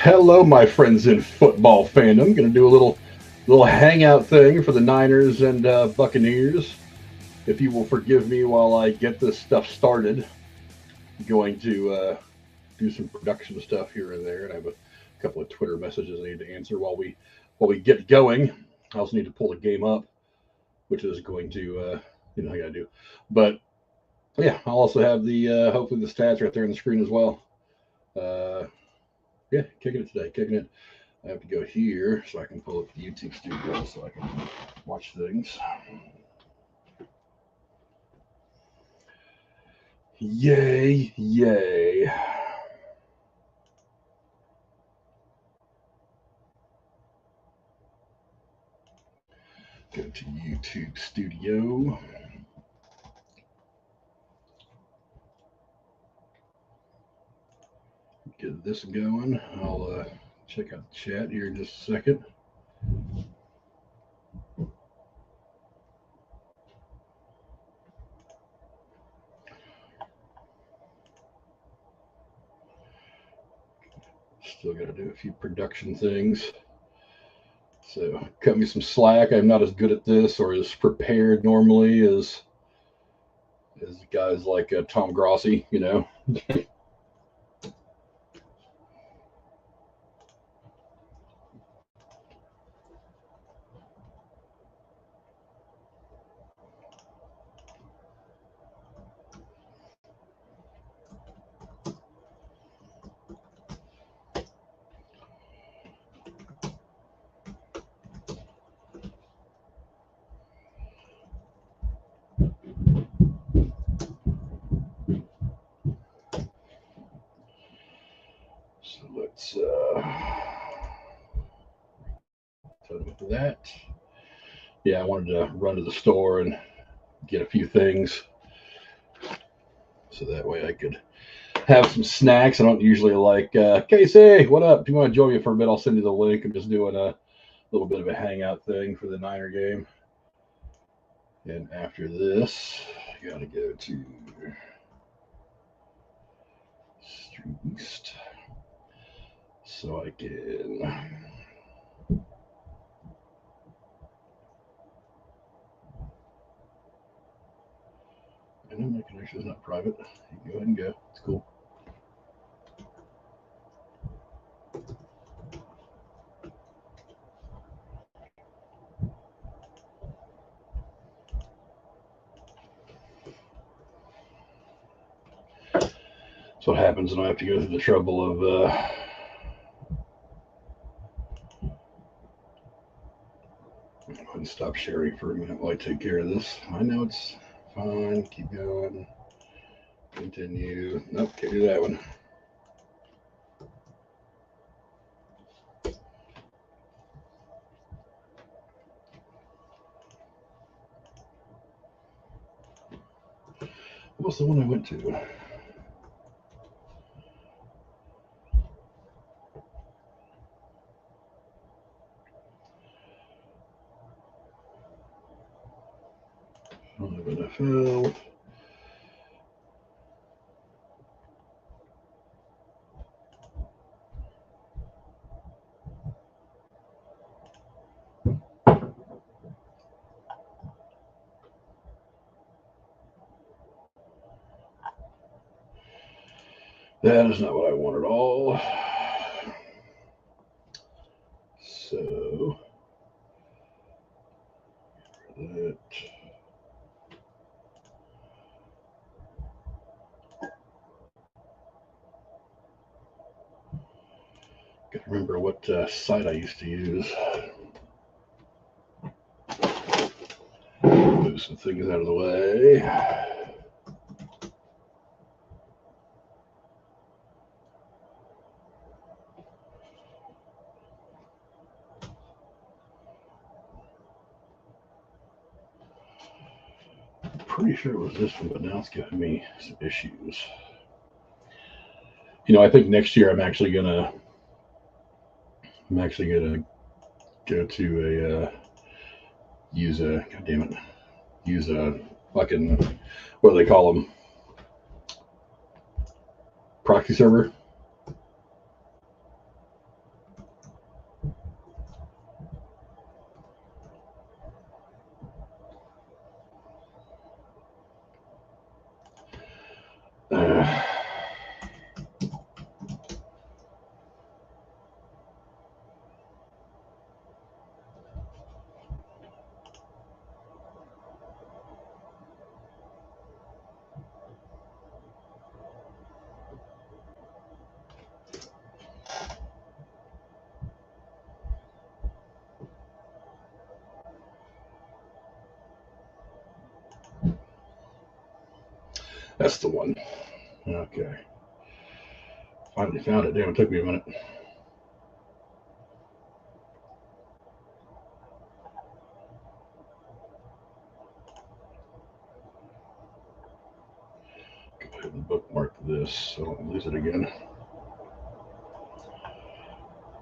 Hello, my friends in football fandom. Going to do a little hangout thing for the Niners and Buccaneers. If you will forgive me while I get this stuff started, I'm going to do some production stuff here and there, and I have a couple of Twitter messages I need to answer while we get going. I also need to pull the game up, which is going to I got to do. But yeah, I'll also have the hopefully the stats right there on the screen as well. Uh, yeah, kicking it today, kicking it. I have to go here so I can pull up the YouTube studio so I can watch things. Yay, yay. Go to YouTube studio. Get this going. I'll check out the chat here in just a second. Still got to do a few production things. So cut me some slack. I'm not as good at this or as prepared normally as guys like Tom Grossi, you know. So let's talk about that. Yeah, I wanted to run to the store and get a few things so that way I could have some snacks. I don't usually like, Casey, what up? Do you want to join me for a bit? I'll send you the link. I'm just doing a little bit of a hangout thing for the Niner game. And after this, I got to go to Street East so I can. I know my connection is not private. You can go ahead and go. It's cool. That's what happens when I have to go through the trouble of stop sharing for a minute while I take care of this. I know it's fine. Keep going. Continue. Nope, can't do that one. What was the one I went to? NFL. That is not what I want at all. So that. Got to remember what site I used to use. Move some things out of the way. Pretty sure it was this one, but now it's giving me some issues. You know, I think next year I'm actually gonna go to a use a use a fucking, what do they call them, proxy server. That's the one. Okay. Finally found it. Damn, it took me a minute. Go ahead and bookmark this so I don't lose it again.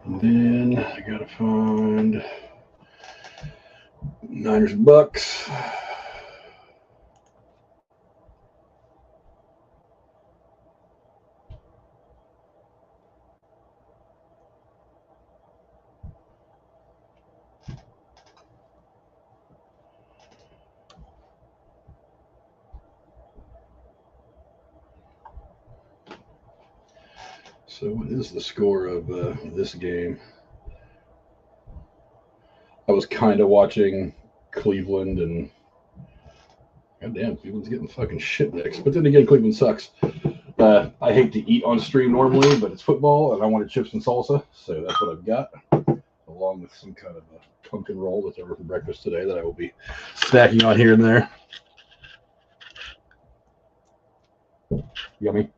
And then I gotta find Niners Bucks. So what is the score of this game? I was kind of watching Cleveland, and goddamn, Cleveland's getting fucking shit next. But then again, Cleveland sucks. I hate to eat on stream normally, but it's football, and I wanted chips and salsa, so that's what I've got, along with some kind of a pumpkin roll that's over for breakfast today that I will be snacking on here and there. Yummy.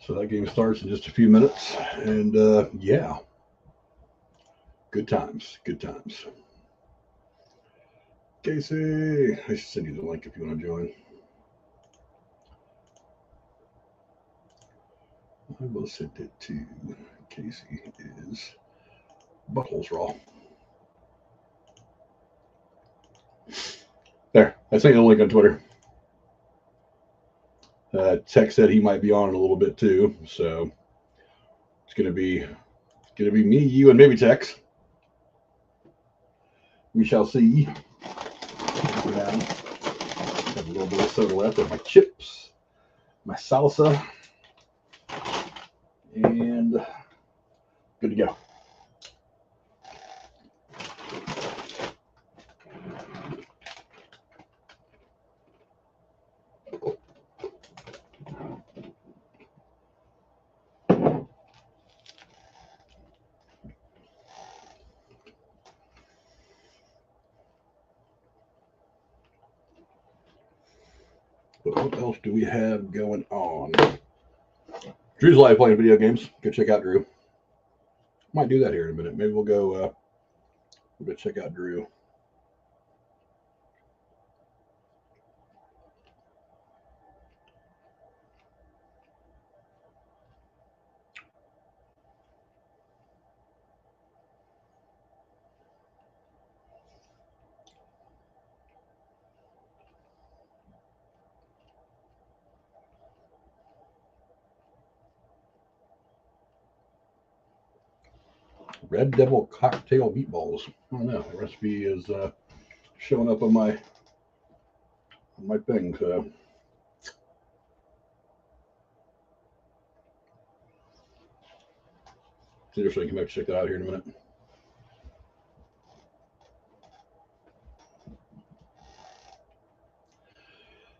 So that game starts in just a few minutes, and yeah, good times, good times. Casey, I should send you the link if you want to join. I will send it to Casey. Is Buttholes Raw. There, I sent you the link on Twitter. Tech said he might be on in a little bit too, so it's gonna be me, you, and maybe Tex. We shall see. Have a little bit of soda left of my chips, my salsa, and good to go. But what else do we have going on? Drew's live playing video games. Go check out Drew. Might do that here in a minute. Maybe we'll go check out Drew. Red Devil cocktail meatballs. I don't know. The recipe is showing up on my thing. So seriously, come back check that out here in a minute.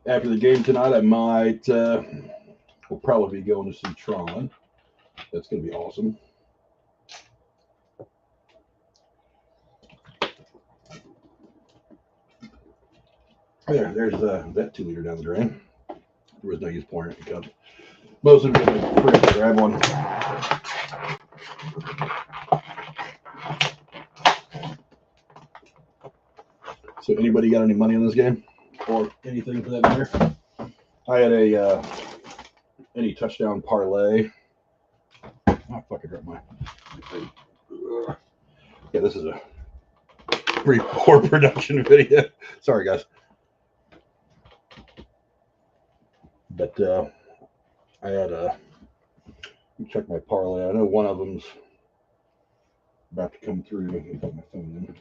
After the game tonight, I might we'll probably be going to see Tron. That's going to be awesome. There's that 2 liter down the drain. There was no use pouring it in cups. Most of it in the fridge. I grab one. So anybody got any money on this game? Or anything for that matter? I had a any touchdown parlay. Oh, fuck, I dropped my. Yeah, this is a pretty poor production video. Sorry, guys. But I had check my parlay. I know one of them's about to come through. I'm gonna put my phone in.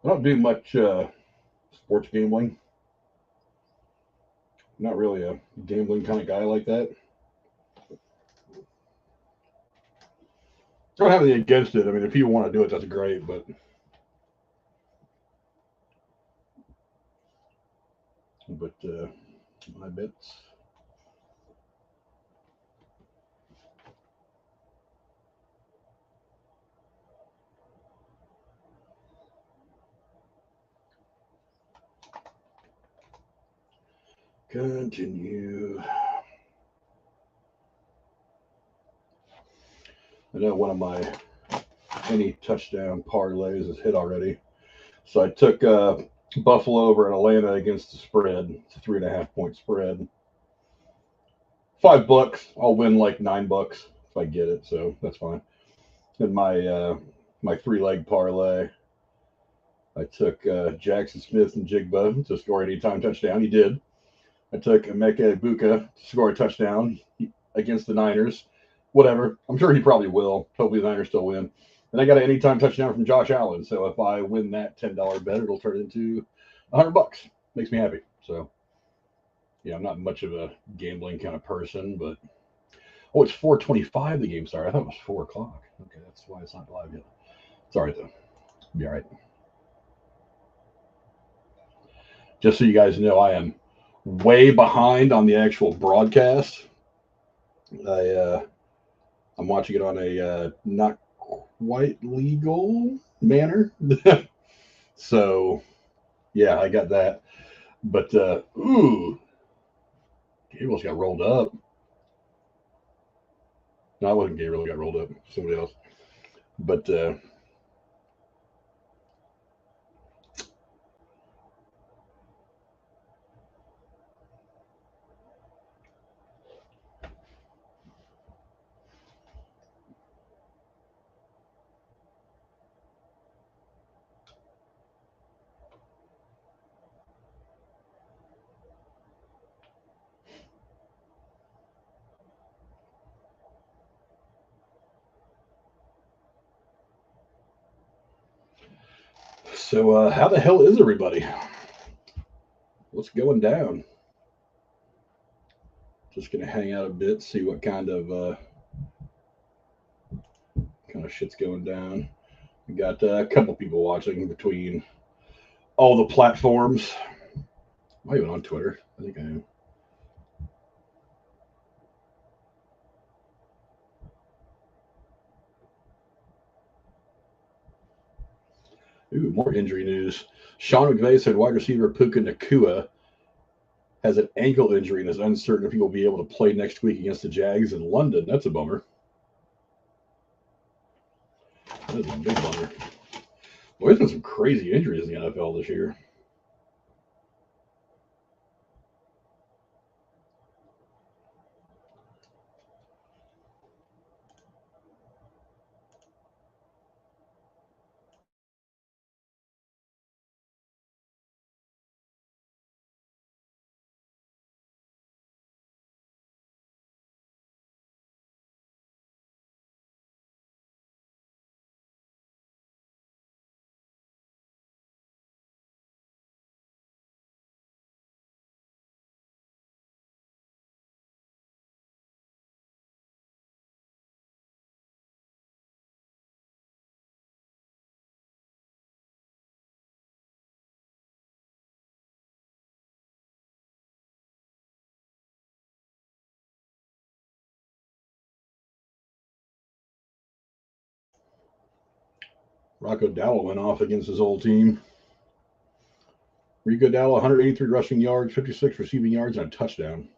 I don't do much sports gambling. Not really a gambling kind of guy like that. I don't have anything against it. I mean, if people want to do it, that's great. But my bets. Continue. I know one of my any touchdown parlays is hit already. So I took Buffalo over in Atlanta against the spread. It's a 3.5 point spread. $5. I'll win like $9 if I get it. So that's fine. And my 3-leg parlay, I took Jackson Smith and Jigba to score anytime touchdown. He did. I took Emeka Ibuka to score a touchdown against the Niners. Whatever. I'm sure he probably will. Hopefully the Niners still win. And I got an anytime touchdown from Josh Allen. So if I win that $10 bet, it'll turn into $100. Makes me happy. So yeah, I'm not much of a gambling kind of person, but oh, it's 4:25 the game started. I thought it was 4 o'clock. Okay, that's why it's not live yet. It's all right though. Be all right. Just so you guys know, I am way behind on the actual broadcast. I'm watching it on a not quite legal manner. So yeah, I got that. But Gabriel's got rolled up. No, I wasn't Gabriel got rolled up. Somebody else. But so how the hell is everybody? What's going down? Just gonna hang out a bit, see what kind of shit's going down. We got a couple people watching between all the platforms. Am I even on Twitter? I think I am. Ooh, more injury news. Sean McVay said wide receiver Puka Nakua has an ankle injury and is uncertain if he will be able to play next week against the Jags in London. That's a bummer. That is a big bummer. Well, there's been some crazy injuries in the NFL this year. Rocco Dowell went off against his old team. Rico Dowell, 183 rushing yards, 56 receiving yards, and a touchdown.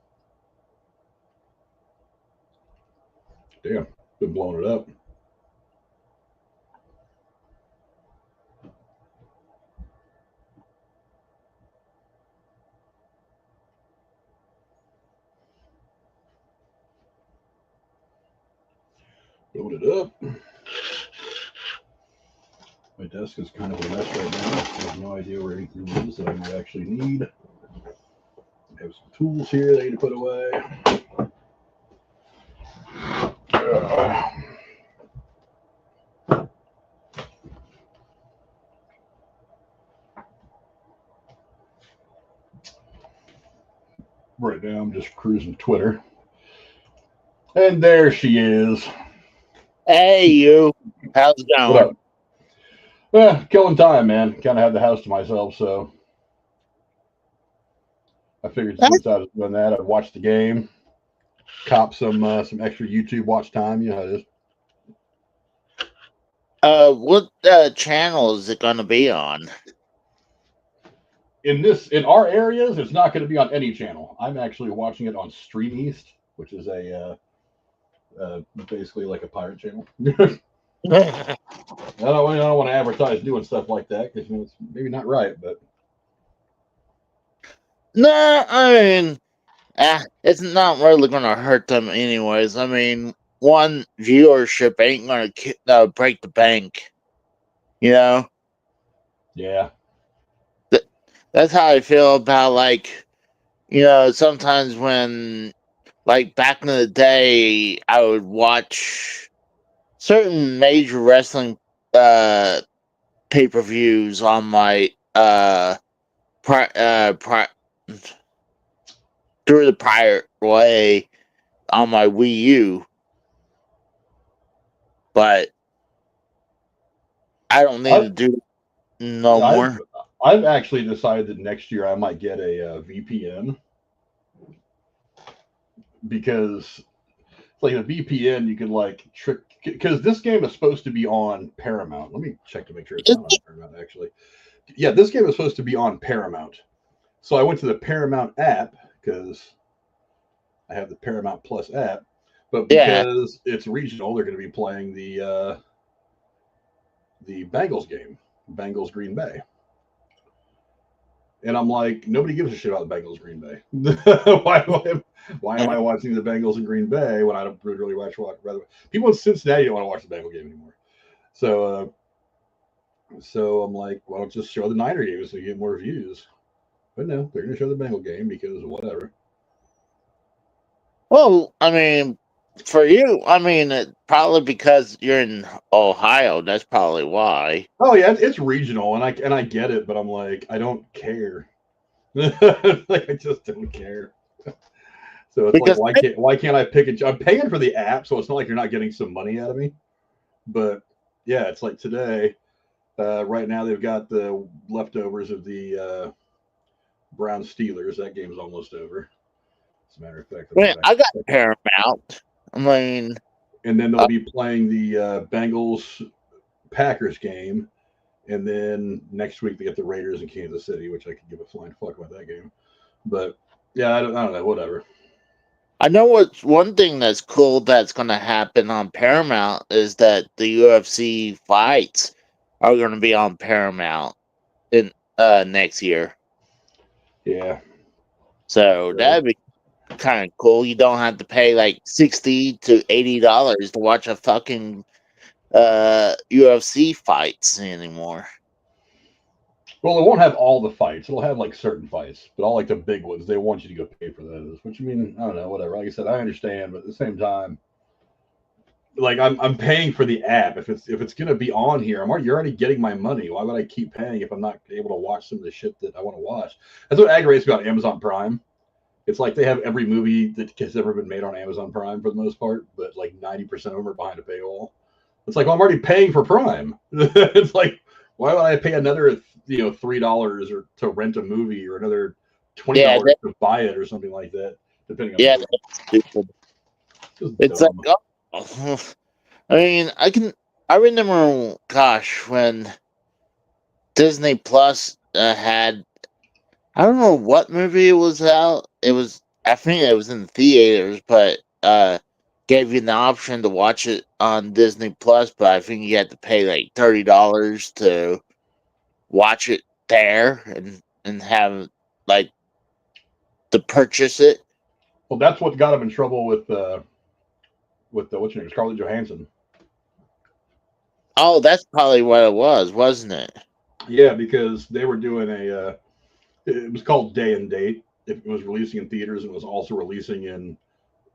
Damn, been blowing it up. Blowing it up. My desk is kind of a mess right now. I have no idea where anything is that I might actually need. I have some tools here that I need to put away. Right now, I'm just cruising Twitter, and there she is. Hey, you. How's it What going? up? Killing time, man. Kind of had the house to myself, so I figured since I was doing that, I'd watch the game, cop some extra YouTube watch time. You know how it is. What channel is it going to be on? In our areas, it's not going to be on any channel. I'm actually watching it on Stream East, which is basically like a pirate channel. I don't want to advertise doing stuff like that because it's maybe not right, but No, I mean, it's not really going to hurt them anyways. I mean, one viewership ain't going to break the bank. You know, yeah, Th- that's how I feel about sometimes when back in the day, I would watch certain major wrestling uh pay-per-views on my pri- uh pri- through the pirate way on my Wii U, but I don't need I, to do no I've more. I've actually decided that next year I might get a VPN because like a VPN you can like trick because this game is supposed to be on Paramount. Let me check to make sure it's not on Paramount actually. Yeah, this game is supposed to be on Paramount. So I went to the Paramount app because I have the Paramount Plus app, but Yeah, because it's regional, they're going to be playing the Bengals game, Bengals Green Bay. And I'm like, nobody gives a shit about the Bengals Green Bay. why am I watching the Bengals in Green Bay when I don't really watch rather people in Cincinnati don't want to watch the Bengal game anymore. So I'm like, why don't just show the Niner games so you get more views? But no, they're going to show the Bengal game because whatever. well, I mean, for you, I mean, probably because you're in Ohio. That's probably why. Oh yeah, it's regional, and I get it, but I'm like, I don't care. Like I just don't care. So it's like, Because why can't I pick it? I'm paying for the app, so it's not like you're not getting some money out of me. But yeah, it's like today. Right now, they've got the leftovers of the Brown Steelers. That game's almost over. As a matter of fact, I'll go back I got and check it. Paramount. I mean, And then they'll uh, be playing the Bengals Packers game. And then next week they get the Raiders in Kansas City, which I could give a flying fuck about that game. But yeah, I don't know, whatever. I know what's one thing that's cool that's going to happen on Paramount is that the UFC fights are going to be on Paramount in next year. Yeah. So So, that'd be kind of cool. You don't have to pay like $60 to $80 to watch a fucking UFC fights anymore. well, it won't have all the fights. It'll have like certain fights, but all like the big ones, they want you to go pay for those. Which I mean, I don't know, whatever. Like I said, I understand, but at the same time, like I'm paying for the app. If it's gonna be on here, you're already getting my money. Why would I keep paying if I'm not able to watch some of the shit that I want to watch? That's what aggravates me about Amazon Prime. It's like they have every movie that has ever been made on Amazon Prime for the most part, but like 90% of them are behind a paywall. It's like, well, I'm already paying for Prime. It's like, why would I pay another, $3 or to rent a movie or another twenty Yeah, dollars to buy it or something like that, depending on the yeah, movie. that's stupid. It's just It's like, dumb. oh, I mean, I remember, gosh, when Disney Plus had, I don't know what movie it was out. I think it was in theaters, but gave you the option to watch it on Disney Plus. But I think you had to pay like $30 to watch it there and have like to purchase it. Well, that's what got him in trouble with what's your name, Scarlett Johansson. Oh, that's probably what it was, wasn't it? Yeah, because they were doing it was called Day and Date. It was releasing in theaters and was also releasing in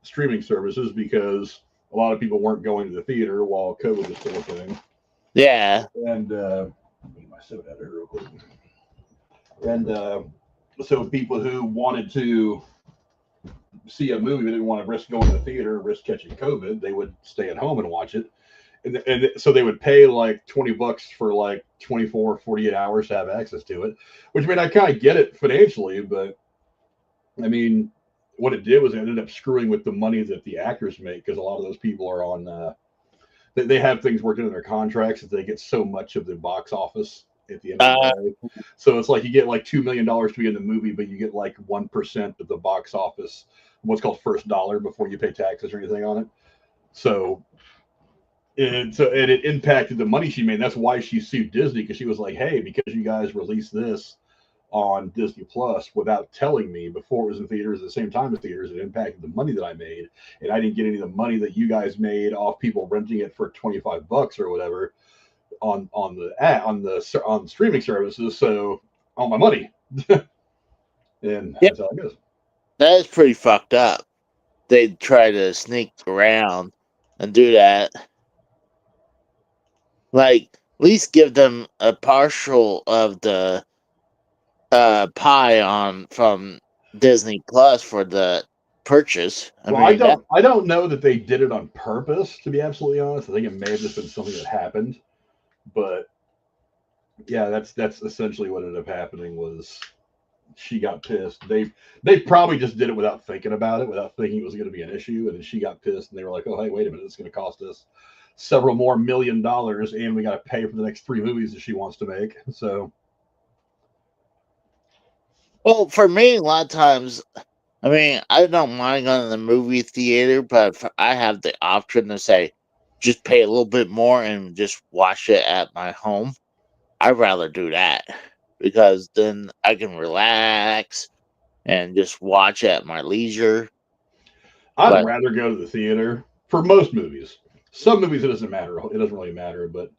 streaming services because a lot of people weren't going to the theater while COVID was still a thing. Yeah, And get my soda out of here real quick. And so people who wanted to see a movie, they didn't want to risk going to the theater, risk catching COVID, they would stay at home and watch it. And so they would pay like $20 for like 24, 48 hours to have access to it, which, I mean, I kind of get it financially, but I mean, what it did was it ended up screwing with the money that the actors make, because a lot of those people are on, they have things working in their contracts that they get so much of the box office at the end of Uh, the day. So it's like you get like $2 million to be in the movie, but you get like 1% of the box office, what's called first dollar, before you pay taxes or anything on it. So it impacted the money she made. That's why she sued Disney, because she was like, "Hey, because you guys released this on Disney Plus without telling me before it was in theaters at the same time as theaters, it impacted the money that I made, and I didn't get any of the money that you guys made off people renting it for $25 or whatever on streaming services. So all my money." And yeah, that's how it goes. that is pretty fucked up. They try to sneak around and do that. Like, at least give them a partial of the pie on from Disney Plus for the purchase. I Well, I mean that. don't I don't know that they did it on purpose, to be absolutely honest. I think it may have just been something that happened. But yeah, that's essentially what ended up happening. Was she got pissed. They probably just did it without thinking about it, without thinking it was going to be an issue, and then she got pissed, and they were like, "Oh, hey, wait a minute, it's going to cost us several more $1 million, and we got to pay for the next 3 movies that she wants to make." So Well, for me, a lot of times, I mean, I don't mind going to the movie theater, but if I have the option to say, just pay a little bit more and just watch it at my home, I'd rather do that because then I can relax and just watch at my leisure. I'd But rather go to the theater for most movies. Some movies it doesn't matter. It doesn't really matter, but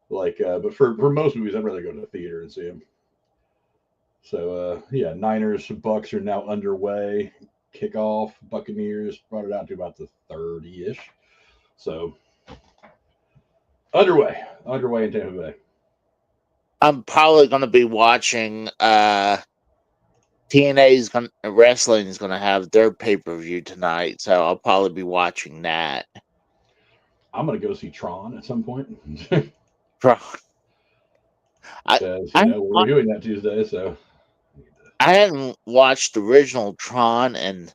but for most movies, I'd rather go to the theater and see them. So yeah, Niners Bucks are now underway. Kickoff. Buccaneers brought it out to about the 30-ish. So underway in Tampa Bay. I'm probably going to be watching TNA's wrestling is going to have their pay-per-view tonight, so I'll probably be watching that. I'm gonna go see Tron at some point. Pro- I Because I we're reviewing that Tuesday. So I hadn't watched the original Tron in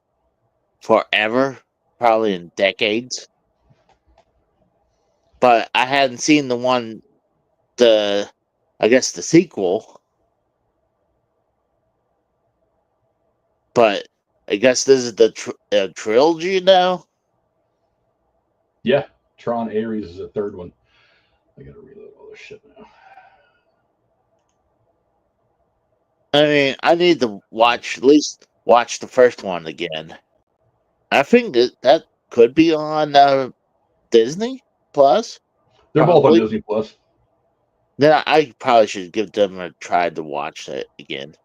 forever, probably in decades. But I hadn't seen the I guess the sequel. But I guess this is the trilogy now. yeah, Tron Ares is the third one. I gotta reload all this shit now. I mean, I need to watch at least watch the first one again. I think that could be on Disney Plus, They're both on probably. Disney Plus. Then I probably should give them a try to watch it again.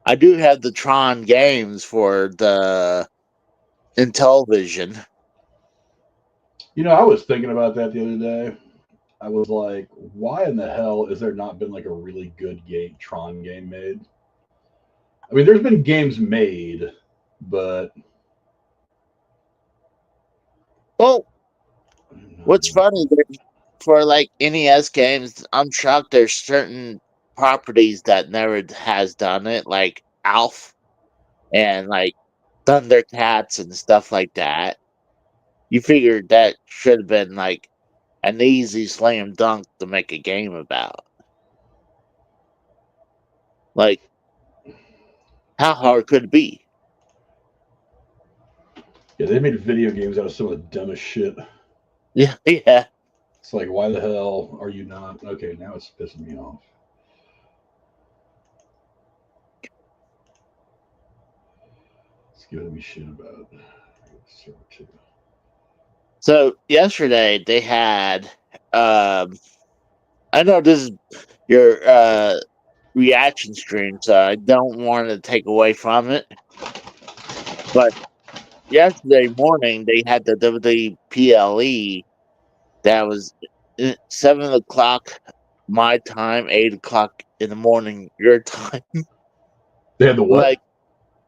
I do have the Tron games for the Intellivision. I was thinking about that the other day. I was like, why in the hell has there not been like a really good Tron game made? I mean, there's been games made, but Well, what's funny for like NES games, I'm shocked there's certain properties that never has done it, like Alf and like Thundercats and stuff like that. You figured that should have been like an easy slam dunk to make a game about. Like, how hard could it be? yeah, they made video games out of some of the dumbest shit. Yeah, yeah. It's like, why the hell are you not? Okay, now it's pissing me off. It's giving me shit about Server 2. So yesterday they had I know this is your reaction stream, so I don't want to take away from it. But yesterday morning they had the WWPLE that was 7 o'clock my time, 8 o'clock in the morning your time. They had the what? Like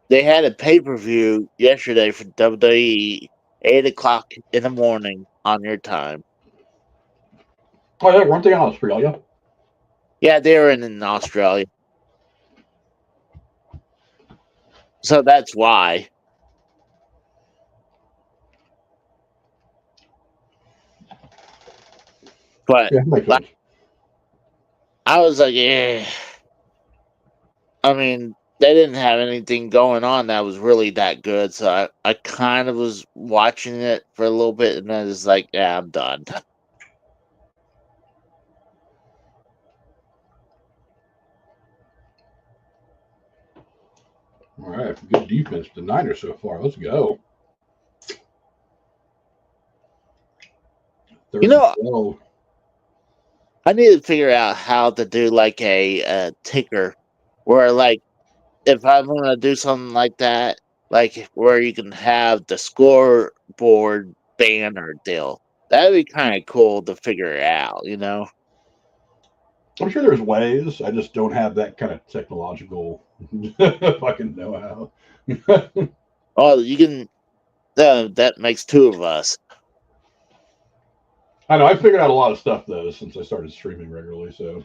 they had a pay-per-view yesterday for WWE, 8 o'clock in the morning on your time. Oh yeah, weren't they in Australia? Yeah, they were in Australia, so that's why. But Yeah, makes like, sense. I was like, yeah. I mean, they didn't have anything going on that was really that good, so I kind of was watching it for a little bit, and then it's like, yeah, I'm done. All right, good defense, the Niners so far. Let's go. You Third and know, 12. I need to figure out how to do like a ticker, where like if I'm gonna do something like that, like where you can have the scoreboard banner deal. That'd be kind of cool to figure it out, you know? I'm sure there's ways. I just don't have that kind of technological fucking know how. Oh, you can. That makes two of us. I know I figured out a lot of stuff though since I started streaming regularly. So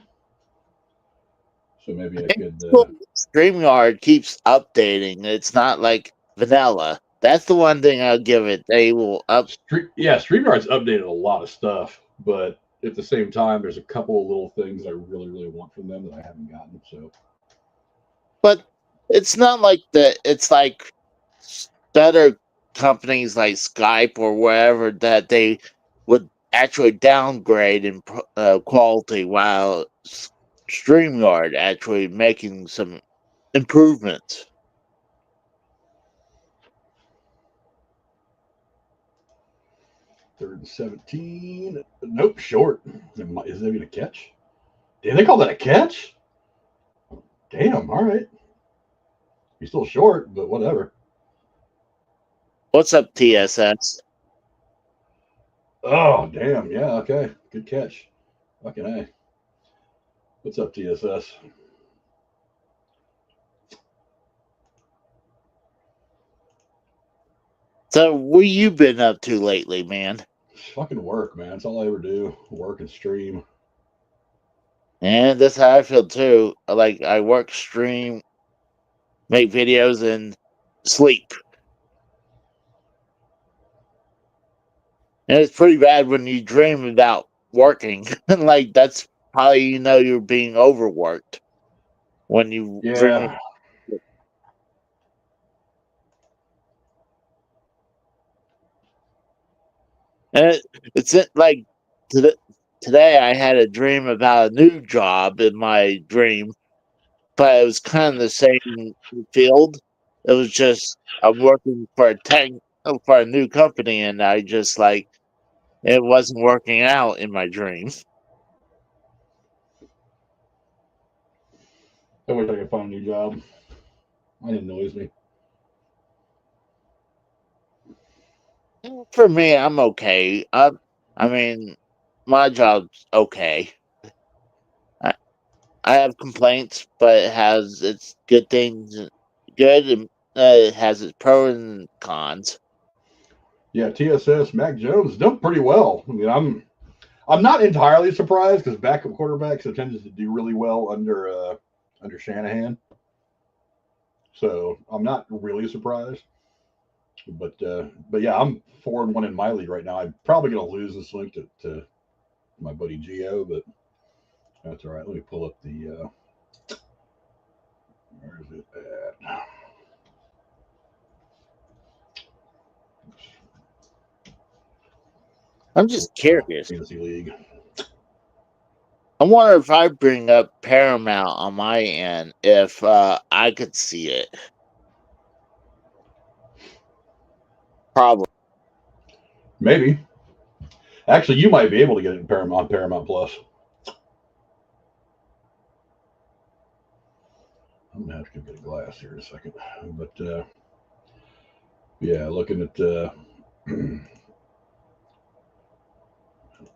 maybe I could. Well, StreamYard keeps updating. It's not like vanilla. That's the one thing I'll give it. They will up. Yeah, StreamYard's updated a lot of stuff, but at the same time, there's a couple of little things I really, really want from them that I haven't gotten. So But it's not like the. It's like better companies like Skype or wherever that they would actually downgrade in quality, while StreamYard actually making some improvements. third and 17. Nope, short. Is that even a catch? Damn, they call that a catch? Damn, all right. He's still short, but whatever. What's up, TSS? Oh, damn. Yeah, okay. Good catch. Fucking A. What's up, TSS? So, what you been up to lately, man? It's fucking work, man. It's all I ever do. Work and stream. And that's how I feel too. Like I work, stream, make videos, and sleep. And it's pretty bad when you dream about working. Like that's how you know you're being overworked when you dream. Yeah. And like today I had a dream about a new job in my dream, but it was kind of the same field. It was just I'm working for for a new company, and I just like it wasn't working out in my dream. I wish I could find a new job. It annoys me. For me, I'm okay. I mean, my job's okay. I, I have complaints, but it has its good things, good, and it has its pros and cons. Yeah, TSS Mac Jones done pretty well. I mean, I'm not entirely surprised because backup quarterbacks have tended to do really well under Shanahan. So I'm not really surprised. But yeah, I'm 4-1 in my league right now. I'm probably gonna lose this week to my buddy Geo, but that's all right. Let me pull up the where is it at? I'm just curious. Fantasy League. I wonder if I bring up Paramount on my end, if I could see it. Probably. Maybe. Actually, you might be able to get it in Paramount Plus. I'm gonna have to get a glass here in a second. But yeah, looking at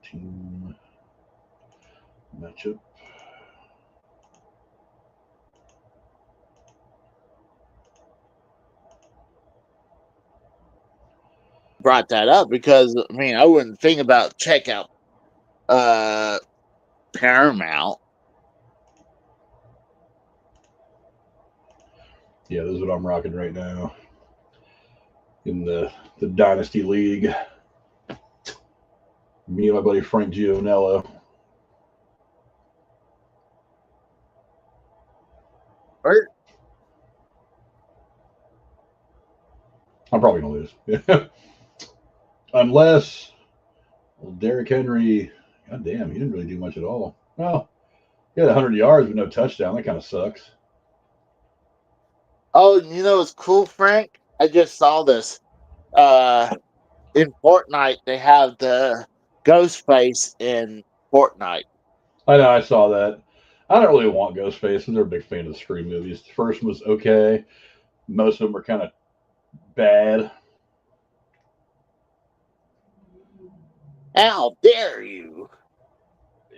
team matchup. brought that up because I mean I wouldn't think about checkout Paramount. Yeah, this is what I'm rocking right now in the Dynasty League. Me and my buddy Frank Gionello. Right? I'm probably gonna lose. Unless, well, Derrick Henry, god damn, he didn't really do much at all. Well, he had 100 yards with no touchdown. That kind of sucks. Oh, you know it's cool, Frank. I just saw this. In Fortnite, they have the ghost face in Fortnite. I know, I saw that. I don't really want Ghostface. I'm never a big fan of the Scream movies. The first one was okay. Most of them were kind of bad. How dare you?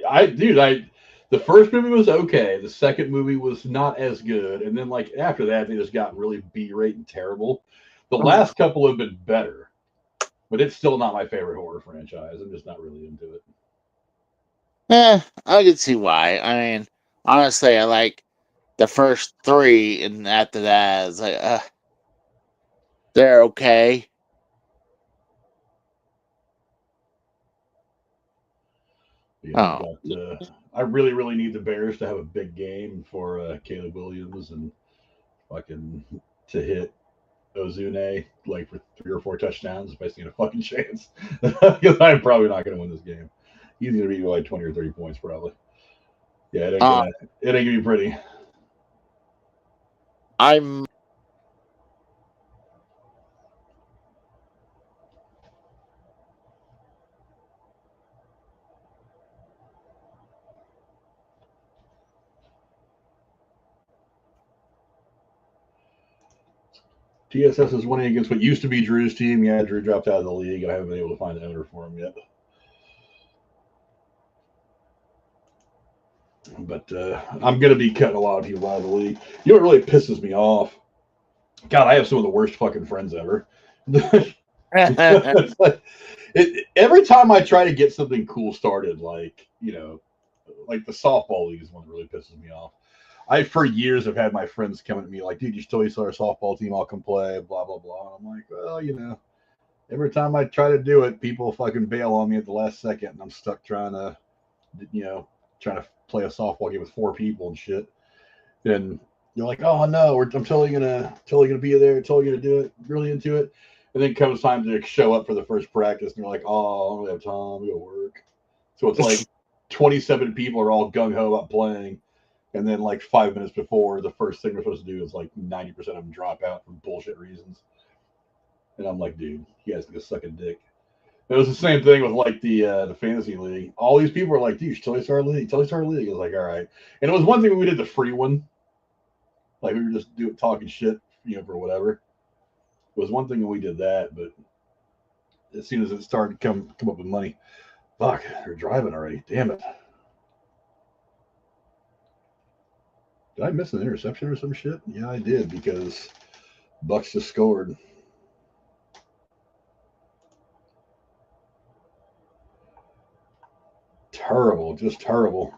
The first movie was okay. The second movie was not as good, and then like after that, they just got really B-rate and terrible. The last couple have been better, but it's still not my favorite horror franchise. I'm just not really into it. I can see why. I mean, honestly, I like the first three, and after that, it's like, they're okay. Yeah, I've Oh, got. I really, really need the Bears to have a big game for Caleb Williams and fucking to hit Ozune like for 3 or 4 touchdowns if I stand a fucking chance. Because I'm probably not going to win this game. He's going to beat me by like 20 or 30 points probably. Yeah, uh, it ain't gonna be pretty. I'm. TSS is winning against what used to be Drew's team. Yeah, Drew dropped out of the league. I haven't been able to find an owner for him yet. But I'm going to be cutting a lot of people out of the league. You know what really pisses me off? God, I have some of the worst fucking friends ever. It's like, every time I try to get something cool started, like, like the softball league is one that really pisses me off. I, for years, have had my friends coming to me like, dude, you still start a softball team, I'll come play, blah, blah, blah. And I'm like, well, every time I try to do it, people fucking bail on me at the last second, and I'm stuck you know, trying to play a softball game with 4 people and shit. Then you're like, oh no, I'm totally gonna be there, totally gonna do it, really into it. And then comes time to show up for the first practice, and you're like, oh, I don't really have time, I gotta work. So it's like 27 people are all gung ho about playing, and then like 5 minutes before, the first thing we're supposed to do is like 90% of them drop out for bullshit reasons. And I'm like, dude, you guys can go suck a dick. It was the same thing with like the fantasy league. All these people were like, dude, you should totally start a league, totally start a league. I was like, all right. And it was one thing when we did the free one, like we were just talking shit, for whatever. It was one thing when we did that, but as soon as it started to come up with money, fuck, they're driving already. Damn it. Did I miss an interception or some shit? Yeah, I did because Bucks just scored. Terrible, just terrible.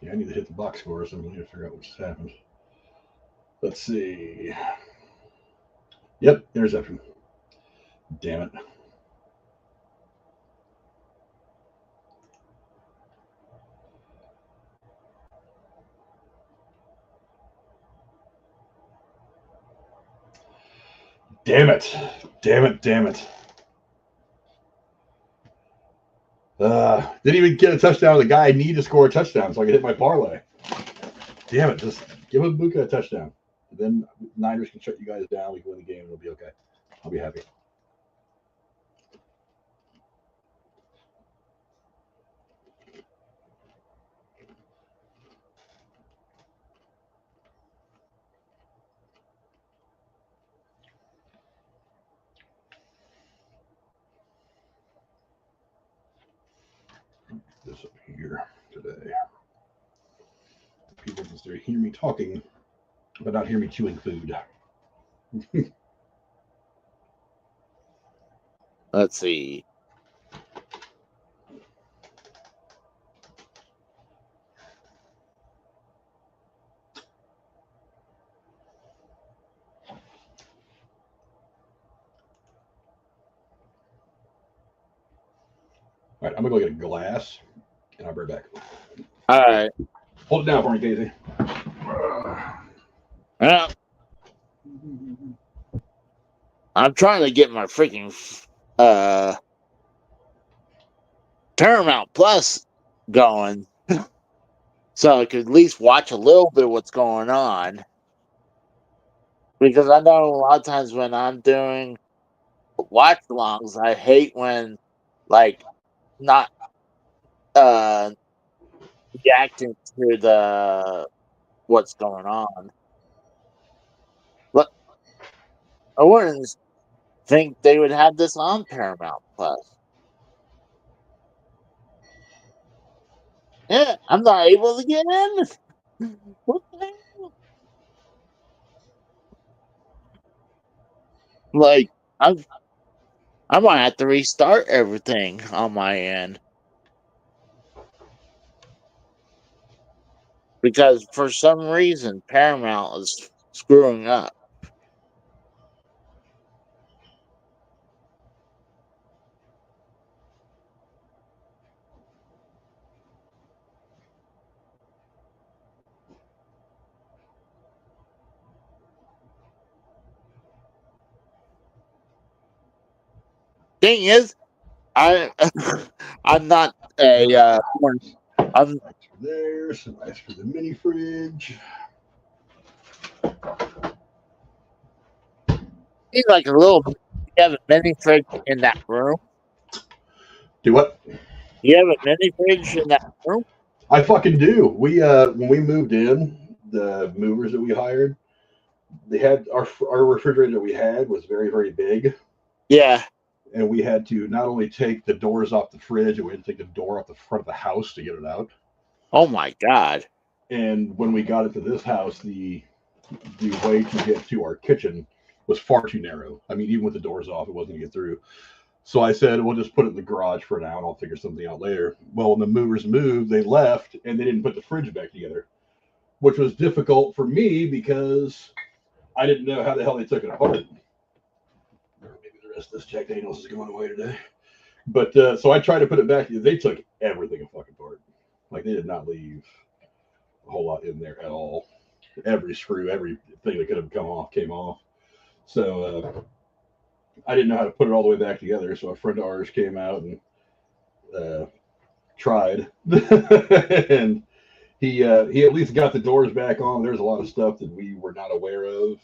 Yeah, I need to hit the box score or something to figure out what just happened. Let's see. Yep, interception. Damn it. Damn it. Damn it. Damn it. Didn't even get a touchdown. The guy I need to score a touchdown so I can hit my parlay. Damn it. Just give Buka a touchdown. Then Niners can shut you guys down. We can win the game. It'll be okay. I'll be happy. This up here today. People can stay to hear me talking, but not hear me chewing food. Let's see. All right, I'm gonna go get a glass, and I'll be right back. All right. Hold it down for me, Casey. Well, I'm trying to get my freaking Paramount Plus going, so I could at least watch a little bit of what's going on. Because I know a lot of times when I'm doing watch alongs, I hate when like not reacting to the what's going on. But I wouldn't think they would have this on Paramount Plus. Yeah, I'm not able to get in. What the hell? Like I might have to restart everything on my end because for some reason Paramount is screwing up. Thing is, I I'm not a I'm There, some ice for the mini fridge. need like a little. You have a mini fridge in that room. Do what? You have a mini fridge in that room. I fucking do. We when we moved in, the movers that we hired, they had our refrigerator that we had was very very big, Yeah. and we had to not only take the doors off the fridge, we had to take the door off the front of the house to get it out. Oh my god. And when we got into this house, the way to get to our kitchen was far too narrow. I mean, even with the doors off, it wasn't gonna get through. So I said, we'll just put it in the garage for now, and I'll figure something out later. Well, when the movers moved, they left, and they didn't put the fridge back together, which was difficult for me because I didn't know how the hell they took it apart. Maybe the rest of this Jack Daniels is going away today. But so I tried to put it back. They took everything fucking apart. Like they did not leave a whole lot in there at all. Every screw, everything that could have come off came off. So I didn't know how to put it all the way back together. So a friend of ours came out and tried, and he at least got the doors back on. There's a lot of stuff that we were not aware of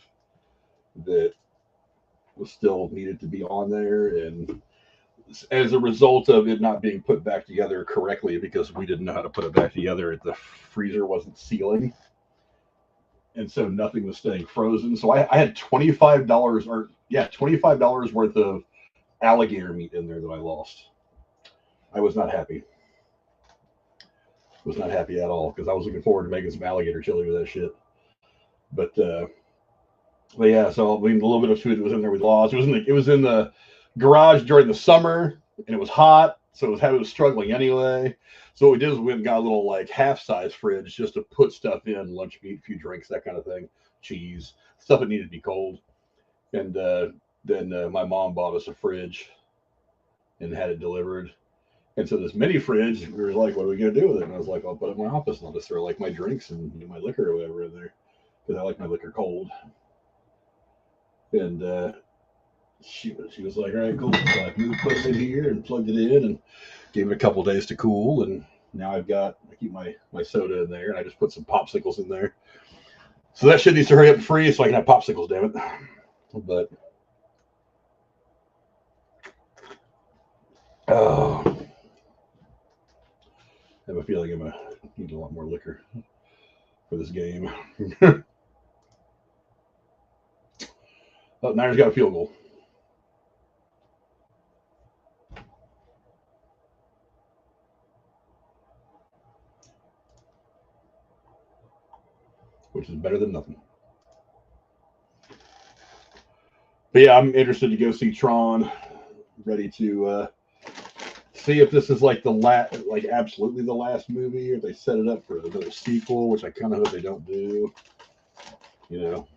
that was still needed to be on there, and as a result of it not being put back together correctly because we didn't know how to put it back together, the freezer wasn't sealing, and so nothing was staying frozen. So I had $25 or yeah $25 worth of alligator meat in there that I lost. I was not happy. Was not happy at all because I was looking forward to making some alligator chili with that shit. But yeah, so I mean, a little bit of food that was in there we lost. It was in the garage during the summer, and it was hot, so it was struggling anyway. So what we did is we went and got a little like half size fridge just to put stuff in, lunch meat, a few drinks, that kind of thing, cheese, stuff that needed to be cold. And then my mom bought us a fridge and had it delivered. And so this mini fridge, we were like, "What are we gonna do with it?" And I was like, "I'll put it in my office and I'll just throw like my drinks and my liquor or whatever in there because I like my liquor cold." And she was like, "All right, cool." So I put it in here and plugged it in and gave it a couple days to cool. And now I keep my soda in there and I just put some popsicles in there. So that shit needs to hurry up and freeze so I can have popsicles, damn it. But oh, I have a feeling I'm gonna need a lot more liquor for this game. Oh, Niners got a field goal. which is better than nothing. But yeah, I'm interested to go see Tron. Ready to see if this is like the last, like absolutely the last movie, or they set it up for another sequel, which I kind of hope they don't do. You know,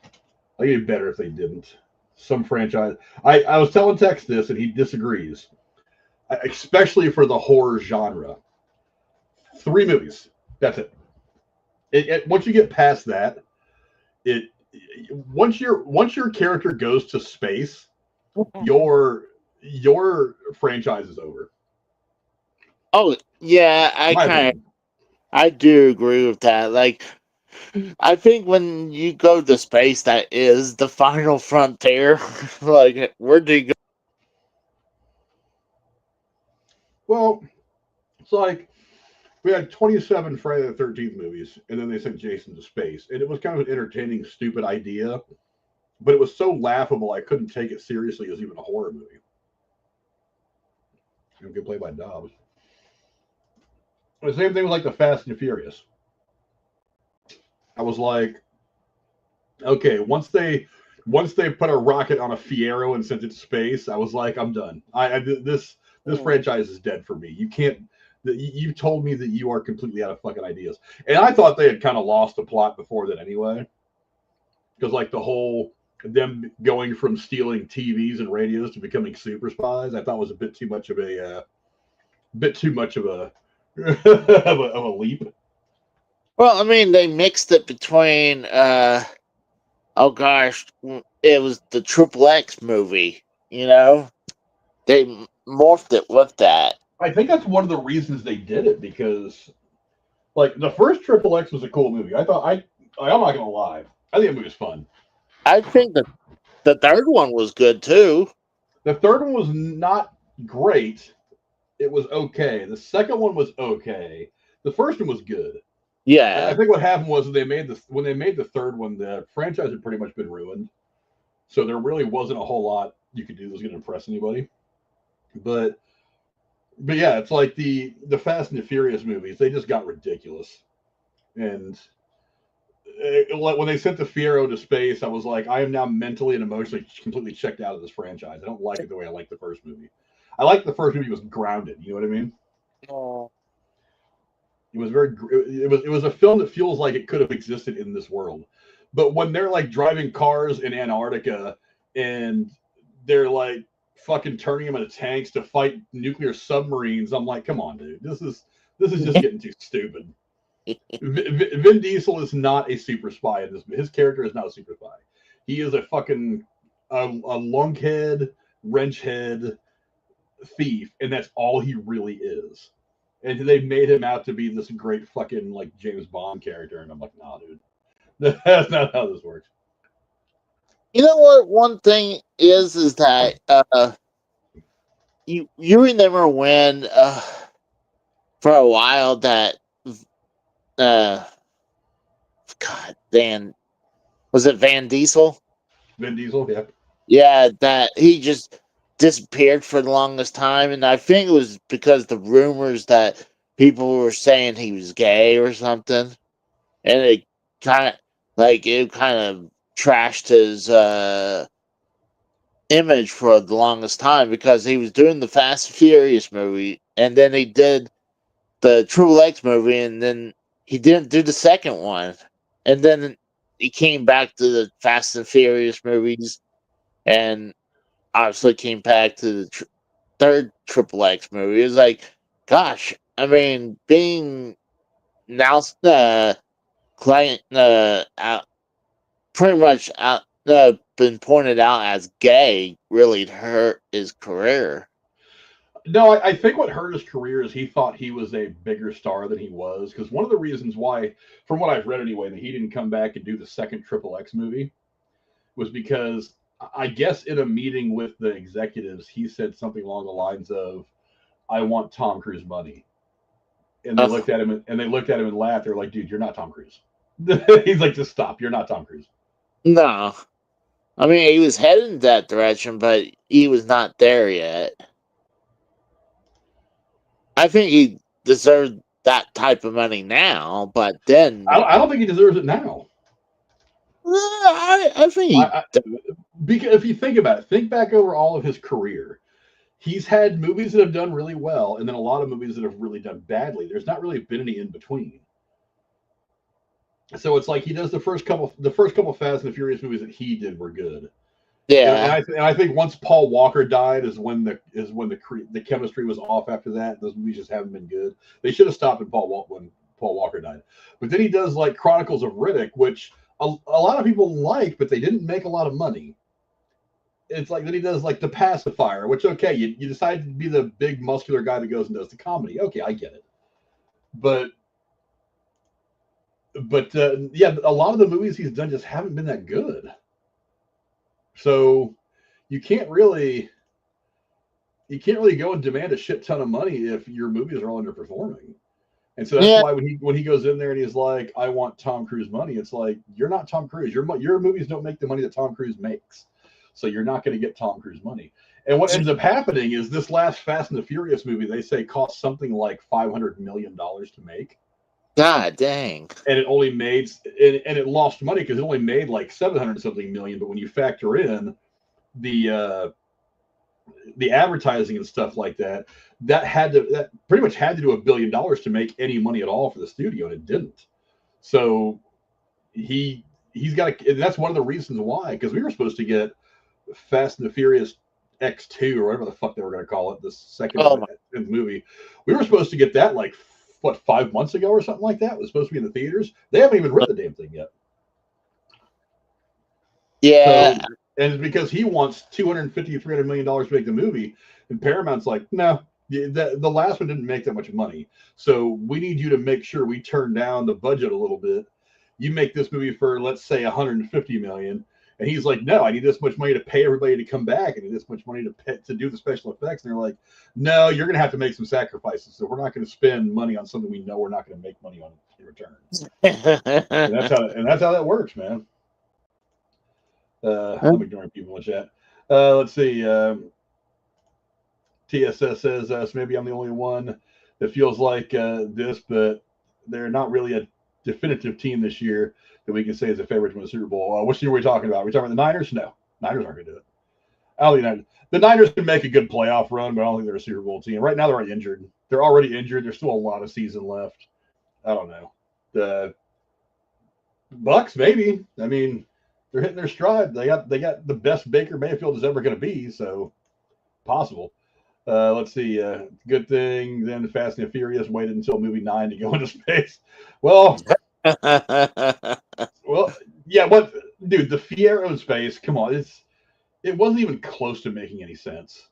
I think it'd be better if they didn't. Some franchise. I was telling Tex this, and he disagrees, especially for the horror genre. 3 movies. That's it. Once you get past that, it once your character goes to space, your franchise is over. Oh yeah, I do agree with that. Like, I think when you go to space, that is the final frontier. Like, where do you go? Well, it's like we had 27 Friday the 13th movies, and then they sent Jason to space, and it was kind of an entertaining, stupid idea, but it was so laughable I couldn't take it seriously as even a horror movie. Get played by Dobbs. The same thing with like the Fast and Furious. I was like, okay, once they put a rocket on a Fiero and sent it to space, I was like, I'm done. This franchise is dead for me. You can't. You told me that you are completely out of fucking ideas, and I thought they had kind of lost the plot before that anyway, because like the whole them going from stealing TVs and radios to becoming super spies, I thought was a bit too much of a of a leap. Well, I mean, they mixed it between. Oh gosh, it was the Triple X movie. You know, they morphed it with that. I think that's one of the reasons they did it, because like the first Triple X was a cool movie. I'm not gonna lie, I think the movie was fun. I think that the third one was good too. The third one was not great. It was okay. The second one was okay. The first one was good. I Yeah. think what happened was when they made the third one, the franchise had pretty much been ruined. So there really wasn't a whole lot you could do that was going to impress anybody. But yeah, it's like the Fast and the Furious movies. They just got ridiculous, and when they sent the Fiero to space, I was like, I am now mentally and emotionally completely checked out of this franchise. I don't like it the way I liked the first movie. I like the first movie was grounded. You know what I mean? Oh. It was very. It was a film that feels like it could have existed in this world. But when they're like driving cars in Antarctica and they're like fucking turning them into tanks to fight nuclear submarines, I'm like, come on, dude, this is just getting too stupid. Vin Diesel is not a super spy in this. His character is not a super spy. He is a fucking a lunkhead, wrench head thief, and that's all he really is. And they made him out to be this great fucking like James Bond character, and I'm like, nah, dude, that's not how this works. You know what? One thing is that you remember when for a while that God damn, was it Van Diesel? Vin Diesel, yeah. Yeah, that he just disappeared for the longest time, and I think it was because the rumors that people were saying he was gay or something, and it kind of trashed his image for the longest time because he was doing the Fast and Furious movie, and then he did the Triple X movie, and then he didn't do the second one, and then he came back to the Fast and Furious movies, and obviously came back to the third Triple X movie. It was like, gosh, I mean, being now client out, pretty much out, been pointed out as gay really hurt his career. No, I think what hurt his career is he thought he was a bigger star than he was. Because one of the reasons why, from what I've read anyway, that he didn't come back and do the second Triple X movie was because I guess in a meeting with the executives, he said something along the lines of, "I want Tom Cruise money," and they looked at him and laughed. They're like, "Dude, you're not Tom Cruise." He's like, "Just stop. You're not Tom Cruise." No. I mean, he was headed in that direction, but he was not there yet. I think he deserved that type of money now, but then I don't think he deserves it now. I think Because if you think about it, think back over all of his career. He's had movies that have done really well, and then a lot of movies that have really done badly. There's not really been any in between. So it's like he does the first couple Fast and the Furious movies that he did were good. yeah. And I think once Paul Walker died is when the chemistry was off. After that, those movies just haven't been good. They should have stopped when Paul Walker died. But then he does like Chronicles of Riddick, which a lot of people like, but they didn't make a lot of money. It's like then he does like The Pacifier, which okay, you decide to be the big muscular guy that goes and does the comedy. Okay, I get it. But yeah, a lot of the movies he's done just haven't been that good. So you can't really go and demand a shit ton of money if your movies are all underperforming. And so that's why when he goes in there and he's like, I want Tom Cruise money, it's like, you're not Tom Cruise. Your movies don't make the money that Tom Cruise makes. So you're not going to get Tom Cruise money. And what ends up happening is this last Fast and the Furious movie, they say cost something like $500 million to make. God dang. And it only made, and it lost money because it only made like 700 something million. But when you factor in the advertising and stuff like that, that pretty much had to do $1 billion to make any money at all for the studio, and it didn't. So he's got to, and that's one of the reasons why, because we were supposed to get Fast and the Furious X2 or whatever the fuck they were going to call it, the second movie. We were supposed to get that like 5 months ago or something like that. It was supposed to be in the theaters. They haven't even written the damn thing yet. Yeah. So, and it's because he wants $250-300 million to make the movie, and Paramount's like, no, the last one didn't make that much money. So we need you to make sure we turn down the budget a little bit. You make this movie for, let's say, $150 million. And he's like, no, I need this much money to pay everybody to come back. I need this much money to do the special effects. And they're like, no, you're going to have to make some sacrifices. So we're not going to spend money on something we know we're not going to make money on in return. and that's how that works, man. I'm ignoring people in the chat. Let's see. TSS says, so maybe I'm the only one that feels like this, but they're not really a definitive team this year that we can say is a favorite to win the Super Bowl. Which team are we talking about? Are we talking about the Niners? No. Niners aren't going to do it. I don't think the Niners can make a good playoff run, but I don't think they're a Super Bowl team. Right now, they're already injured. They're already injured. There's still a lot of season left. I don't know. The Bucs, maybe. I mean, they're hitting their stride. They got the best Baker Mayfield is ever going to be, so possible. Let's see. Good thing then Fast and the Furious waited until movie 9 to go into space. Well, yeah, but dude, the Fiero in space, come on, it wasn't even close to making any sense.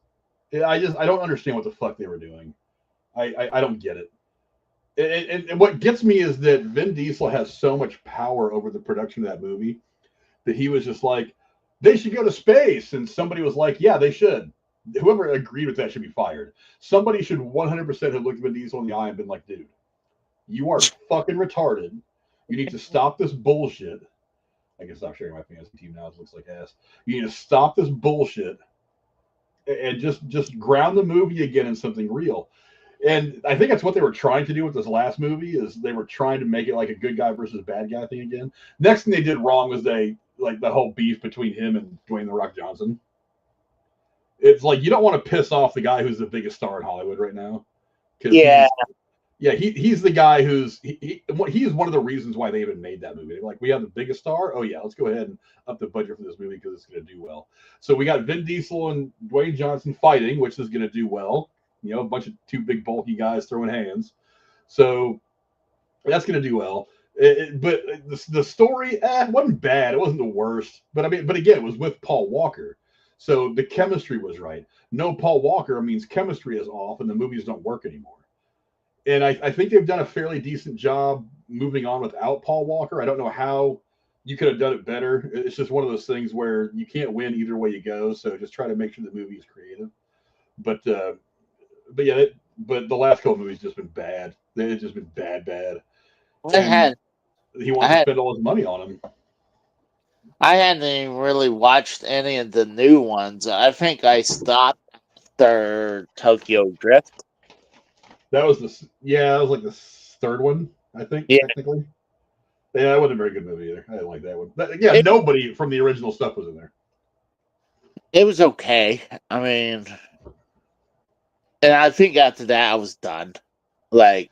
I don't understand what the fuck they were doing. I don't get it. And what gets me is that Vin Diesel has so much power over the production of that movie that he was just like, they should go to space, and somebody was like, yeah, they should. Whoever agreed with that should be fired. Somebody should 100% have looked Vin Diesel in the eye and been like, dude, you are fucking retarded. You need to stop this bullshit. I can stop sharing my fantasy team now. It looks like ass. You need to stop this bullshit and just ground the movie again in something real. And I think that's what they were trying to do with this last movie, is they were trying to make it like a good guy versus bad guy thing again. Next thing they did wrong was they, like, the whole beef between him and Dwayne "The Rock" Johnson. It's like, you don't want to piss off the guy who's the biggest star in Hollywood right now. Yeah. He's the guy who's he's one of the reasons why they even made that movie. They're like, we have the biggest star. Oh yeah, let's go ahead and up the budget for this movie because it's going to do well. So we got Vin Diesel and Dwayne Johnson fighting, which is going to do well. You know, a bunch of two big bulky guys throwing hands. So that's going to do well. But the story wasn't bad. It wasn't the worst. But I mean, but again, it was with Paul Walker. So the chemistry was right. No Paul Walker means chemistry is off and the movies don't work anymore. And I think they've done a fairly decent job moving on without Paul Walker. I don't know how you could have done it better. It's just one of those things where you can't win either way you go. So just try to make sure the movie is creative. But yeah, but the last couple movies just been bad. They've just been bad. He wants to spend all his money on them. I hadn't even really watched any of the new ones. I think I stopped after Tokyo Drift. That was like the third one, I think, Yeah. technically. Yeah, it wasn't a very good movie either. I didn't like that one. Yeah, It, nobody from the original stuff was in there. it was okay. I mean, and I think after that I was done. Like,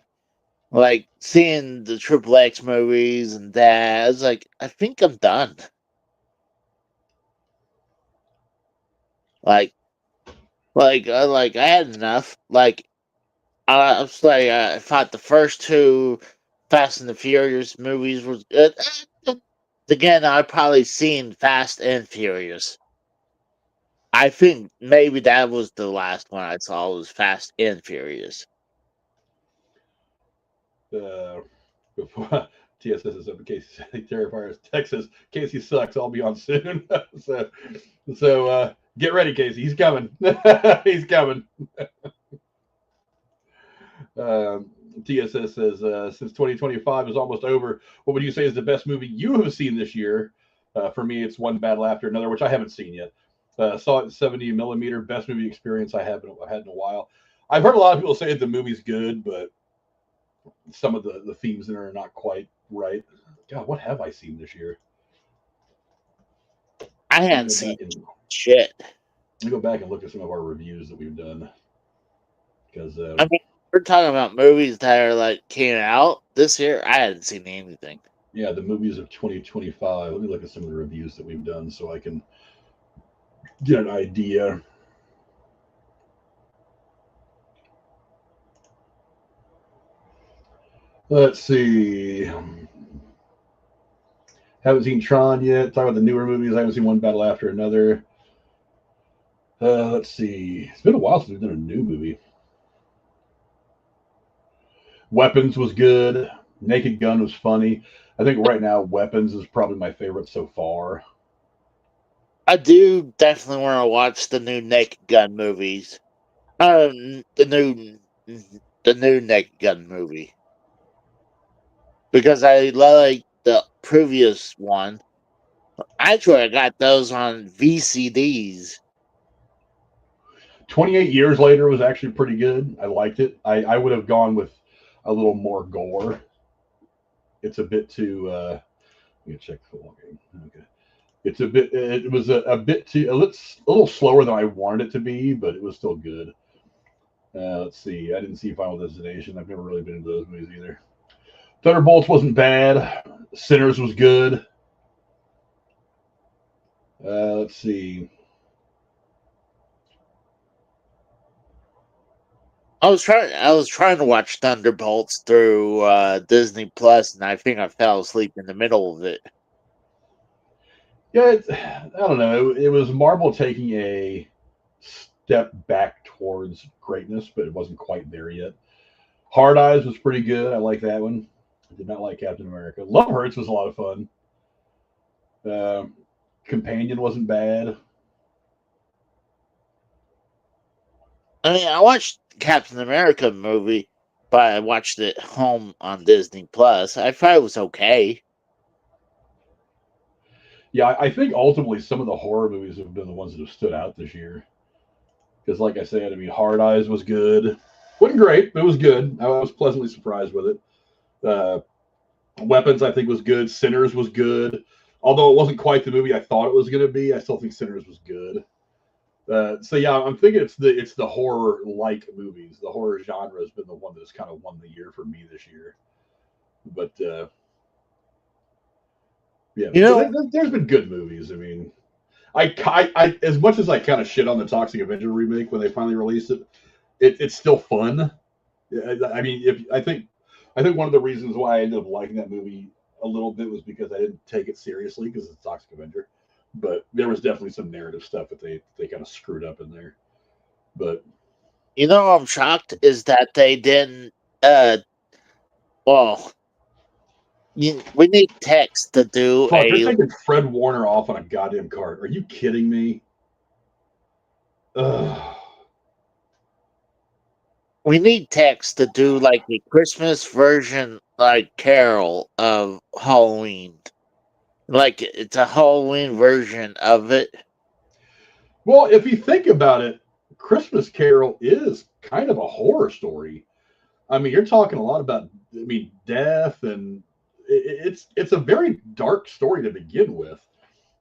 seeing the Triple X movies and that, I was like, I think I'm done. Like, I had enough. Like, I was like, I thought the first two Fast and the Furious movies was good. Again, I've probably seen Fast and Furious. I think maybe that was the last one I saw was Fast and Furious. Before TSS is up in Casey Terrifiers. Texas, Casey sucks. I'll be on soon. so get ready, Casey. He's coming. He's coming. TSS says, since 2025 is almost over, what would you say is the best movie you have seen this year? For me, it's One Battle After Another, which I haven't seen yet. Saw it in 70 millimeter. Best movie experience I had in a while. I've heard a lot of people say the movie's good, but some of the themes in it are not quite right. God, what have I seen this year? I hadn't seen shit. Let me go back and look at some of our reviews that we've done. Because I mean, we're talking about movies that are like came out this year. I hadn't seen anything. Yeah, the movies of 2025. Let me look at some of the reviews that we've done so I can get an idea. Let's see. Haven't seen Tron yet. Talk about the newer movies. I haven't seen One Battle After Another. Let's see. It's been a while since we've done a new movie. Weapons was good. Naked Gun was funny. I think right now Weapons is probably my favorite so far. I do definitely want to watch the new Naked Gun movies. The new Naked Gun movie, because I like the previous one. Actually, I got those on VCDs. 28 Years Later was actually pretty good. I liked it. I would have gone with a little more gore. It's a bit too. Let me check the football game. Okay. It's a bit. It was a bit too. A little slower than I wanted it to be, but it was still good. Let's see. I didn't see Final Destination. I've never really been into those movies either. Thunderbolts wasn't bad. Sinners was good. Let's see. I was trying to watch Thunderbolts through Disney Plus, and I think I fell asleep in the middle of it. Yeah, I don't know. It was Marvel taking a step back towards greatness, but it wasn't quite there yet. Hard Eyes was pretty good. I like that one. I did not like Captain America. Love Hurts was a lot of fun. Companion wasn't bad. I mean, I watched Captain America movie, but I watched it home on Disney Plus. I thought it was okay. Yeah, I think ultimately some of the horror movies have been the ones that have stood out this year. Because, like I said, I mean, Hard Eyes was good. Wasn't great, but it was good. I was pleasantly surprised with it. Weapons, I think, was good. Sinners was good. Although it wasn't quite the movie I thought it was going to be, I still think Sinners was good. So yeah, I'm thinking it's the horror like movies. The horror genre has been the one that's kind of won the year for me this year. But yeah, there's been good movies. I mean, I as much as I kind of shit on the Toxic Avenger remake when they finally released it, it's still fun. I mean, I think one of the reasons why I ended up liking that movie a little bit was because I didn't take it seriously because it's Toxic Avenger. But there was definitely some narrative stuff that they kind of screwed up in there. But I'm shocked is that they didn't. Well, we need text to do fuck, they're a. taking Fred Warner off on a goddamn cart. Are you kidding me? Ugh. We need text to do like a Christmas version, like Carol of Halloween. Like it's a Halloween version of it. Well, if you think about it, Christmas Carol is kind of a horror story. I mean, you're talking a lot about, I mean, death, and it's a very dark story to begin with.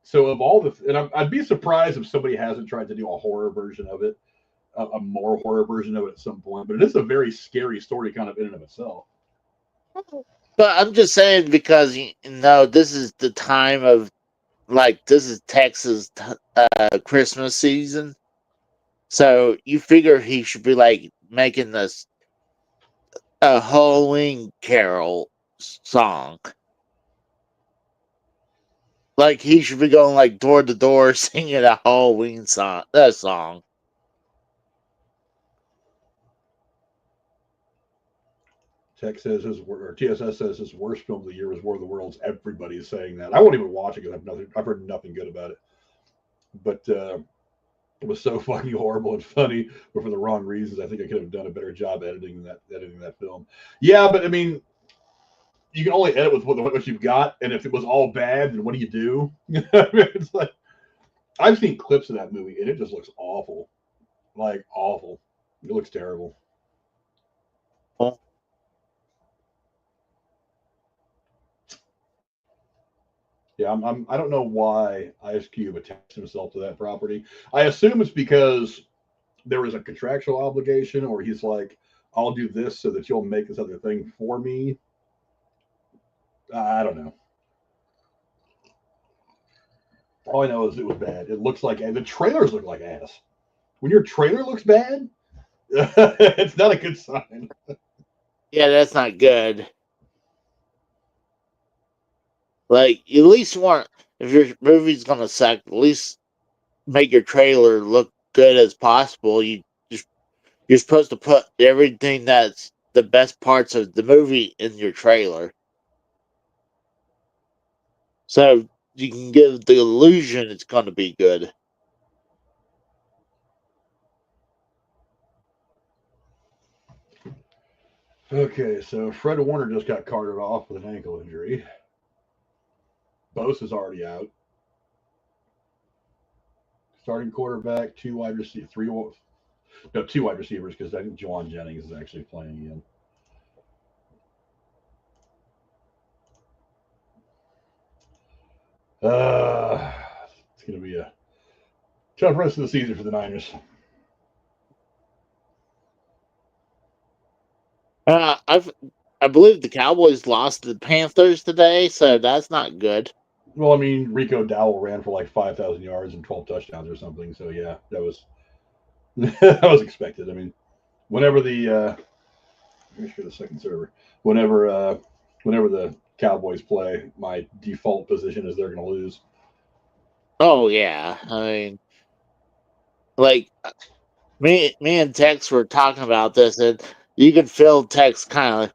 So of all the, and I'd be surprised if somebody hasn't tried to do a horror version of it, a more horror version of it at some point. But it is a very scary story, kind of in and of itself. But I'm just saying because this is the time of this is Texas Christmas season, so you figure he should be making this a Halloween Carol song. Like he should be going door to door singing a Halloween song. Song. Tech says or TSS says his worst film of the year was War of the Worlds. Everybody's saying that. I won't even watch it because I've heard nothing good about it. But it was so fucking horrible and funny, but for the wrong reasons. I think I could have done a better job editing that film. Yeah, but I mean, you can only edit with what you've got, and if it was all bad, then what do you do? It's like I've seen clips of that movie, and it just looks awful, like awful. It looks terrible. Well, Yeah, I don't know why Ice Cube attached himself to that property. I assume it's because there was a contractual obligation, or he's like, I'll do this so that you'll make this other thing for me. I don't know. All I know is it was bad. It looks like, and the trailers look like ass. When your trailer looks bad, it's not a good sign. yeah, that's not good. Like, you at least want, if your movie's gonna suck, at least make your trailer look good as possible. You're supposed to put everything that's the best parts of the movie in your trailer, so you can give the illusion it's gonna be good. Okay, so Fred Warner just got carted off with an ankle injury. Bose is already out. Starting quarterback, two wide receivers, two wide receivers because I think Juwan Jennings is actually playing again. It's going to be a tough rest of the season for the Niners. I believe the Cowboys lost to the Panthers today, so that's not good. Well, I mean, Rico Dowell ran for like 5,000 yards and 12 touchdowns or something. So yeah, that was that was expected. I mean, whenever the make sure the second server, whenever the Cowboys play, my default position is they're going to lose. Oh yeah, I mean, like me and Tex were talking about this, and you could feel Tex kind of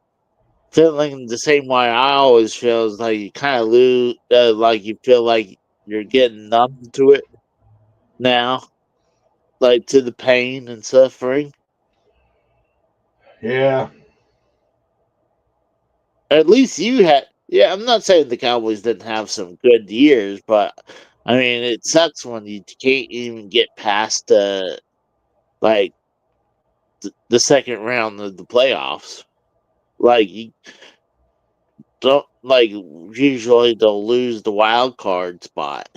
feeling the same way I always feel. Is like you kind of lose, like you feel like you're getting numb to it now, like to the pain and suffering. Yeah. At least you had. Yeah, I'm not saying the Cowboys didn't have some good years, but I mean, it sucks when you can't even get past like the second round of the playoffs. Like you don't usually they'll lose the wild card spot.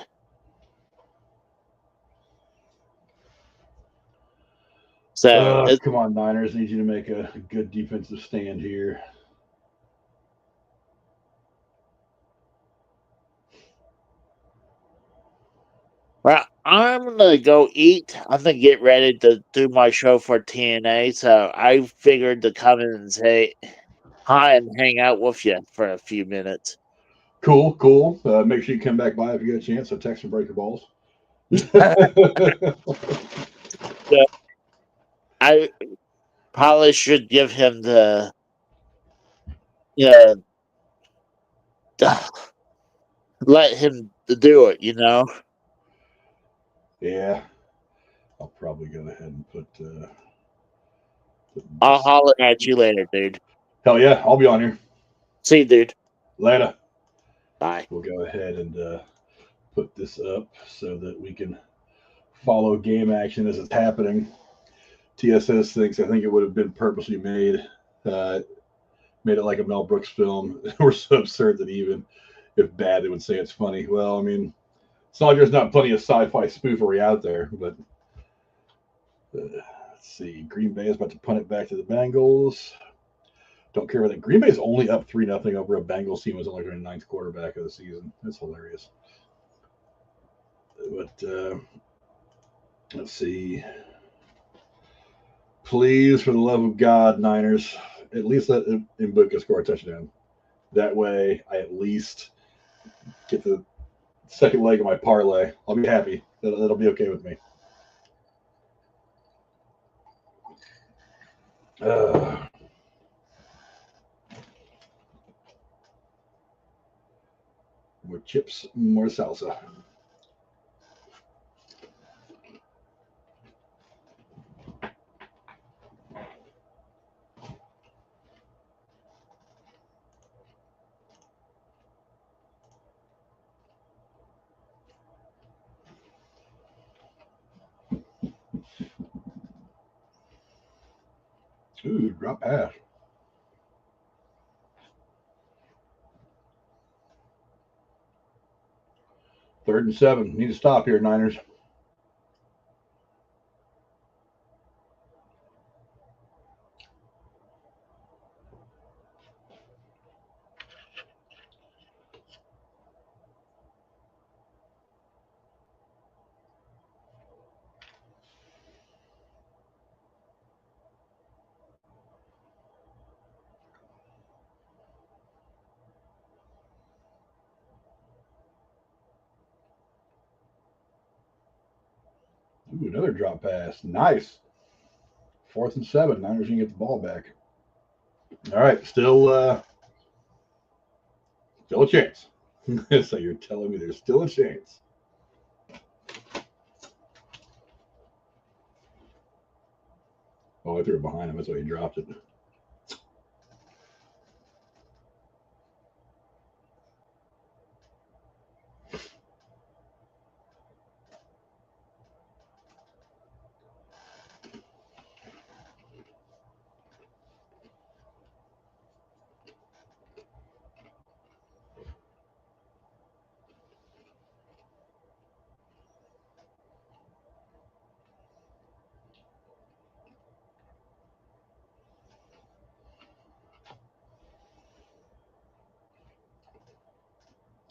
So it's Come on, Niners. Need you to make a good defensive stand here. well, I'm gonna go eat. I'm gonna get ready to do my show for TNA. So I figured to come in and say hi and hang out with you for a few minutes. Cool, cool. Make sure you come back by if you get a chance. So text and break your balls. So I probably should give him the yeah let him do it. Yeah, I'll probably go ahead and put I'll this. holler at you later, dude. Hell yeah, I'll be on here See you, dude. later. Bye. We'll go ahead and put this up so that we can follow game action as it's happening. TSS thinks I think it would have been purposely made Made it like a Mel Brooks film. We're so absurd that even if bad, they would say it's funny. Well, I mean, it's not like there's not plenty of sci-fi spoofery out there, but let's see. Green Bay is about to punt it back to the Bengals. Don't care about that. Green Bay is only up 3-0 over a Bengals team who's only their ninth quarterback of the season. That's hilarious. But let's see. Please, for the love of God, Niners, at least let Mbuka score a touchdown. That way, I at least get the second leg of my parlay. I'll be happy. That'll be okay with me. More chips, more salsa. Ooh, drop pass. Third and 7. Need to stop here, Niners. Ooh, another drop pass. Nice. 4th and 7. Niners can get the ball back. All right, still a chance. So you're telling me there's still a chance. Oh, I threw it behind him. That's why he dropped it.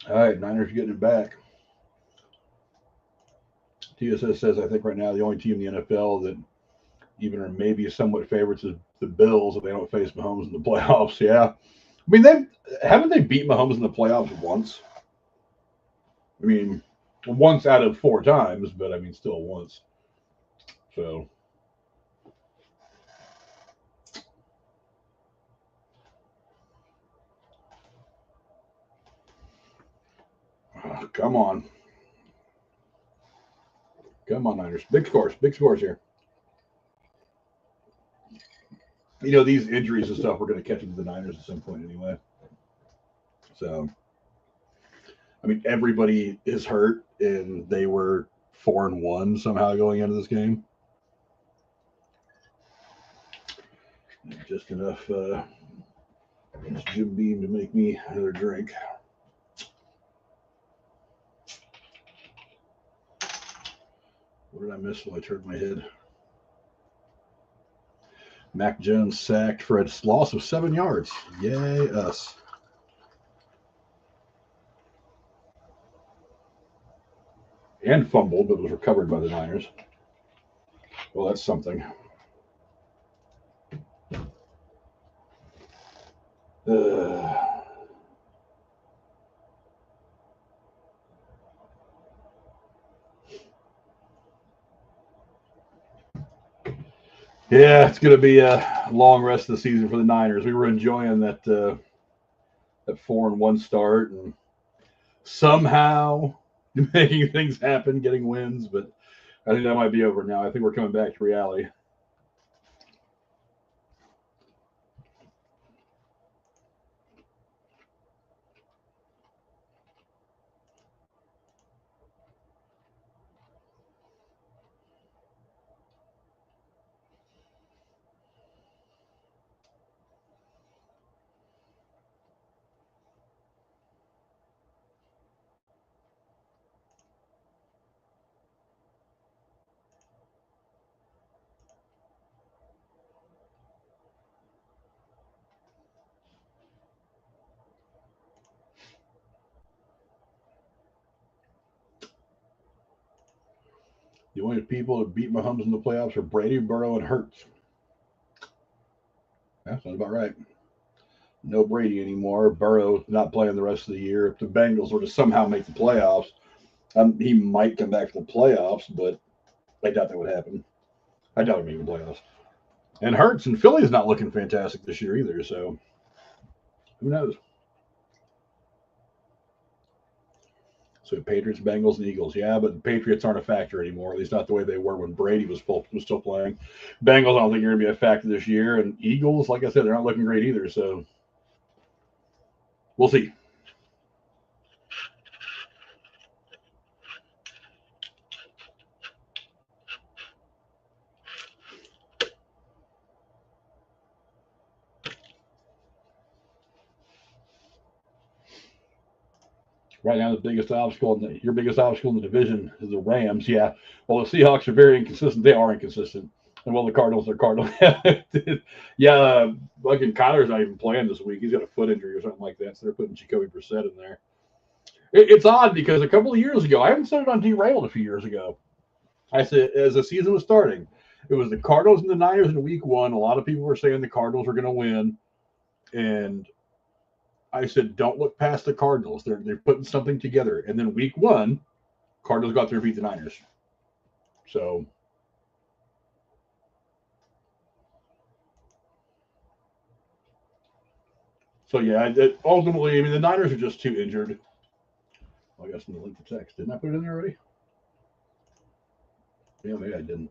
All right, Niners getting it back. TSS says, I think right now the only team in the NFL that even are maybe somewhat favorites is the Bills if they don't face Mahomes in the playoffs. Yeah. I mean, haven't they beat Mahomes in the playoffs once? I mean, once out of 4 times, but I mean, still once. So, come on. Come on, Niners. Big scores here. You know, these injuries and stuff, we're going to catch up to the Niners at some point anyway. So, I mean, everybody is hurt, and they were 4-1 somehow going into this game. Just enough Jim Beam to make me another drink. What did I miss when I turned my head? Mac Jones sacked for a loss of 7 yards. Yay, us. And fumbled, but was recovered by the Niners. Well, that's something. Yeah, it's going to be a long rest of the season for the Niners. We were enjoying that 4-1 start and somehow making things happen, getting wins, but I think that might be over now. I think we're coming back to reality. The only people that beat Mahomes in the playoffs are Brady, Burrow, and Hurts. That sounds about right. No Brady anymore. Burrow not playing the rest of the year. If the Bengals were to somehow make the playoffs, he might come back for the playoffs, but I doubt that would happen. I doubt he'd make the playoffs. And Hurts and Philly's not looking fantastic this year either, so who knows? So Patriots, Bengals, and Eagles. Yeah, but the Patriots aren't a factor anymore, at least not the way they were when Brady was still playing. Bengals, I don't think are going to be a factor this year. And Eagles, like I said, they're not looking great either, so we'll see. Right now, the biggest obstacle, your biggest obstacle in the division is the Rams. Yeah. Well, the Seahawks are very inconsistent. They are inconsistent. And well, the Cardinals are Cardinals. Yeah. Fucking Kyler's not even playing this week. He's got a foot injury or something like that. So they're putting Jacoby Brissett in there. It's odd because a couple of years ago, I haven't said it on Derailed a few years ago. I said, as the season was starting, it was the Cardinals and the Niners in week one. A lot of people were saying the Cardinals were going to win. And I said, don't look past the Cardinals. They're putting something together. And then week one, Cardinals got there and beat the Niners. So yeah, ultimately, I mean, the Niners are just too injured. I got some link to text. Didn't I put it in there already? Yeah, maybe I didn't.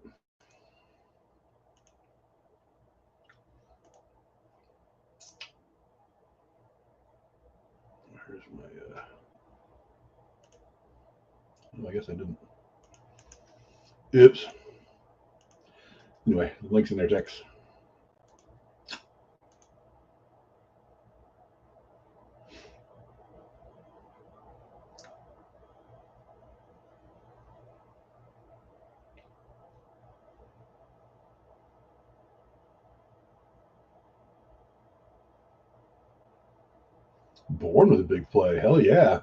Here's my. I guess I didn't. Oops. Anyway, the link's in there, text. Born with a big play. Hell yeah.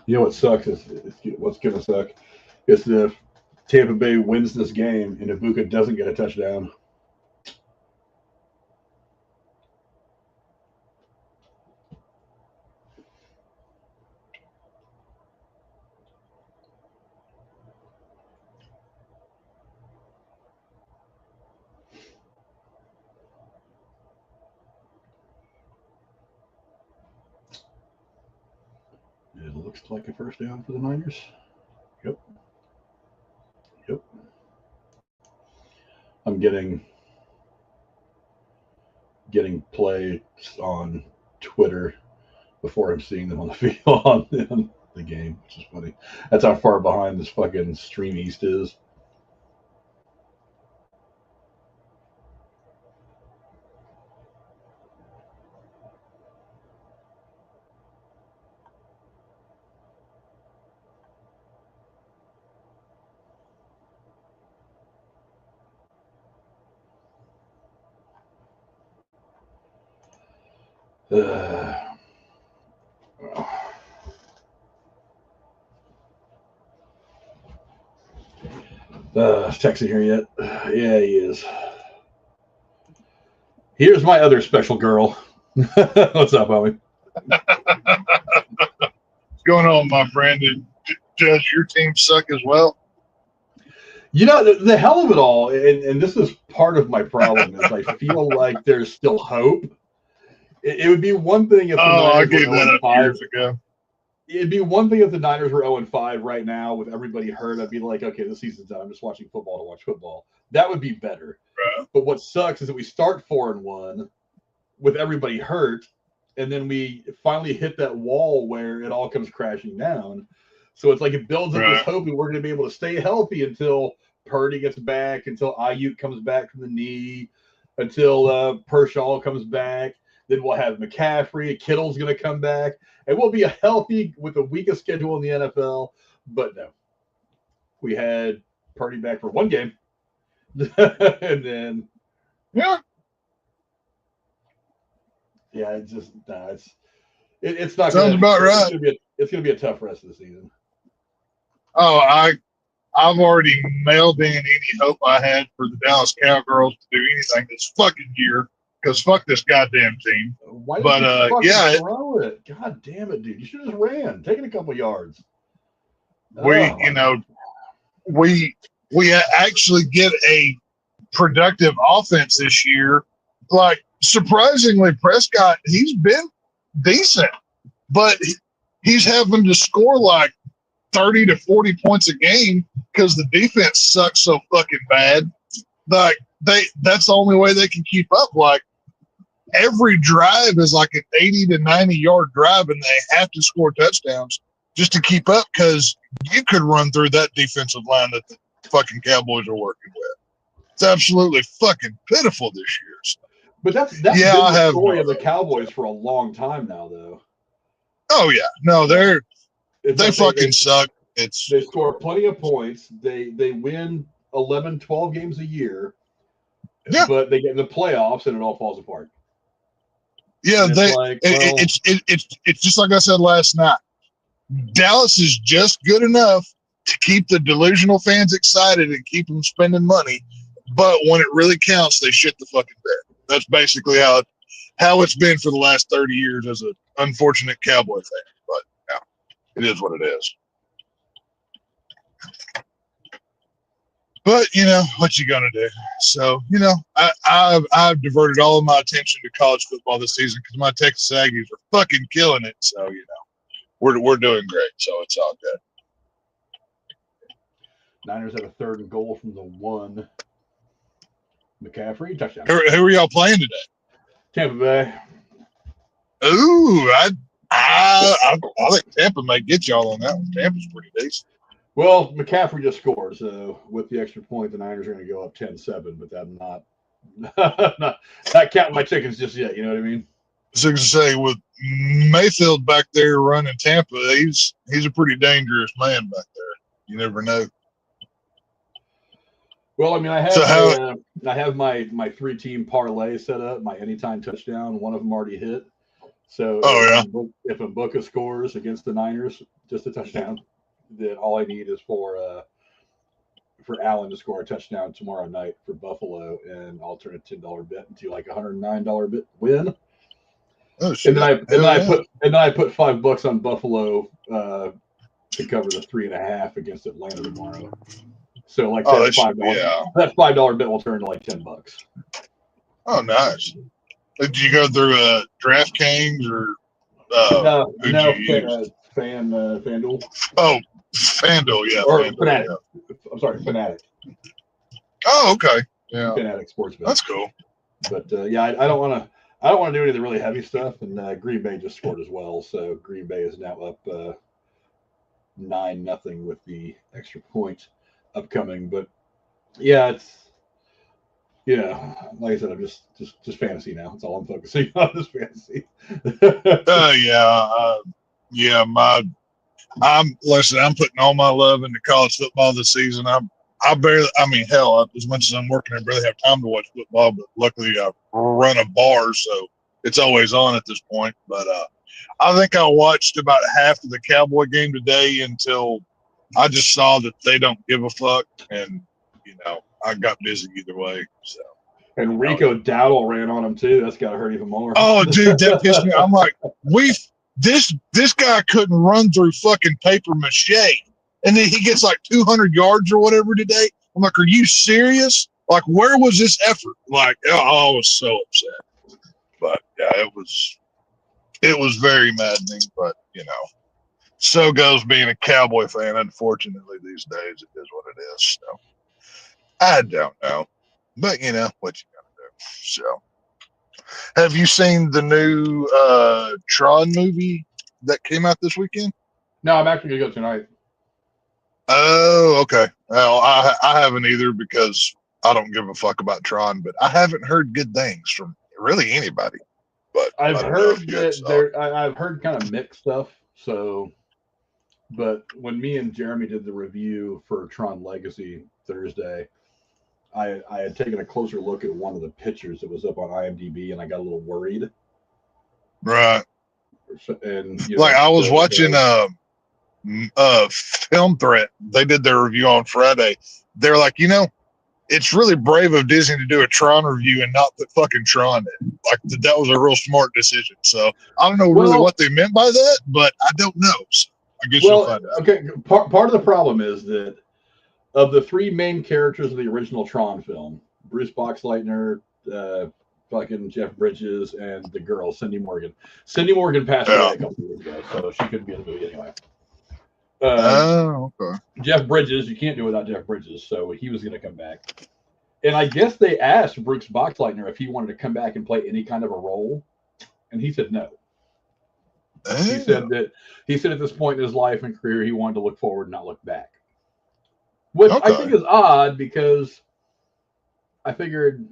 You know what sucks is what's going to suck is if Tampa Bay wins this game and Ibuka doesn't get a touchdown. It looks like a first down for the Niners. Yep. Yep. I'm getting plays on Twitter before I'm seeing them on the field on the game, which is funny. That's how far behind this fucking Stream East is. Is Texan here yet? Yeah, he is. Here's my other special girl. What's up, homie? What's going on, my friend? Does your team suck as well? You know, the hell of it all, and this is part of my problem, is I feel like there's still hope. It would be one thing if the I Niners gave were that up 0-5. years ago. It'd be one thing if the Niners were 0-5 right now with everybody hurt. I'd be like, okay, the season's done. I'm just watching football to watch football. That would be better. Right. But what sucks is that we start 4-1 with everybody hurt, and then we finally hit that wall where it all comes crashing down. So it's like it builds up this hope that we're going to be able to stay healthy until Purdy gets back, until Ayuk comes back from the knee, until Pershaw comes back. Then we'll have McCaffrey. Kittle's going to come back. And we'll be healthy with the weakest schedule in the NFL. But no. We had Purdy back for one game. And then... Yeah. Yeah, it's just... No, it's not Sounds about right. It's going to be a tough rest of the season. Oh, I've already mailed in any hope I had for the Dallas Cowgirls to do anything this fucking year, because fuck this goddamn team. Why did you throw it? God damn it, dude! You should have just ran, taken a couple yards. We actually get a productive offense this year. Like, surprisingly, Prescott, he's been decent, but he's having to score like 30 to 40 points a game because the defense sucks so fucking bad. Like, that's the only way they can keep up. Like, every drive is like an 80 to 90 yard drive, and they have to score touchdowns just to keep up, because you could run through that defensive line that the fucking Cowboys are working with. It's absolutely fucking pitiful this year. But that's been the story of the Cowboys for a long time now, though. Oh yeah, no, they fucking suck. They score plenty of points. They win 11, 12 games a year. Yeah, but they get in the playoffs and it all falls apart. Yeah, it's just like I said last night. Dallas is just good enough to keep the delusional fans excited and keep them spending money, but when it really counts, they shit the fucking bed. That's basically how it's been for the last 30 years as an unfortunate Cowboy fan. But yeah, it is what it is. But you know what you gonna do. So you know, I've diverted all of my attention to college football this season because my Texas Aggies are fucking killing it. So you know, we're doing great. So it's all good. Niners have a 3rd and goal from the 1. McCaffrey touchdown. Who are y'all playing today? Tampa Bay. Ooh, I think Tampa may get y'all on that one. Tampa's pretty decent. Well, McCaffrey just scored, so with the extra point, the Niners are going to go up 10-7, but I'm not counting my chickens just yet, you know what I mean? So to say, with Mayfield back there running Tampa, he's a pretty dangerous man back there. You never know. Well, I mean, I have my 3-team parlay set up, my anytime touchdown. One of them already hit. So if Mbuka scores against the Niners, just a touchdown, then all I need is for Allen to score a touchdown tomorrow night for Buffalo, and I'll turn a $10 bet into like a $109 bet win. Oh shit! And then I put $5 on Buffalo to cover the 3.5 against Atlanta tomorrow. So like that $5 bet will turn to like $10. Oh, nice. Did you go through DraftKings or no, FanDuel? Oh, FanDuel, yeah. Or FanDuel, Fanatic. Yeah. I'm sorry, Fanatic. Oh, okay. Yeah. Fanatic Sports Bet. That's cool. But yeah, I don't want to do any of the really heavy stuff. And Green Bay just scored as well, so Green Bay is now up 9-0 with the extra point upcoming. But yeah, it's like I said, I'm just fantasy now. That's all I'm focusing on is fantasy. I'm putting all my love into college football this season. As much as I'm working, I barely have time to watch football, but luckily I run a bar, so it's always on at this point. But I think I watched about half of the Cowboy game today until I just saw that they don't give a fuck, and I got busy either way. So. And Rico Dowdle ran on him too. That's got to hurt even more. Oh, dude, that pissed me. I'm like, this guy couldn't run through fucking paper mache, and then he gets like 200 yards or whatever today. I'm like, are you serious? Like, where was this effort? Like, I was so upset. But yeah, it was very maddening. But so goes being a Cowboy fan. Unfortunately, these days it is what it is. So I don't know, but what you gonna do? So, have you seen the new Tron movie that came out this weekend? No, I'm actually gonna go tonight. Oh, okay. Well, I haven't either because I don't give a fuck about Tron, but I haven't heard good things from really anybody. but I've I don't know heard if you had that saw it. I've heard kind of mixed stuff. So, but when me and Jeremy did the review for Tron Legacy Thursday, I had taken a closer look at one of the pictures that was up on IMDb, and I got a little worried. Right. And Like I was so, watching Film Threat. They did their review on Friday. They're like, it's really brave of Disney to do a Tron review and not put fucking Tron in. Like that was a real smart decision. So I don't know really what they meant by that, but I don't know. So I guess you'll find out. Okay, part of the problem is that of the three main characters of the original Tron film, Bruce Boxleitner, fucking Jeff Bridges, and the girl, Cindy Morgan. Cindy Morgan passed away a couple of years ago, so she couldn't be in the movie anyway. Okay. Jeff Bridges, you can't do without Jeff Bridges, so he was going to come back. And I guess they asked Bruce Boxleitner if he wanted to come back and play any kind of a role, and he said no. He said at this point in his life and career, he wanted to look forward and not look back. Which I think is odd because I figured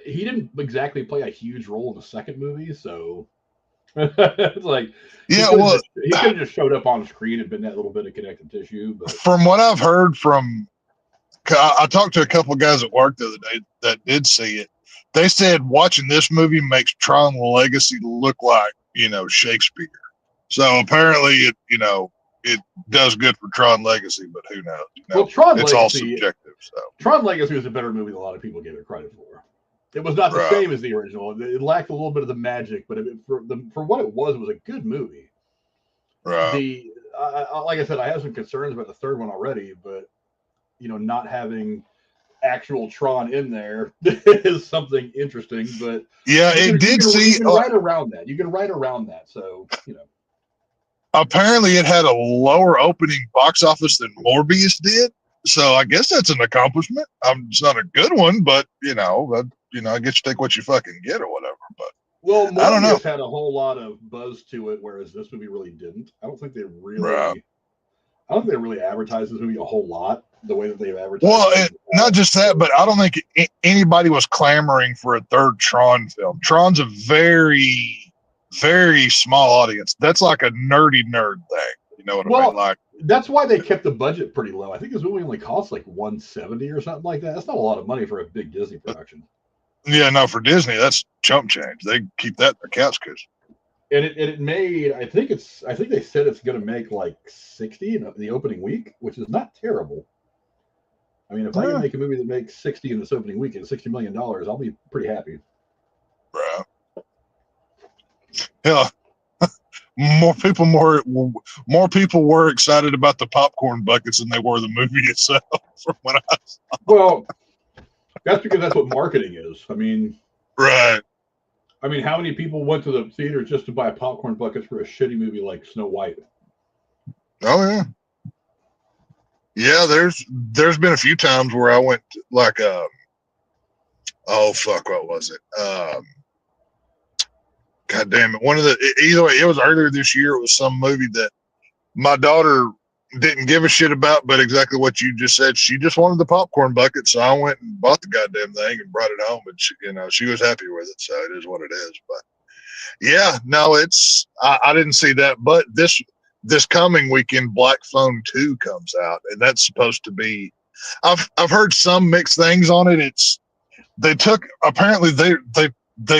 he didn't exactly play a huge role in the second movie, so it's like he could have just showed up on screen and been that little bit of connective tissue. But from what I've heard I talked to a couple of guys at work the other day that did see it. They said watching this movie makes Tron Legacy look like, Shakespeare. So apparently it does good for Tron Legacy, but who knows? Well, Tron it's Legacy, all subjective. So Tron Legacy was a better movie than a lot of people gave it credit for. It was not the same as the original. It lacked a little bit of the magic, but for what it was a good movie. Right. Like I said, I have some concerns about the third one already, but not having actual Tron in there is something interesting. But yeah, you can write around that. You can write around that. So Apparently, it had a lower opening box office than Morbius did. So I guess that's an accomplishment. It's not a good one, but I guess you take what you fucking get or whatever. But Morbius I don't know. Had a whole lot of buzz to it, whereas this movie really didn't. I don't think they really. Right. I don't think they really advertised this movie a whole lot the way that they've advertised. Well, not just that, but I don't think anybody was clamoring for a third Tron film. Tron's a very, very small audience. That's like a nerdy nerd thing. You know what I mean? Like that's why they kept the budget pretty low. I think this movie only cost like $170 or something like that. That's not a lot of money for a big Disney production. Yeah, no, for Disney, that's chump change. They keep that in their couch cushion. And it made, I think they said it's going to make like 60 in the opening week, which is not terrible. I mean, if I can make a movie that makes 60 in this opening week and $60 million, I'll be pretty happy. Right. Yeah. More people were excited about the popcorn buckets than they were the movie itself. From what I saw. Well, that's because that's what marketing is. I mean, right. I mean, how many people went to the theater just to buy popcorn buckets for a shitty movie like Snow White? Oh yeah, yeah. There's been a few times where I went like oh fuck, what was it? God damn it! Either way, it was earlier this year. It was some movie that my daughter didn't give a shit about, but exactly what you just said. She just wanted the popcorn bucket, so I went and bought the goddamn thing and brought it home, and she was happy with it. So it is what it is. But yeah, no, I didn't see that. But this coming weekend, Black Phone 2 comes out, and that's supposed to be. I've heard some mixed things on it. Apparently they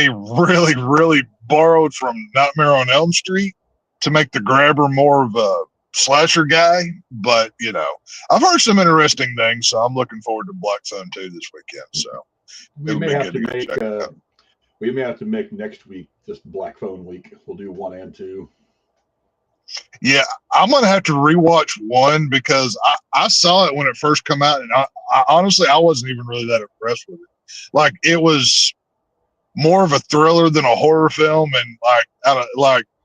really really borrowed from Nightmare on Elm Street to make the grabber more of a slasher guy, but I've heard some interesting things, so I'm looking forward to Black Phone 2 this weekend. So we may have to make next week just Black Phone week. We'll do 1 and 2. Yeah, I'm gonna have to rewatch 1 because I saw it when it first come out, and I honestly I wasn't even really that impressed with it. Like it was more of a thriller than a horror film, and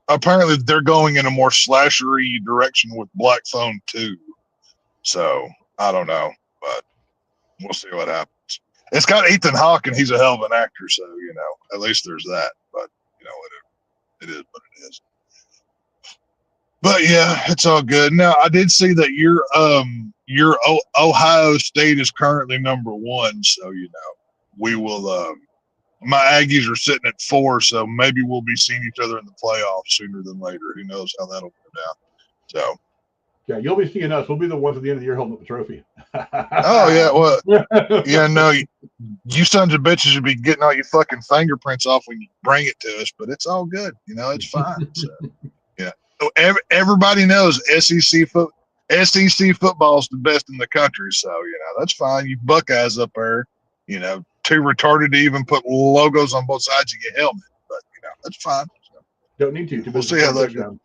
apparently they're going in a more slashery direction with Black Phone 2. So I don't know, but we'll see what happens. It's got Ethan Hawke, and he's a hell of an actor, so at least there's that. But it is what it is. But yeah, it's all good. Now I did see that your Ohio State is currently number 1, so we will my Aggies are sitting at 4, so maybe we'll be seeing each other in the playoffs sooner than later. Who knows how that'll go down? So. Yeah, you'll be seeing us. We'll be the ones at the end of the year holding up the trophy. Oh yeah, well, yeah, no, you sons of bitches should be getting all your fucking fingerprints off when you bring it to us, but it's all good. It's fine. So, yeah, everybody knows SEC football is the best in the country, so that's fine. You Buckeyes up there, too retarded to even put logos on both sides of your helmet, but that's fine. So, don't need to. We'll see how that goes.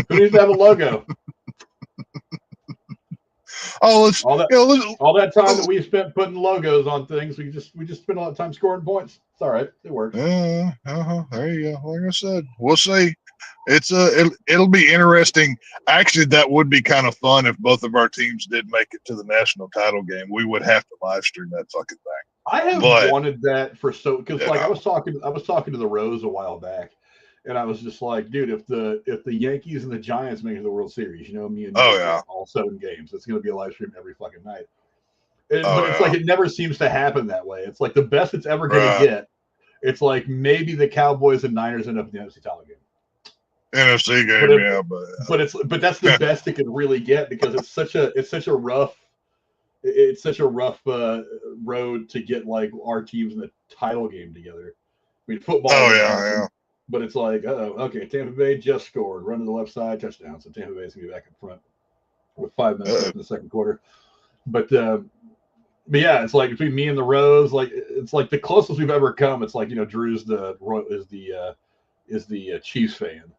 Who needs to have a logo? Oh, all that time that we spent putting logos on things, we just spent a lot of time scoring points. It's all right. It works. There you go. Like I said, we'll see. It'll be interesting. Actually, that would be kind of fun if both of our teams did make it to the national title game. We would have to live stream that fucking thing. I have wanted that because I was talking to the Rose a while back. And I was just like, dude, if the Yankees and the Giants make it to the World Series, me and you all 7 games, it's going to be a live stream every fucking night. But it's like it never seems to happen that way. It's like the best it's ever going to get. It's like maybe the Cowboys and Niners end up in the NFC title game. NFC game, but that's the best it can really get because it's such a rough road to get like our teams in the title game together. I mean, football. Yeah. But it's like, okay, Tampa Bay just scored. Run to the left side, touchdown. So Tampa Bay's going to be back in front with 5 minutes left in the second quarter. But yeah, it's like between me and the Rose, like it's like the closest we've ever come. It's like Drew's is the Chiefs fan.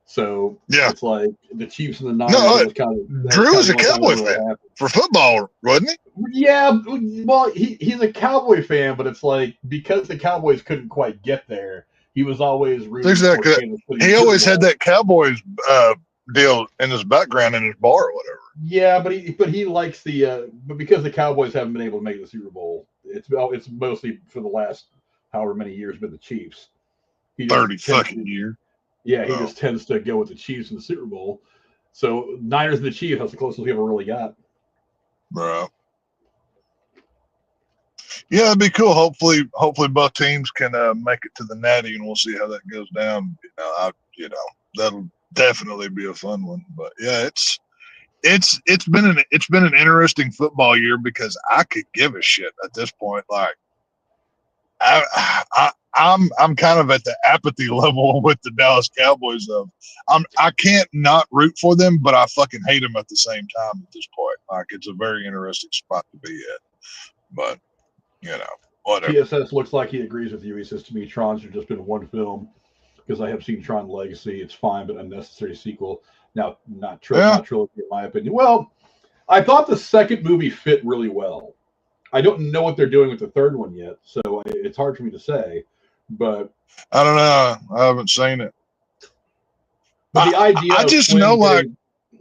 So yeah, it's like the Chiefs and the Niners. Drew is a Cowboy fan for football, wasn't he? Yeah, well, he's a Cowboy fan, but it's like because the Cowboys couldn't quite get there. He was always rooting for Kansas City. He always had that Cowboys deal in his background in his bar or whatever. Yeah, but he likes but because the Cowboys haven't been able to make the Super Bowl, it's mostly for the last however many years been the Chiefs. 30 fucking years. Yeah, he just tends to go with the Chiefs in the Super Bowl. So Niners and the Chiefs, that's the closest we ever really got. Bro. Yeah, it'd be cool. Hopefully both teams can make it to the Natty, and we'll see how that goes down. That'll definitely be a fun one. But yeah, it's been an interesting football year because I could give a shit at this point. Like, I'm kind of at the apathy level with the Dallas Cowboys. I can't not root for them, but I fucking hate them at the same time at this point. Like, it's a very interesting spot to be at. But whatever. TSS looks like he agrees with you. He says to me, Tron should just been one film because I have seen Tron Legacy. It's fine, but unnecessary sequel. Now, not trilogy, in my opinion. Well, I thought the second movie fit really well. I don't know what they're doing with the third one yet, so it's hard for me to say. But I don't know. I haven't seen it. But the idea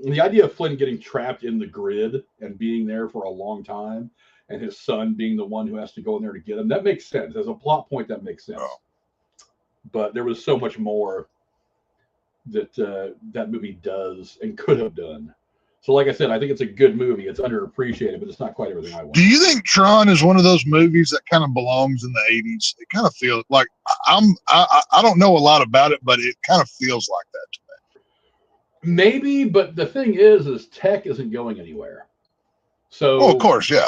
the idea of Flynn getting trapped in the grid and being there for a long time, and his son being the one who has to go in there to get him, that makes sense. As a plot point, that makes sense. Oh. But there was so much more that that movie does and could have done. So like I said, I think it's a good movie. It's underappreciated, but it's not quite everything I want. Do you think Tron is one of those movies that kind of belongs in the 80s? It kind of feels like I don't know a lot about it, but it kind of feels like that to me. Maybe, but the thing is tech isn't going anywhere. So of course, yeah.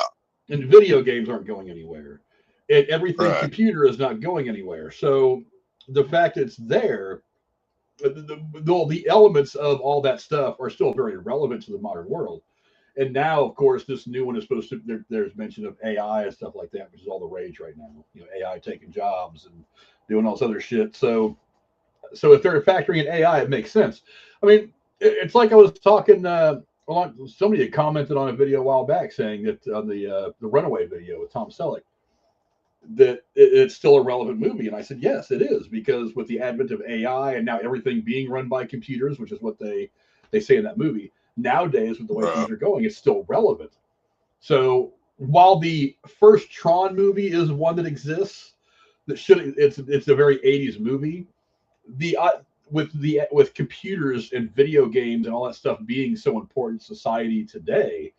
And video games aren't going anywhere. Everything computer is not going anywhere. So the fact it's there, the elements of all that stuff are still very relevant to the modern world. And now, of course, this new one is supposed to, there's mention of AI and stuff like that, which is all the rage right now. AI taking jobs and doing all this other shit. So if they're factoring in AI, it makes sense. I mean, it's like I was talking, somebody had commented on a video a while back saying that on the Runaway video with Tom Selleck, that it's still a relevant movie. And I said, yes, it is, because with the advent of AI and now everything being run by computers, which is what they say in that movie, nowadays with the way things are going, it's still relevant. So while the first Tron movie is one that exists, it's a very 80s movie. With computers and video games and all that stuff being so important in society today,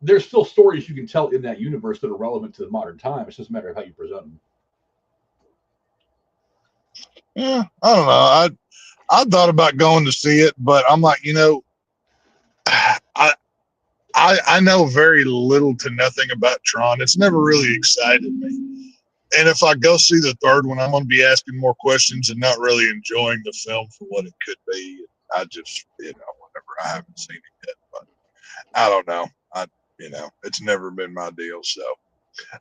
there's still stories you can tell in that universe that are relevant to the modern time. It's just a matter of how you present them. Yeah, I don't know. I thought about going to see it, but I'm like, I know very little to nothing about Tron. It's never really excited me. And if I go see the third one, I'm going to be asking more questions and not really enjoying the film for what it could be. I just, whatever. I haven't seen it yet, but I don't know. It's never been my deal. So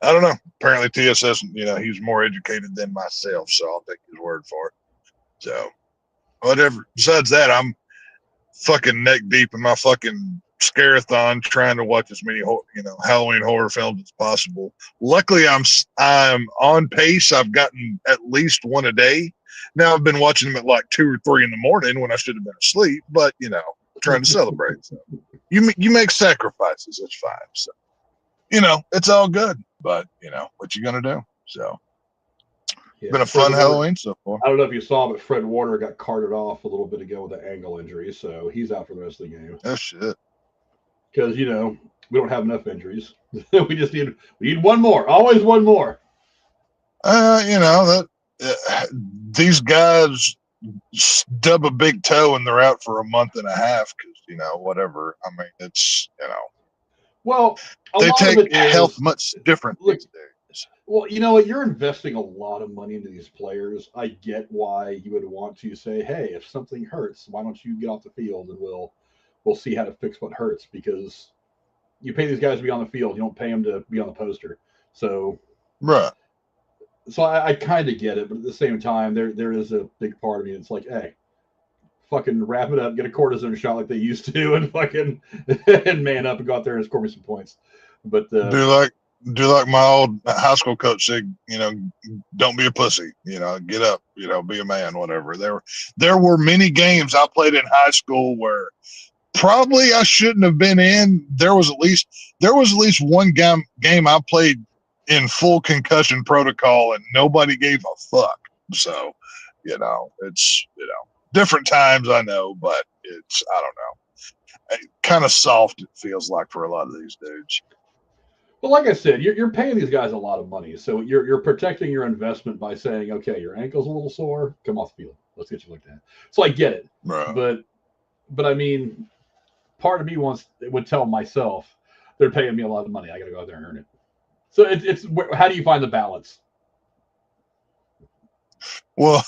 I don't know. Apparently TSS, he's more educated than myself, so I'll take his word for it. So whatever. Besides that, I'm fucking neck deep in my fucking scare-a-thon trying to watch as many Halloween horror films as possible. Luckily, I'm on pace. I've gotten at least one a day. Now I've been watching them at like 2 or 3 in the morning when I should have been asleep, but trying to celebrate. So you make sacrifices. It's fine. So it's all good. But what you gonna do? So Yeah, been a fun Halloween so far. I don't know if you saw, but Fred Warner got carted off a little bit ago with an ankle injury, so he's out for the rest of the game. Oh shit! Because we don't have enough injuries. we need one more. Always one more. These guys stub a big toe and they're out for a month and a half because whatever. I mean, it's Well, they take health much different these days. Well, you know what? You're investing a lot of money into these players. I get why you would want to say, "Hey, if something hurts, why don't you get off the field and we'll see how to fix what hurts?" Because you pay these guys to be on the field, you don't pay them to be on the poster. So, right. So I kind of get it, but at the same time, there is a big part of me that's like, "Hey, fucking wrap it up, get a cortisone shot like they used to, and fucking and man up and go out there and score me some points." But do like my old high school coach said, don't be a pussy, get up, be a man, whatever. There were many games I played in high school where probably I shouldn't have been in. There was at least one game I played in full concussion protocol and nobody gave a fuck. So, it's, different times, I know, but it's, I don't know, kind of soft it feels like for a lot of these dudes. Well, like I said, you're paying these guys a lot of money, so you're protecting your investment by saying, okay, your ankle's a little sore, come off the field, let's get you looked at. So I get it, right. but I mean, part of me would tell myself they're paying me a lot of money, I got to go out there and earn it. So it's how do you find the balance? Well,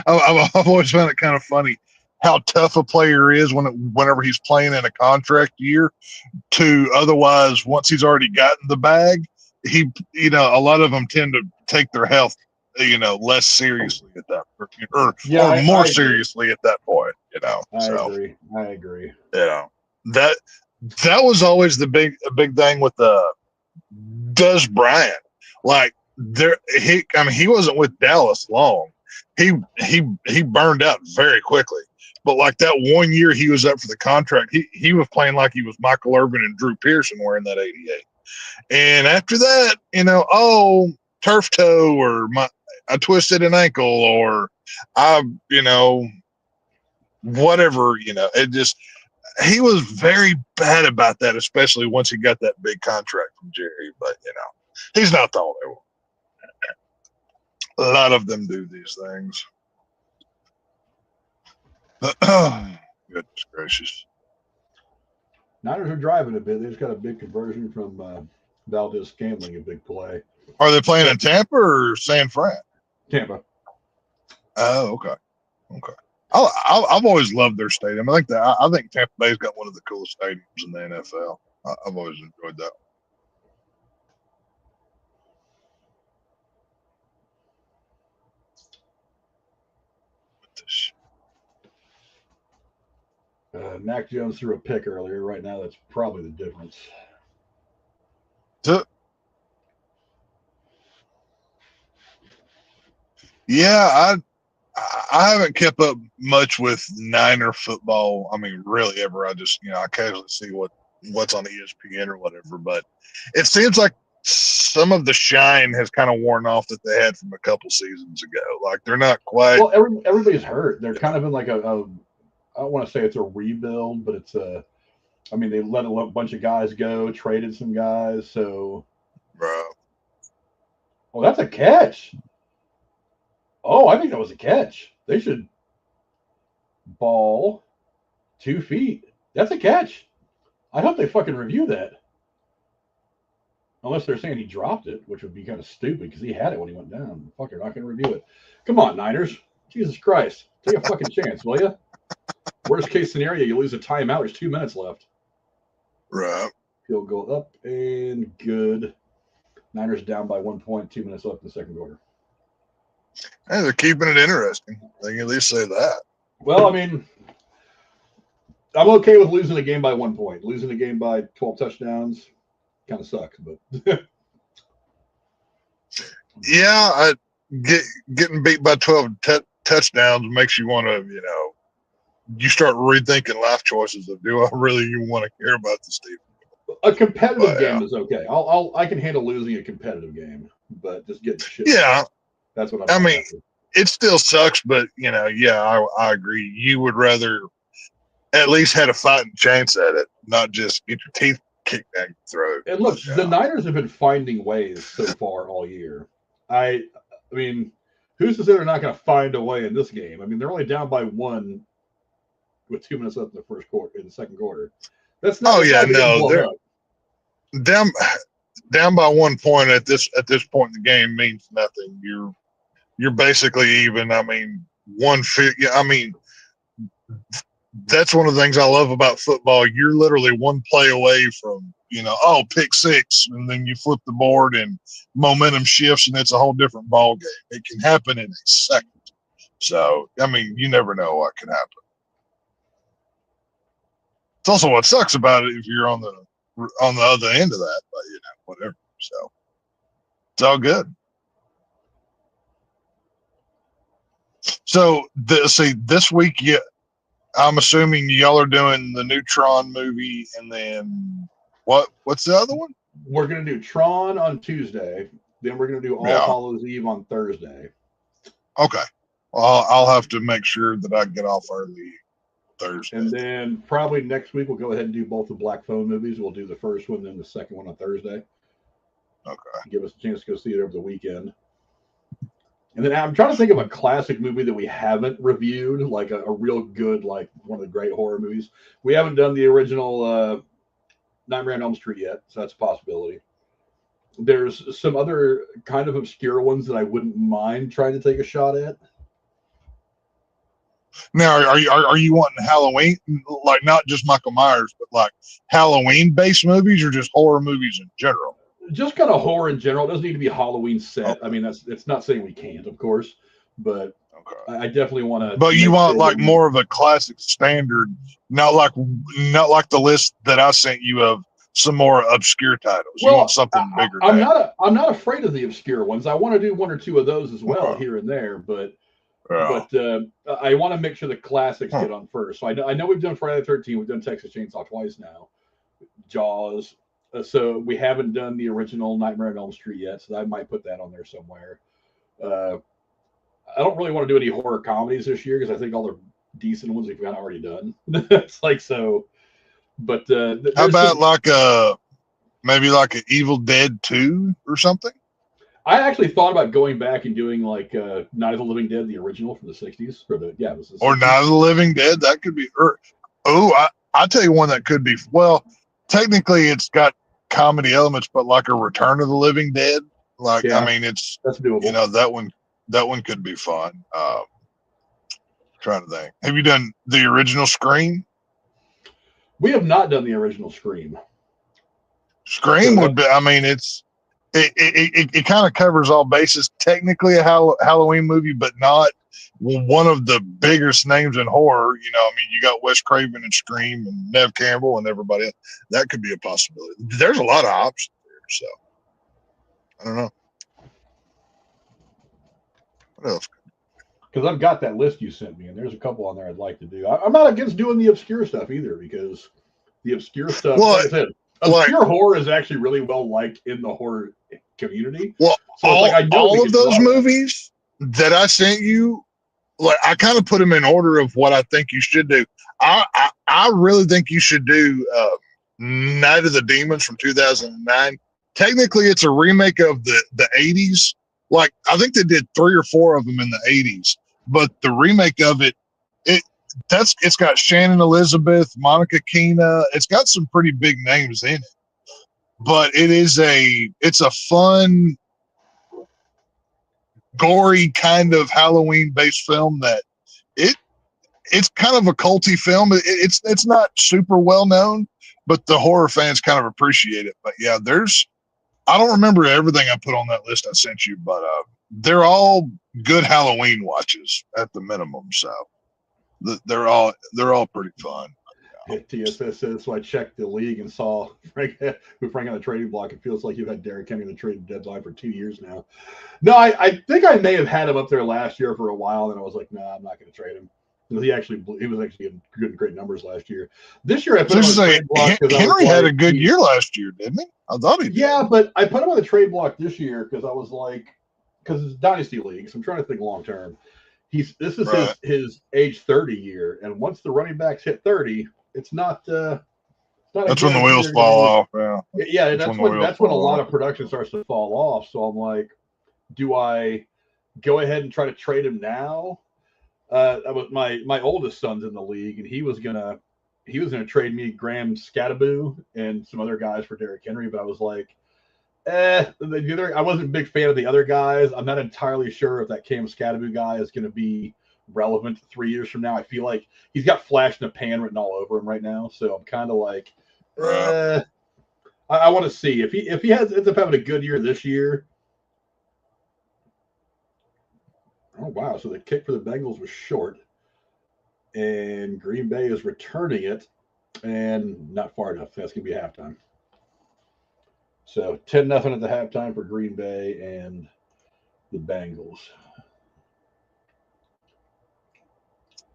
I've always found it kind of funny how tough a player is whenever he's playing in a contract year to otherwise once he's already gotten the bag, he a lot of them tend to take their health less seriously at that or more seriously at that point. I agree. That was always a big thing with Dez Bryant. Like he wasn't with Dallas long. He burned out very quickly. But like that 1 year he was up for the contract, he was playing like he was Michael Irvin and Drew Pearson wearing that 88. And after that, turf toe or I twisted an ankle or I, whatever, it just, he was very bad about that, especially once he got that big contract from Jerry. But, he's not the only one. A lot of them do these things. Goodness gracious. Niners are driving a bit. They just got a big conversion from Valdez Scantling, a big play. Are they playing in Tampa or San Fran? Tampa. Oh, okay. I've always loved their stadium. I think Tampa Bay's got one of the coolest stadiums in the NFL. I've always enjoyed that. Mac Jones threw a pick earlier. Right now, that's probably the difference. Yeah, I haven't kept up much with Niner football. I mean, really ever. I just, I casually see what's on ESPN or whatever. But it seems like some of the shine has kind of worn off that they had from a couple seasons ago. Like they're not quite. Well, everybody's hurt. They're kind of in like I don't want to say it's a rebuild, but it's I mean, they let a bunch of guys go, traded some guys. So, Bro. oh, that's a catch. Oh, I think that was a catch. They should ball 2 feet. That's a catch. I hope they fucking review that. Unless they're saying he dropped it, which would be kind of stupid because he had it when he went down. Fuck, they're not going to review it. Come on, Niners. Jesus Christ. Take a fucking chance, will you? Worst case scenario, you lose a timeout. There's 2 minutes left. Right. Field goal up and good. Niners down by 1 point, 2 minutes left in the second quarter. Hey, they're keeping it interesting. They can at least say that. Well, I mean, I'm okay with losing a game by 1 point. Losing a game by 12 touchdowns kind of sucks, but yeah, getting beat by 12 touchdowns makes you want to, you start rethinking life choices of, do I really even want to care about this team? A competitive game is okay. I can handle losing a competitive game, but just getting shit. Yeah, that's what I mean. After. It still sucks, but I agree. You would rather at least had a fighting chance at it, not just get your teeth kicked down your throat. And look, the Niners have been finding ways so far all year. I mean, who's to say they're not going to find a way in this game? I mean, they're only down by 1 with 2 minutes left in the first quarter, in the second quarter. That's not. Oh yeah, no, they're down by 1 point at this point in the game means nothing. You're basically even. I mean, that's one of the things I love about football. You're literally one play away from, pick six, and then you flip the board and momentum shifts, and it's a whole different ball game. It can happen in a second. So, I mean, you never know what can happen. It's also what sucks about it if you're on the other end of that, but whatever. So, it's all good. So, this week, I'm assuming y'all are doing the new Tron movie, and then what's the other one? We're going to do Tron on Tuesday. Then we're going to do All Hallows Eve on Thursday. Okay. Well, I'll have to make sure that I get off early Thursday. And then probably next week, we'll go ahead and do both the Black Phone movies. We'll do the first one, then the second one on Thursday. Okay. Give us a chance to go see it over the weekend. And then I'm trying to think of a classic movie that we haven't reviewed, like a real good, like one of the great horror movies. We haven't done the original Nightmare on Elm Street yet, so that's a possibility. There's some other kind of obscure ones that I wouldn't mind trying to take a shot at. Now, are you wanting Halloween, like not just Michael Myers, but like Halloween-based movies, or just horror movies in general? Just kind of horror in general. It doesn't need to be Halloween set. Okay. I mean, it's not saying we can't, of course, but okay. I definitely want to. But you want like more of a classic standard, not like the list that I sent you of some more obscure titles. Well, you want something bigger. I'm not afraid of the obscure ones. I want to do 1 or 2 of those as well here and there, but I want to make sure the classics get on first. So I know we've done Friday the 13th. We've done Texas Chainsaw twice now. Jaws. So we haven't done the original Nightmare on Elm Street yet, so I might put that on there somewhere. I don't really want to do any horror comedies this year because I think all the decent ones we've kind of already done. It's like so. But how about maybe like an Evil Dead 2 or something? I actually thought about going back and doing like Night of the Living Dead, the original from the 60s. Or Night of the Living Dead. That could be. I'll tell you one that could be. Well, technically, it's got comedy elements, but like a Return of the Living Dead. Like, I mean, that's doable. That one could be fun. Trying to think. Have you done the original Scream? We have not done the original Scream. Scream would be. I mean, it kind of covers all bases. Technically, a Halloween movie, but not one of the biggest names in horror. I mean, you got Wes Craven and Scream and Neve Campbell and everybody else. That could be a possibility. There's a lot of options there. So I don't know. What else? Because I've got that list you sent me, and there's a couple on there I'd like to do. I'm not against doing the obscure stuff either, because the obscure stuff, like I said, obscure horror is actually really well liked in the horror community. Well, so all of those movies that I sent you, like I kind of put them in order of what I think you should do. I I really think you should do Night of the Demons from 2009. Technically, it's a remake of the 80s. Like, I think they did 3 or 4 of them in the 80s, but the remake of it's got Shannon Elizabeth, Monica Keena. It's got some pretty big names in it, but it's a fun, gory kind of Halloween-based film that it's kind of a culty film. It's not super well known, but the horror fans kind of appreciate it. But yeah, I don't remember everything I put on that list I sent you, but they're all good Halloween watches at the minimum. So they're all pretty fun. TSS says, so I checked the league and saw Frank on the trading block. It feels like you've had Derrick Henry on the trade deadline for 2 years now. No, I think I may have had him up there last year for a while, and I was like, no, I'm not going to trade him. He was actually getting good, great numbers last year. This year I put him on the trade block because Henry had a good year last year, didn't he? I thought he did. Yeah, but I put him on the trade block this year because I was like, because it's dynasty leagues. I'm trying to think long term. This is Right. his age 30 year, and once the running backs hit 30, it's not. That's when the wheels fall off. Yeah. Yeah, that's when a lot of production starts to fall off. So I'm like, do I go ahead and try to trade him now? My oldest son's in the league, and he was gonna trade me Graham Scadaboo and some other guys for Derrick Henry, but I was like, I wasn't a big fan of the other guys. I'm not entirely sure if that Cam Scadaboo guy is going to be relevant 3 years from now. I feel like he's got flash in the pan written all over him right now, so I'm kind of like, I want to see if he ends up having a good year this year. Oh, wow. So the kick for the Bengals was short, and Green Bay is returning it, and not far enough. That's going to be halftime. So 10-0 at the halftime for Green Bay and the Bengals.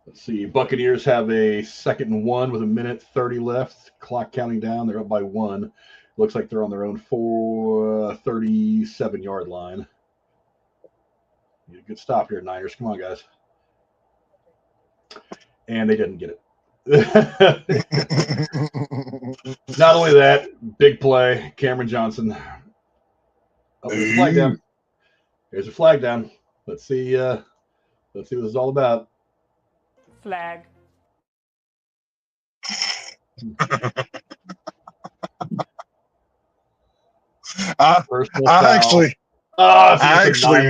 Let's see. Buccaneers have a 2nd and 1 with 1:30 left. Clock counting down. They're up by 1. Looks like they're on their own 37-yard line. Good stop here, Niners. Come on, guys. And they didn't get it. Not only that, big play, Cameron Johnson. Oh, there's a flag down. There's a flag down. Let's see what this is all about. Flag. I actually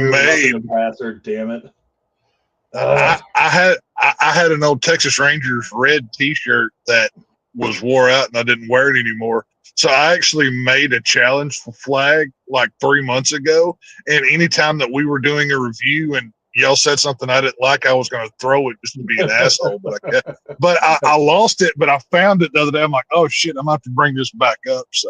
made a passer. Damn it! I had an old Texas Rangers red T-shirt that was wore out, and I didn't wear it anymore. So I actually made a challenge for flag like 3 months ago, and anytime that we were doing a review and y'all said something I didn't like, I was going to throw it just to be an asshole. But I lost it, but I found it the other day. I'm like, oh shit, I'm going to have to bring this back up. So,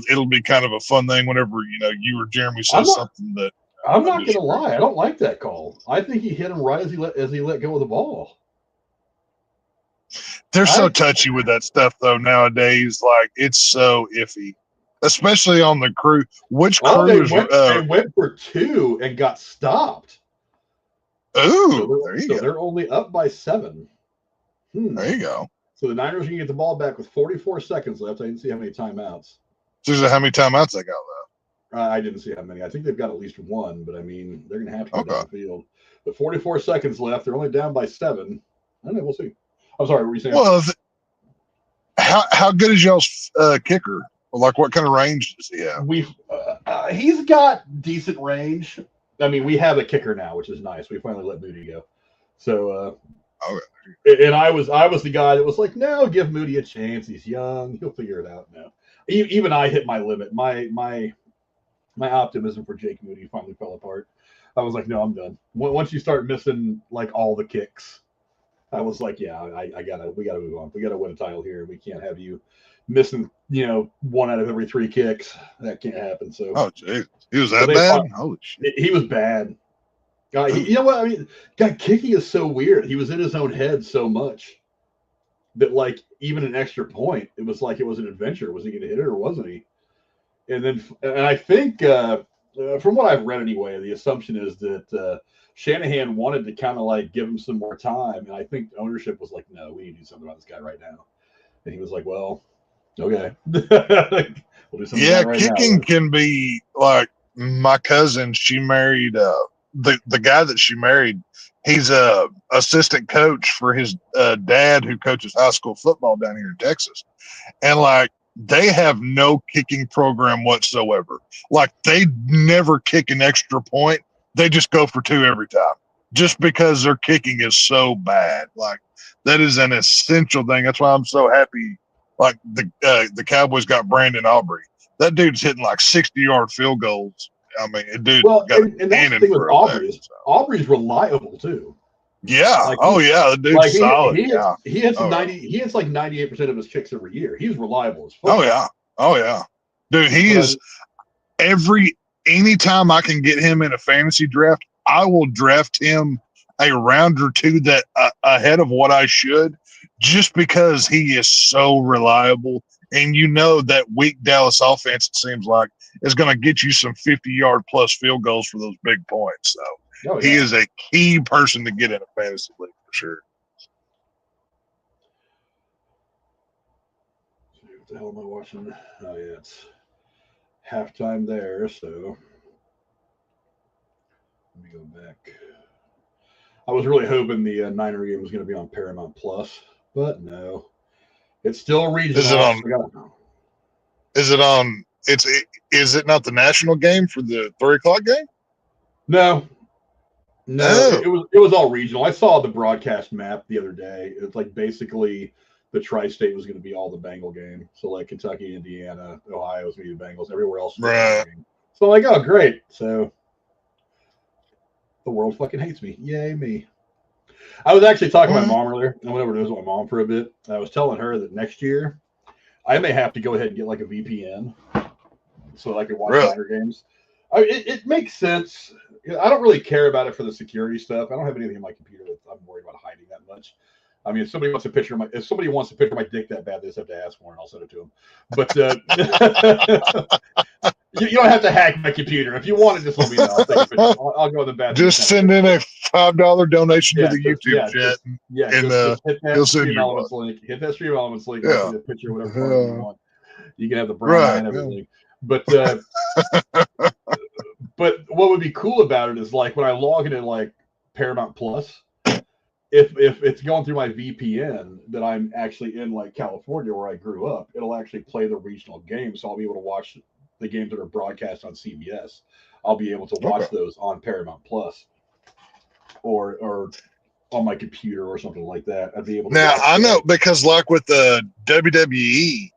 it'll be kind of a fun thing whenever, you or Jeremy says something that. I'm not going to lie. I don't like that call. I think he hit him right as he let go of the ball. They're so touchy with that stuff though nowadays. Like, it's so iffy, especially on the crew. Which crew they went for 2 and got stopped. Ooh, there you go. They're only up by 7. There you go. So the Niners can get the ball back with 44 seconds left. I didn't see how many timeouts. So how many timeouts they got left? I didn't see how many. I think they've got at least 1, but I mean, they're going to have to go down the field. But 44 seconds left. They're only down by 7. I don't know. We'll see. I'm sorry. What were you saying? Well, how good is y'all's kicker? Like, what kind of range does he have? He's got decent range. I mean, we have a kicker now, which is nice. We finally let Moody go. So, and I was the guy that was like, no, give Moody a chance. He's young. He'll figure it out now. Even I hit my limit. My optimism for Jake Moody finally fell apart. I was like, no, I'm done. Once you start missing like all the kicks, I was like, yeah, we gotta move on. We gotta win a title here. We can't have you missing, 1 out of every 3 kicks. That can't happen. So, oh, geez. He was that bad? Holy shit. He was bad. You know what I mean? God, kicking is so weird. He was in his own head so much that, like, even an extra point, it was like it was an adventure. Was he going to hit it or wasn't he? And I think from what I've read anyway, the assumption is that Shanahan wanted to kind of like give him some more time, and I think ownership was like, "No, we need to do something about this guy right now." And he was like, "Well, okay, we'll do something Yeah, right kicking now." can be like my cousin. She married the guy that she married. He's a assistant coach for his dad, who coaches high school football down here in Texas, and like they have no kicking program whatsoever. Like they never kick an extra point. They just go for two every time, just because their kicking is so bad. Like that is an essential thing. That's why I'm so happy. Like the Cowboys got Brandon Aubrey. That dude's hitting like 60-yard field goals. I mean, dude Well, got and a that's the cannon thing with for a Aubrey leg. is Aubrey's reliable too. Yeah. Like Oh yeah, the dude's like solid. he Yeah. hits Oh, 90. He hits like 98% of his kicks every year. He's reliable as oh fuck. yeah. Oh yeah. Dude, he But is anytime I can get him in a fantasy draft, I will draft him a round or two that ahead of what I should, just because he is so reliable. And you know that weak Dallas offense, it seems like, is going to get you some 50-yard plus field goals for those big points. So he is a key person to get in a fantasy league for sure. What the hell am I watching? Oh yeah, it's halftime there. So let me go back. I was really hoping the Niner game was going to be on Paramount Plus, but no, it's still regional. Is it on? So Is it on? Is it not the national game for the 3:00 game? No, Oh. it was all regional. I saw the broadcast map the other day. It's like basically the tri-state was going to be all the Bengal game. So like Kentucky, Indiana, Ohio was going to be the Bengals. Everywhere else was Right. game. So like, oh great. So the world fucking hates me. Yay me. I was actually talking to my mom earlier. I went over to visit my mom for a bit. I was telling her that next year I may have to go ahead and get like a VPN so that I can watch Niner games. It makes sense. I don't really care about it for the security stuff. I don't have anything in my computer that I'm worried about hiding that much. I mean, if somebody wants a picture of my dick that bad, they just have to ask for it, and I'll send it to them. But you don't have to hack my computer. If you want to, just let me know. I'll take a picture. I'll go in the bathroom. Just send in a $5 donation to the YouTube chat. Just hit that Stream Elements one. link. Hit that Stream Elements link. I'll see the picture, whatever you want. You can have the brown eye and everything. But but what would be cool about it is like when I log into like Paramount Plus, if it's going through my VPN that I'm actually in like California where I grew up, it'll actually play the regional games. So I'll be able to watch the games that are broadcast on CBS. I'll be able to watch those on Paramount Plus or on my computer or something like that. I'd be able to. Now I know because like with the WWE,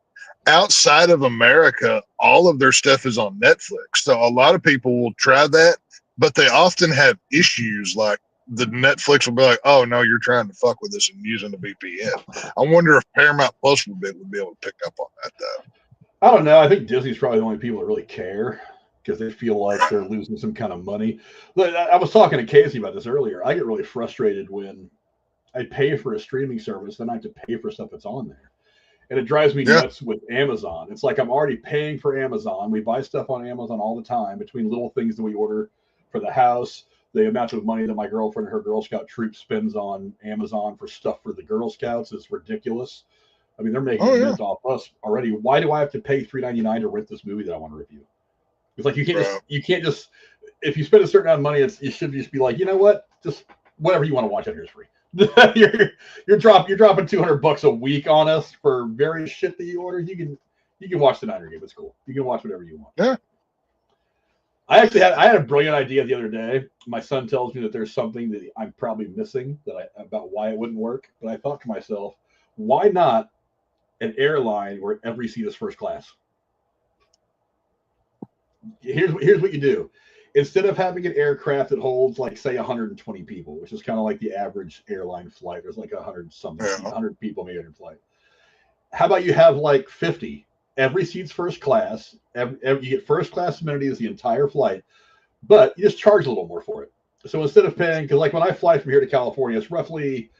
outside of America, all of their stuff is on Netflix. So a lot of people will try that, but they often have issues like the Netflix will be like, oh, no, you're trying to fuck with us and using the VPN. I wonder if Paramount Plus would be able to pick up on that, though. I don't know. I think Disney's probably the only people that really care because they feel like they're losing some kind of money. But I was talking to Casey about this earlier. I get really frustrated when I pay for a streaming service, then I have to pay for stuff that's on there. And it drives me nuts with Amazon. It's like I'm already paying for Amazon. We buy stuff on Amazon all the time, between little things that we order for the house, the amount of money that my girlfriend and her Girl Scout troop spends on Amazon for stuff for the Girl Scouts is ridiculous. I mean, they're making mint off us already. Why do I have to pay $3.99 to rent this movie that I want to review? It's like you can't just if you spend a certain amount of money, you should just be like, you know what, just whatever you want to watch out here is free. you're dropping $200 a week on us for various shit that you order. You can watch the Niner game. It's cool. You can watch whatever you want. Yeah. I had a brilliant idea the other day. My son tells me that there's something that I'm probably missing about why it wouldn't work. But I thought to myself, why not an airline where every seat is first class? Here's what you do. Instead of having an aircraft that holds like say 120 people, which is kind of like the average airline flight, there's like 100 people maybe in flight. How about you have like 50? Every seat's first class. You get first class amenities the entire flight, but you just charge a little more for it. So instead of paying, because like when I fly from here to California, it's roughly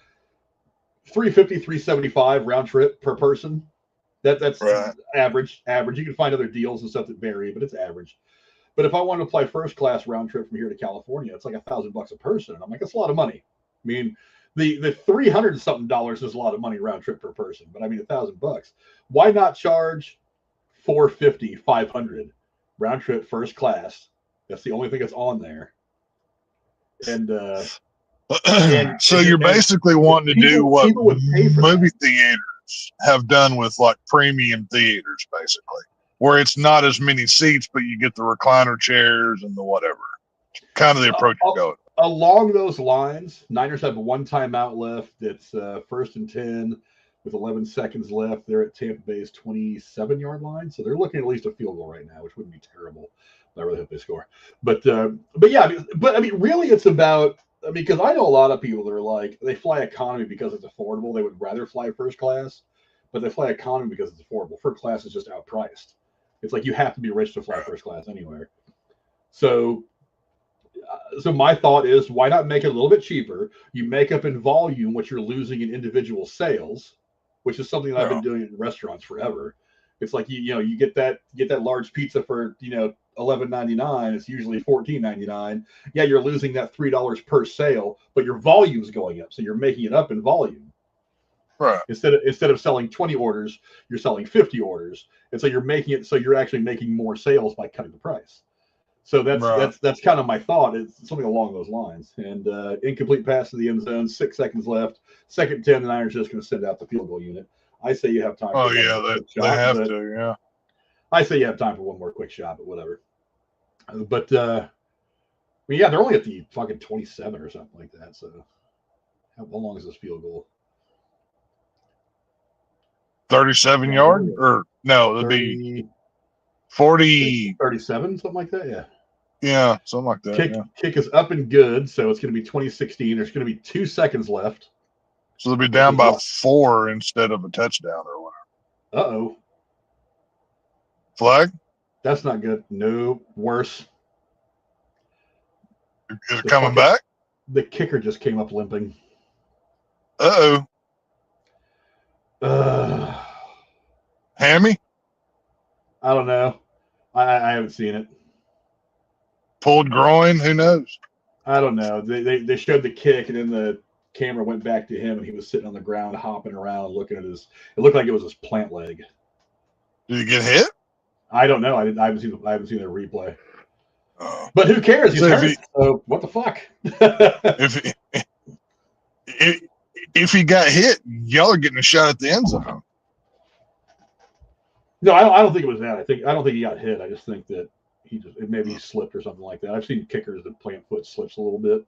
$350, $375 round trip per person. That's average. You can find other deals and stuff that vary, but it's average. But if I want to fly first class round trip from here to California, it's like $1,000 a person. And I'm like, that's a lot of money. I mean, the $300 something is a lot of money round trip per person. But I mean, $1,000. Why not charge $450, $500 round trip first class? That's the only thing that's on there. And so you're basically wanting to do what movie theaters have done with like premium theaters, basically, where it's not as many seats, but you get the recliner chairs and the whatever. Kind of the approach you go. Along those lines, Niners have one timeout left. It's 1st and 10 with 11 seconds left. They're at Tampa Bay's 27-yard line, so they're looking at least a field goal right now, which wouldn't be terrible. I really hope they score. But yeah, I mean, really, it's about. I mean, because I know a lot of people that are like, they fly economy because it's affordable. They would rather fly first class, but they fly economy because it's affordable. First class is just outpriced. It's like you have to be rich to fly first class anywhere. So my thought is, why not make it a little bit cheaper? You make up in volume what you're losing in individual sales, which is something that I've been doing in restaurants forever. It's like you get that large pizza for $11.99. It's usually $14.99. Yeah, you're losing that $3 per sale, but your volume's going up, so you're making it up in volume. Right. Instead of selling 20 orders, you're selling 50 orders, and so you're making it so you're actually making more sales by cutting the price. So that's kind of my thought. It's something along those lines. And incomplete pass to the end zone, 6 seconds left. 2nd and 10, the Niners are just going to send out the field goal unit. I say you have time. Oh yeah, they have to. Yeah. I say you have time for one more quick shot, but whatever. But I mean, yeah, they're only at the fucking 27 or something like that. So how long is this field goal? 37 yard or no? It'd be 40, 37, something like that. Yeah. Yeah, something like that. Kick is up and good, so it's going to be 2016. There's going to be 2 seconds left. So they'll be down by 4 instead of a touchdown or whatever. Uh-oh. Flag? That's not good. No, worse. Is it coming back? The kicker just came up limping. Uh-oh. Hammy? I don't know. I haven't seen it. Pulled groin? Who knows? I don't know. They showed the kick, and then the camera went back to him, and he was sitting on the ground, hopping around, looking at his. It looked like it was his plant leg. Did he get hit? I don't know. I haven't seen the replay. But who cares? He's hurt. So what the fuck? if he got hit, y'all are getting a shot at the end zone. No, I don't think it was that. I don't think he got hit. I just think that maybe he slipped or something like that. I've seen kickers that plant foot slips a little bit.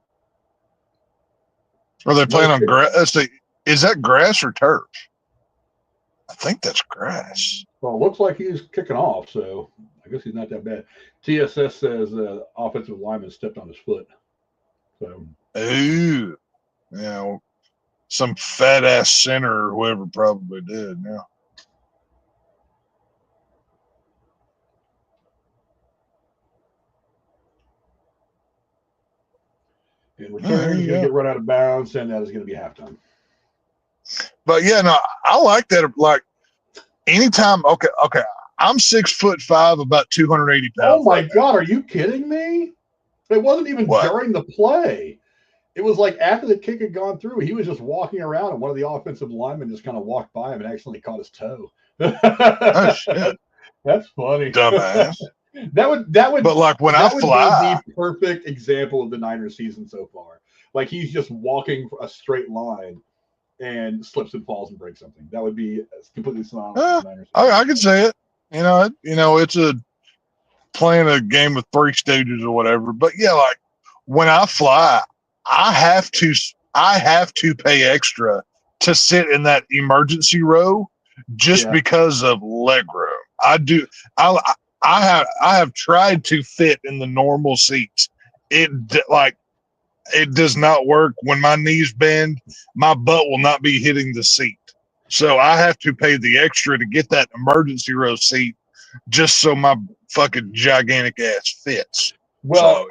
Are they playing on grass? Is that grass or turf? I think that's grass. Well, it looks like he's kicking off, so I guess he's not that bad. TSS says offensive lineman stepped on his foot. So. Ooh, some fat ass center or whoever probably did. Yeah. And return is going to get run out of bounds, and that is going to be halftime. But yeah, no, I like that. Like anytime, okay, I'm 6'5", about 280 pounds. Oh my God, are you kidding me? It wasn't even during the play. It was like after the kick had gone through, he was just walking around, and one of the offensive linemen just kind of walked by him and accidentally caught his toe. Oh shit, that's funny, dumbass. That would. But like when I fly, would be the perfect example of the Niners season so far. Like he's just walking a straight line and slips and falls and breaks something. That would be completely synonymous. I can say it. It's playing a game with Three Stooges or whatever. But yeah, like when I fly, I have to pay extra to sit in that emergency row just because of leg room. I do. I have tried to fit in the normal seats. It does not work. When my knees bend, my butt will not be hitting the seat. So I have to pay the extra to get that emergency row seat just so my fucking gigantic ass fits. Well,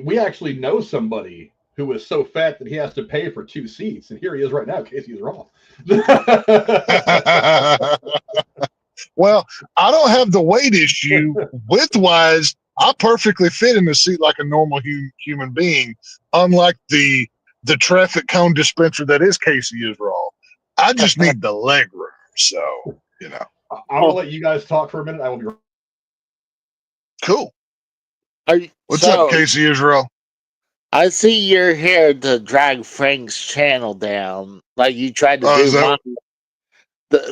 we actually know somebody who is so fat that he has to pay for 2 seats. And here he is right now, Casey's wrong. Well, I don't have the weight issue. Width-wise, I perfectly fit in the seat like a normal human being, unlike the traffic cone dispenser that is Casey Israel. I just need the leg room. So, I'm going to let you guys talk for a minute. I will be cool. What's So, up, Casey Israel? I see you're here to drag Frank's channel down, like you tried to Is do that- mine.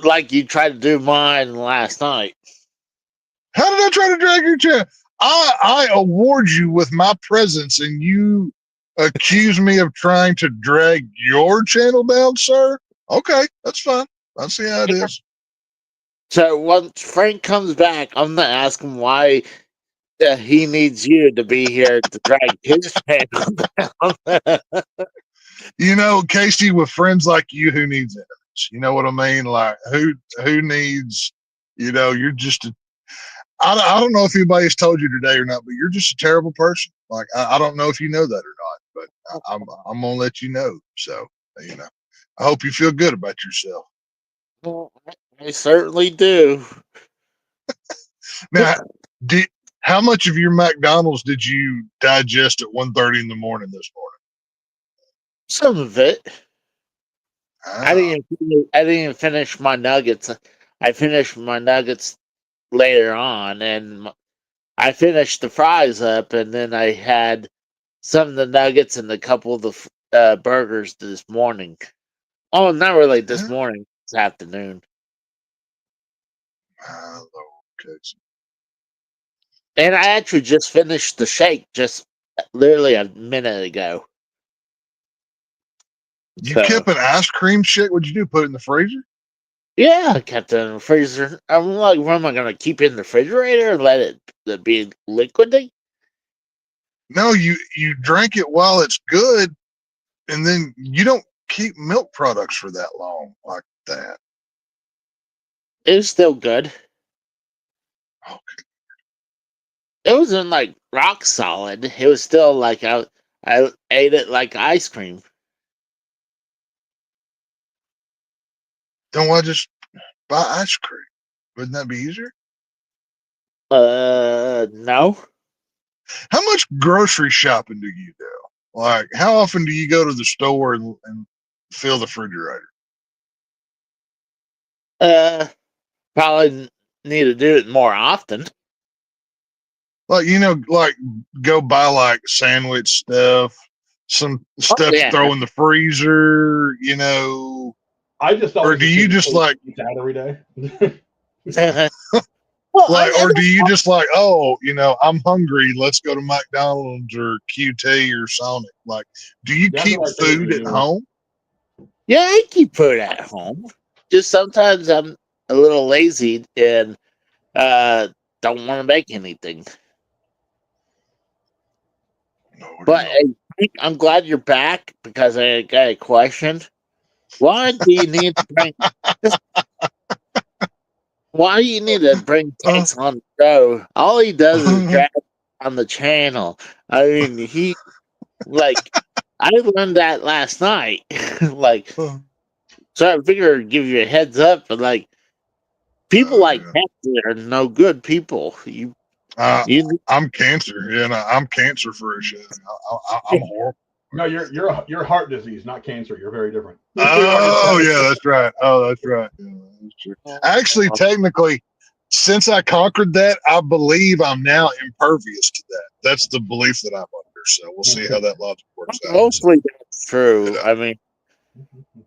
Like you tried to do mine last night. How did I try to drag your channel? I award you with my presence, and you accuse me of trying to drag your channel down, sir? Okay, that's fine. I see how it is. So once Frank comes back, I'm gonna ask him why he needs you to be here to drag his channel down. You know, Casey, with friends like you, who needs enemies? You know what I mean? Like, who needs? You're just a. I don't know if anybody's told you today or not, but you're just a terrible person. Like, I don't know if you know that or not, but I'm gonna let you know. So, I hope you feel good about yourself. Well, I certainly do. Now, how much of your McDonald's did you digest at 1:30 in the morning this morning? Some of it. I Ah, didn't even finish my nuggets. I finished my nuggets later on, and I finished the fries up, and then I had some of the nuggets and a couple of the burgers this morning. Oh, not really this morning. This afternoon. Lord, Casey. And I actually just finished the shake just literally a minute ago. You So, kept an ice cream shake. What'd you do? Put it in the freezer? yeah, I kept it in the freezer. I'm like, what am I going to keep it in the refrigerator and let it be liquidy? No, you drank it while it's good, and then you don't keep milk products for that long like that. It was still good. Okay. It wasn't like rock solid. It was still like I ate it like ice cream. Then why just buy ice cream? Wouldn't that be easier? No. How much grocery shopping do you do? Like, how often do you go to the store and fill the refrigerator? Probably need to do it more often. Like, like go buy like sandwich stuff, some stuff to throw in the freezer, I just or always do you just like eat out every day. Well, like, or do you just like, oh, I'm hungry, let's go to McDonald's or QT or Sonic? Like, do you Yeah, keep like food at home? yeah, I keep food at home. Just sometimes I'm a little lazy and don't want to make anything. But I'm glad you're back because I got a question. Why do you need to bring? Why do you need to bring Tanks on the show? All he does is drag on the channel. I mean, I learned that last night. So I figured I'd give you a heads up. But people like Tanks are no good people. I'm cancer. I'm cancer for a shit. I'm horrible. No, you're heart disease, not cancer. You're very different. Oh yeah, that's right. Oh, that's right. Yeah, that's true. Actually, technically, since I conquered that, I believe I'm now impervious to that. That's the belief that I'm under. So we'll see how that logic works out. Hopefully that's true. I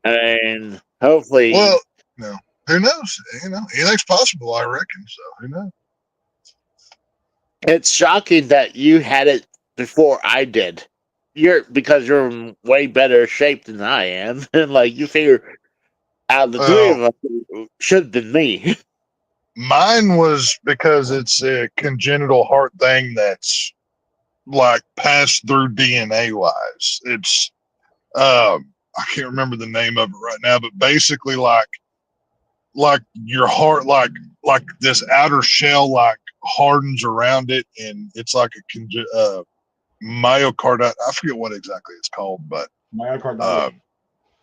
mean, hopefully. Well, no, who knows? Anything's possible. I reckon. So who knows? It's shocking that you had it before I did. Because you're in way better shape than I am, and you figure out of the three of us should have been me. Mine was because it's a congenital heart thing that's passed through DNA wise. It's I can't remember the name of it right now, but basically like your heart like this outer shell hardens around it, and it's like a myocarditis. I forget what exactly it's called, but Myocarditis.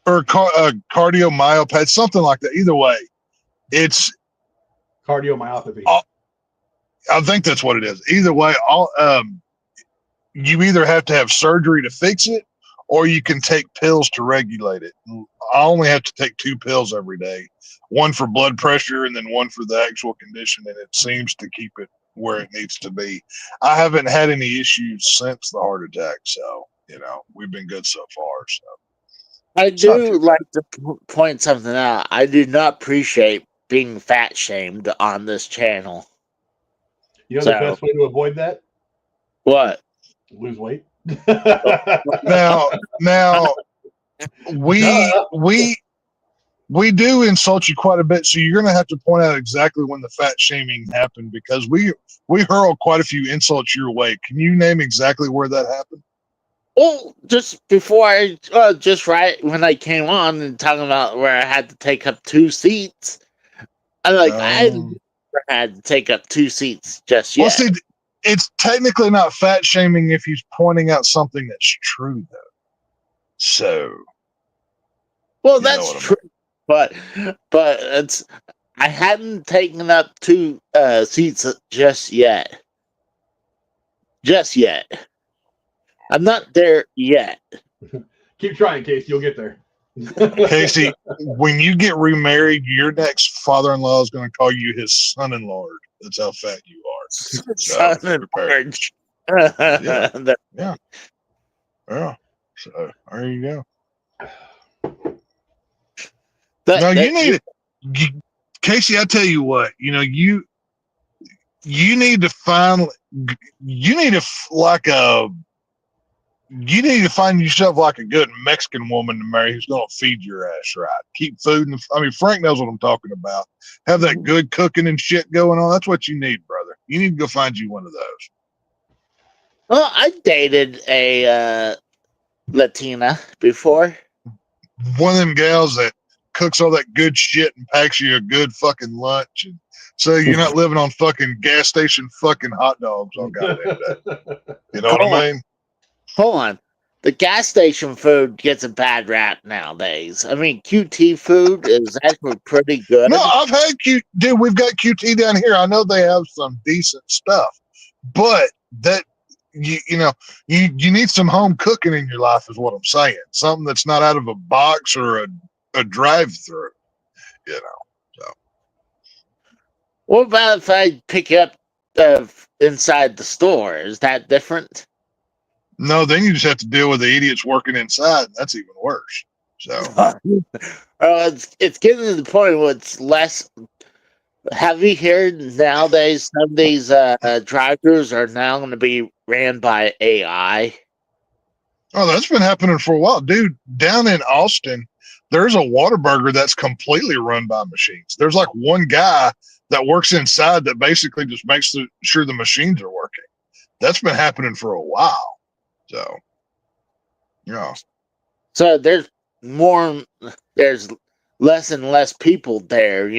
Or cardiomyopathy, something like that. Either way, it's cardiomyopathy. I think that's what it is. Either way, you either have to have surgery to fix it, or you can take pills to regulate it. I only have to take 2 pills every day, one for blood pressure and then one for the actual condition, and it seems to keep it where it needs to be. I haven't had any issues since the heart attack, so we've been good so far. So I do like to point something out. I do not appreciate being fat shamed on this channel. You know the best way to avoid that? What? Lose weight. now we do insult you quite a bit, so you're going to have to point out exactly when the fat shaming happened, because we hurl quite a few insults your way. Can you name exactly where that happened? Well, just before just right when I came on and talking about where I had to take up 2 seats, I never had to take up 2 seats just yet. Well, see, it's technically not fat shaming if he's pointing out something that's true, though. So, well, that's true, but it's I hadn't taken up 2 seats just yet. Just yet. I'm not there yet. Keep trying, Casey. You'll get there. Casey, when you get remarried, your next father-in-law is going to call you his son-in-law. That's how fat you are. Son-in-law. Yeah. So there you go. You need it, Casey. I tell you what, you need to find. You need to find yourself like a good Mexican woman to marry who's going to feed your ass right. Keep food. Frank knows what I'm talking about. Have that good cooking and shit going on. That's what you need, brother. You need to go find you one of those. Well, I dated a Latina before. One of them gals that cooks all that good shit and packs you a good fucking lunch, and so you're not living on fucking gas station fucking hot dogs all goddamn day. You know what I mean? Hold on. The gas station food gets a bad rap nowadays. QT food is actually pretty good. No, I've had dude, we've got QT down here. I know they have some decent stuff, but that you need some home cooking in your life is what I'm saying. Something that's not out of a box or a drive-through, So what about if I pick it up inside the store? Is that different? No, then you just have to deal with the idiots working inside, and that's even worse. So it's getting to the point where it's less. Have you heard nowadays some of these drive-thrus are now going to be ran by AI? Oh, that's been happening for a while, dude. Down in Austin, there's a Whataburger that's completely run by machines. There's like one guy that works inside that basically just makes sure the machines are working. That's been happening for a while. So, yeah. So there's less and less people there,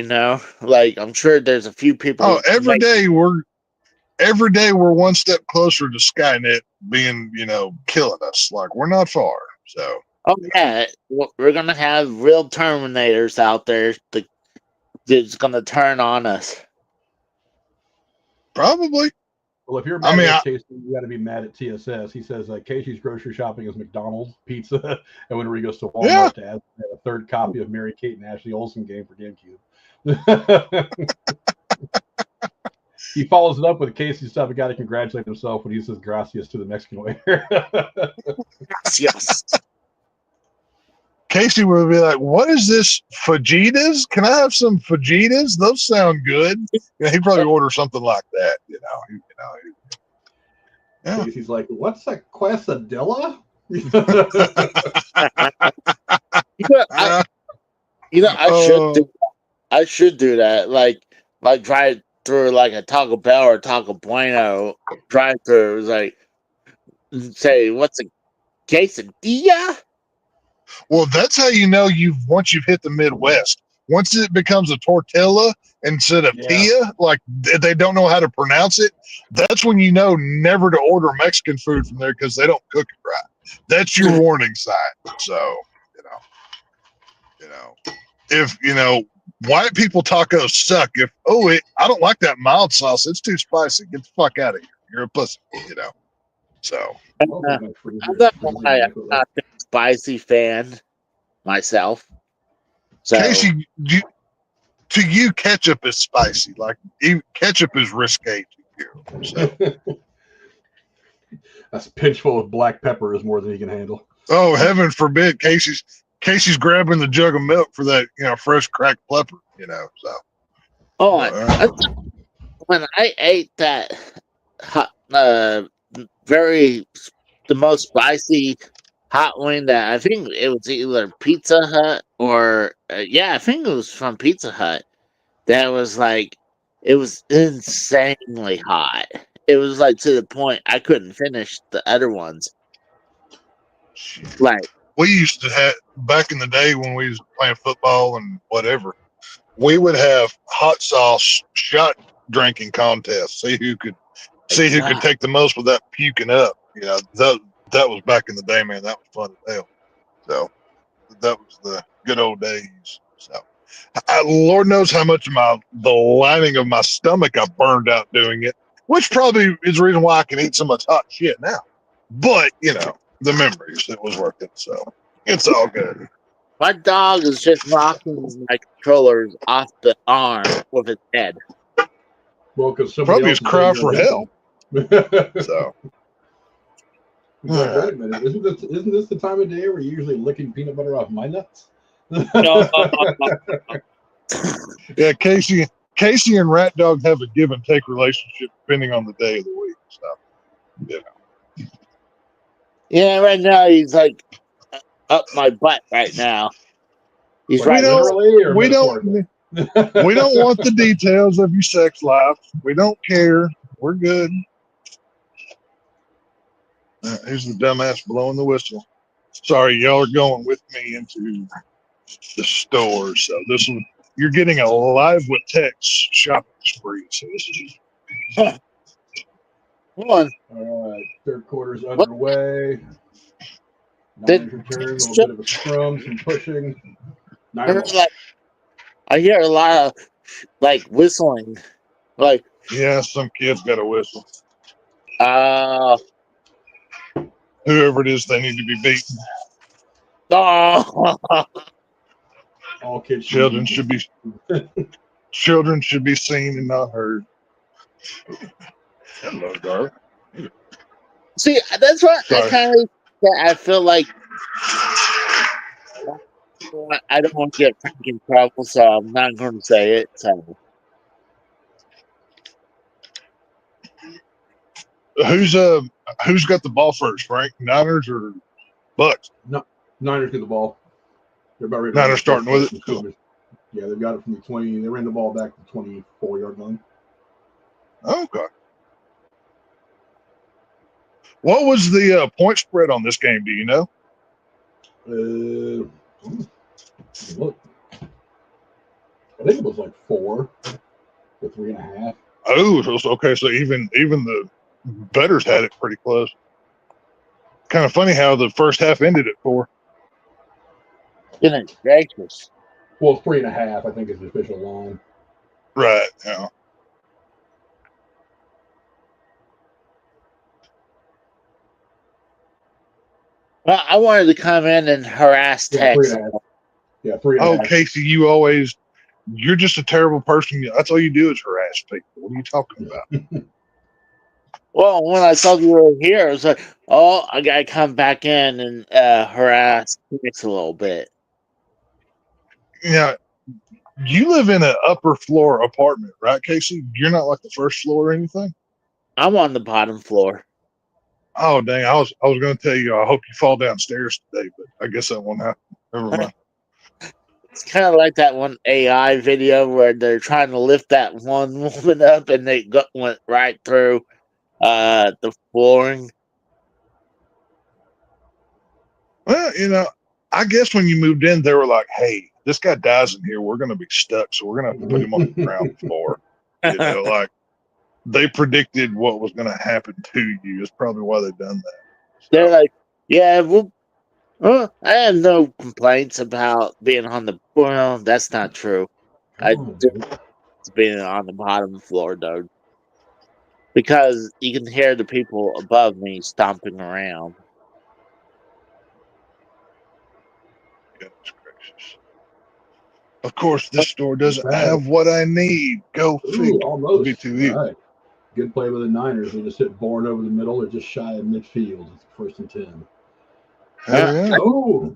Like, I'm sure there's a few people. Oh, every day we're one step closer to Skynet being, killing us. Like, we're not far. So. Oh yeah, we're gonna have real Terminators out there that's gonna turn on us. Probably. Well, if you're mad at Casey, you got to be mad at TSS. He says Casey's grocery shopping is McDonald's pizza, and whenever he goes to Walmart to add a third copy of Mary Kate and Ashley Olsen game for GameCube. He follows it up with Casey stuff. He got to congratulate himself when he says gracias to the Mexican waiter. Yes. Casey will be like, "What is this? Fajitas? Can I have some fajitas? Those sound good." He'd probably order something like that. Yeah. Casey's like, "What's a quesadilla?" I should do that. Like drive through like a Taco Bell or Taco Bueno drive through. Like, say, what's a quesadilla? Well, that's how once you've hit the Midwest. Once it becomes a tortilla instead of tia, like they don't know how to pronounce it, that's when never to order Mexican food from there because they don't cook it right. That's your warning sign. So, if white people tacos suck. I don't like that mild sauce. It's too spicy. Get the fuck out of here. You're a pussy, So I'll Uh, put my freezer- I'm not gonna freezer lie, I'm back over. not a spicy fan myself. So Casey, to you, ketchup is spicy. Like ketchup is risque to you. So. A pinch full of black pepper is more than he can handle. Oh, heaven forbid, Casey's grabbing the jug of milk for that, fresh cracked pepper, So when I ate that hot, the most spicy hot wing that I think it was either Pizza Hut or I think it was from Pizza Hut. That was like it was insanely hot. It was like to the point I couldn't finish the other ones. Like we used to have back in the day when we was playing football and whatever, we would have hot sauce shot drinking contests. See who could take the most without puking up. That was back in the day, man. That was fun as hell. So that was the good old days. So Lord knows how much of the lining of my stomach I burned out doing it, which probably is the reason why I can eat so much hot shit now. But the memories, it was worth it. So it's all good. my dog is just knocking my controllers off the arm with his head. Well, because somebody Probably else his cry for help. help. So Like, wait a minute, isn't this the time of day where you're usually licking peanut butter off my nuts? No, yeah, Casey and Rat Dog have a give and take relationship depending on the day of the week. So yeah, right now he's like up my butt right now. He's Like, right. literally or we don't want the details of your sex life. We don't care. We're good. Here's the dumbass blowing the whistle. Sorry, y'all are going with me into the store. So you're getting a live with text shopping spree. So this is Come on. All right, third quarter's underway. Did- Niners return, a little bit of a scrum, some pushing. I hear a lot of like whistling. Like yeah, some kid's got a whistle. Whoever it is, they need to be beaten. Oh, All kids Children should be seen and not heard. Hello, darling. see, that's what I feel like. I don't want to get Frank in trouble, so I'm not going to say it. So Who's got the ball first, Frank? Niners or Bucks? No, Niners get the ball. They're about ready. Niners starting with it. Cool. Yeah, they've got it from the 20. They ran the ball back to the 24-yard line. Okay. What was the point spread on this game? Do you know? Look, I think it was like 4 to 3.5. Oh, okay. So even the bettors had it pretty close. Kind of funny how the first half ended at 4. goodness gracious. Well, 3.5, I think, is the official line. Right. Yeah. Well, I wanted to come in and harass Yeah, Tex. 3.5. Yeah, 3.5. Oh, Casey, you're just a terrible person. That's all you do is harass people. What are you talking about? Well, when I saw you were here, I was like, "Oh, I gotta come back in and harass Tex a little bit." Yeah. You live in an upper floor apartment, right, Casey? You're not like the first floor or anything? I'm on the bottom floor. Oh, dang. I was going to tell you, I hope you fall downstairs today, but I guess that won't happen. Never mind. It's kind of like that one AI video where they're trying to lift that one woman up and they went right through the flooring. Well, I guess when you moved in, they were like, hey, this guy dies in here. We're going to be stuck, so we're going to have to put him on the ground floor. Like they predicted what was going to happen to you. Is probably why they've done that. So. They're like, yeah, well, I have no complaints about being on the. Well, that's not true. I Oh, just being on the bottom floor, though, because you can hear the people above me stomping around. Goodness gracious. Of course, this store doesn't have what I need. Go Ooh, figure. almost. Be too All easy. right. Good play with the Niners. They just hit Bourne over the middle. They're just shy of midfield. It's 1st and 10. Hell yeah. Oh,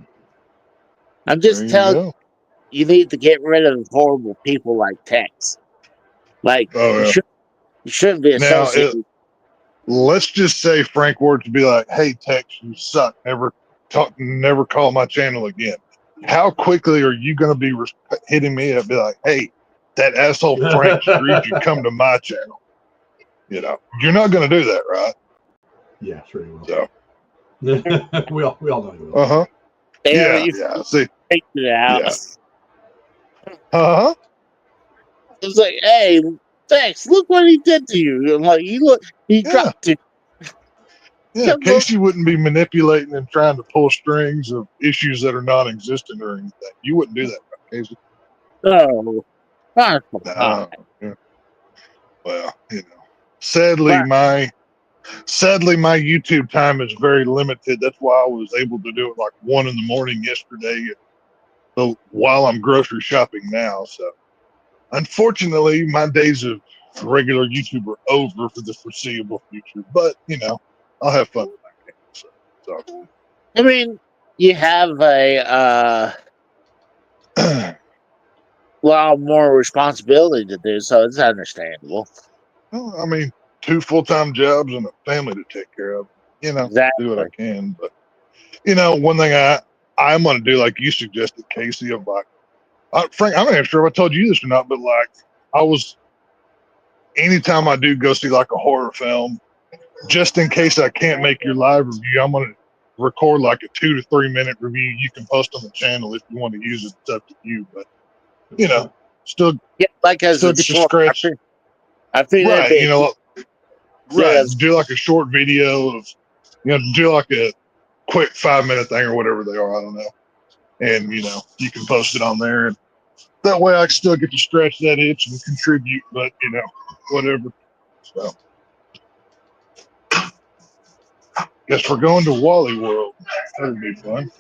I'm There just you telling go. you need to get rid of horrible people like Tex. Like, Oh, yeah. you shouldn't be Now, associated. let's just say Frank Ward to be like, "Hey, Tex, you suck. Never call my channel again." How quickly are you going to be hitting me up? Be like, "Hey, that asshole Frank Street, you come to my channel." You know, you're not going to do that, right? yeah, sure you will. So, we all know you will. uh huh. Yeah, You yeah. See, faked it out. Yeah. Uh huh. It's like, hey, Tex, look what he did to you. I'm like, he Yeah. dropped it. Yeah, Casey wouldn't be manipulating and trying to pull strings of issues that are non-existent or anything. You wouldn't do that, right, Casey? Oh, No. Yeah. Well, you know, sadly my YouTube time is very limited. That's why I was able to do it like 1 a.m. yesterday. So while I'm grocery shopping now, so unfortunately, my days of regular YouTube are over for the foreseeable future. But you know, I'll have fun. So. I mean, you have a lot more responsibility to do, so it's understandable. Well, I mean, 2 full-time jobs and a family to take care of. You know, Exactly. do what I can. But you know, one thing I'm going to do, like you suggested, Casey. I'm like, Frank, I'm not even sure if I told you this or not, but like, anytime I do go see like a horror film, just in case I can't make your live review, I'm going to record like a 2 to 3 minute review. You can post on the channel if you want to use it. It's up to you, but you know, still like as still a get to short. scratch. I think Right, you know, right. Yes. Do like a short video of, you know, do like a quick 5-minute thing or whatever they are. I don't know. And, you know, you can post it on there. And that way I can still get to scratch that itch and contribute, but, you know, whatever. So, guess we're going to Wally World. That'd be fun.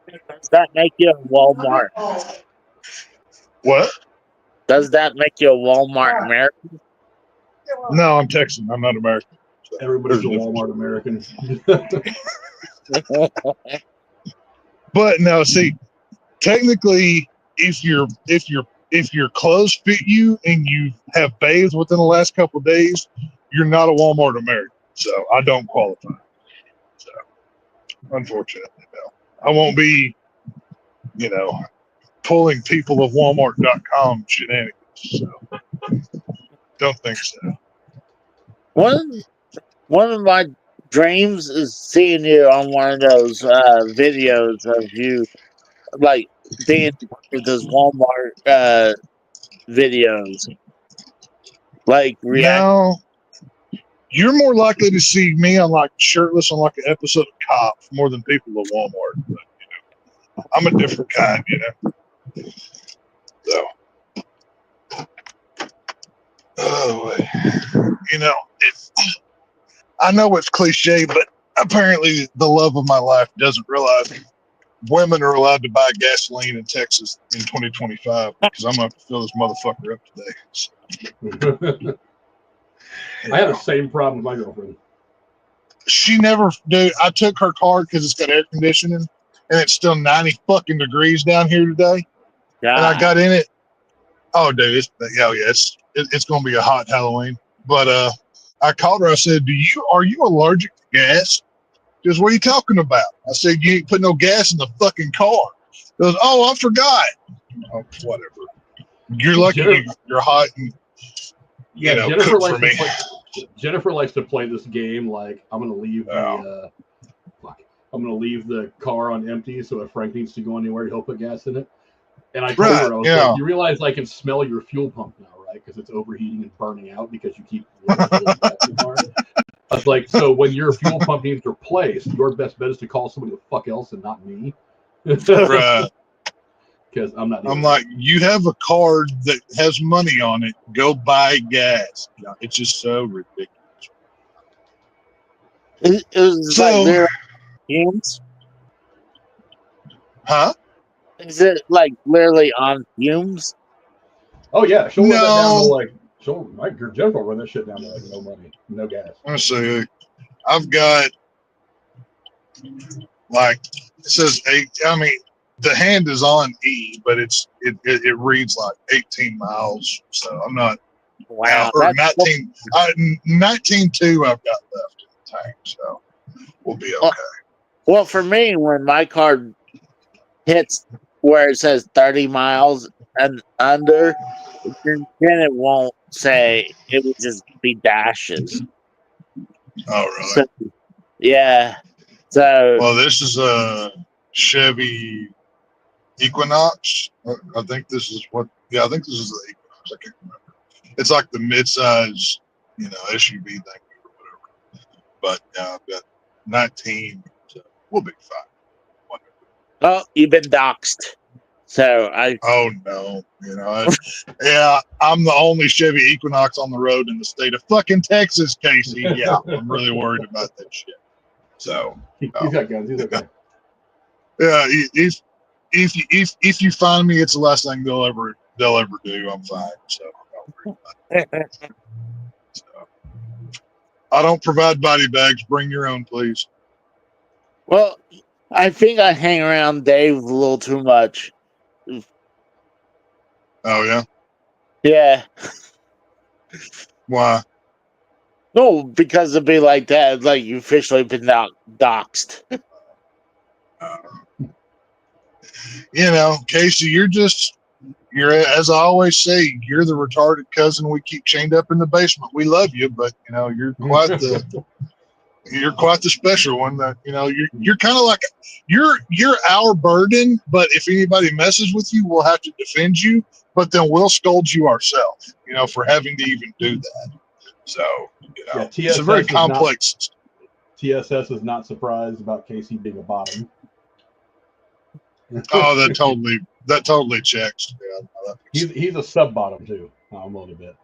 Does that make you a Walmart? What? Does that make you a Walmart American? No, I'm Texan. I'm not American. So Everybody's a Walmart American. But no, see, technically, if your clothes fit you and you have bathed within the last couple of days, you're not a Walmart American. So I don't qualify. So unfortunately, no. I won't be, you know, pulling people of Walmart.com shenanigans. So don't think so. One of my dreams is seeing you on one of those videos of you, like being with those Walmart videos, like react. Now, you're more likely to see me on like shirtless on like an episode of Cops more than people at Walmart. But, you know, I'm a different kind, you know. So, oh, you know, I know it's cliche, but apparently the love of my life doesn't realize women are allowed to buy gasoline in Texas in 2025 because I'm going to have to fill this motherfucker up today. So, I have the same problem with my girlfriend. She never, dude. I took her car because it's got air conditioning and it's still 90 fucking degrees down here today. God. And I got in it. Oh, dude, it's going to be a hot Halloween. But I called her. I said, are you allergic to gas? She goes, what are you talking about? I said, you ain't put no gas in the fucking car. She goes, oh, I forgot. Oh, whatever. You're lucky you're hot and, yeah, you know, Jennifer cook for me. Jennifer likes to play this game like I'm going to leave I'm going to leave the car on empty, so if Frank needs to go anywhere, he'll put gas in it. And I told her, I was like, you realize I can smell your fuel pump now, right? Because it's overheating and burning out because you keep gas in the car. I was like, so when your fuel pump needs replaced, your best bet is to call somebody the fuck else and not me. Right. because I'm not. I'm like, you have a card that has money on it. Go buy gas. You know, it's just so ridiculous. It was like So, literally fumes. huh? Is it like literally on fumes? Oh yeah, she'll run that down to No. like your general run that shit down to like no money, no gas. Let's see. I've got like it says 8. I mean, the hand is on E, but it reads like 18 miles. So I'm not. Wow, Or that's 19. 19.2 I've got left in the tank, so we'll be okay. well for me when my card hits where it says 30 miles and under, then it won't say. It will just be dashes. Oh, really? So, yeah. So Well, this is a Chevy Equinox. I think this is what. Yeah, I think this is the Equinox. I can't remember. It's like the midsize, SUV thing or whatever. But I've got 19, so we'll be fine. Whatever. oh, you've been doxxed. So Oh no, yeah, I'm the only Chevy Equinox on the road in the state of fucking Texas, Casey. Yeah, I'm really worried about that shit. So He's got guns. He's okay. yeah, if you find me, it's the last thing they'll ever do. I'm fine. So, I don't provide body bags. Bring your own, please. well, I think I hang around Dave a little too much. Oh yeah, Yeah. why? No, because it'd be like that. Like you officially been doxxed. Casey, you're as I always say, you're the retarded cousin we keep chained up in the basement. We love you, but you're quite the special one. That you're kind of like you're our burden. But if anybody messes with you, we'll have to defend you. But then we'll scold you ourselves. For having to even do that. So it's a very complex. TSS is not surprised about Casey being a bottom. Oh, that totally checks. Yeah, he's a sub bottom too, a little bit.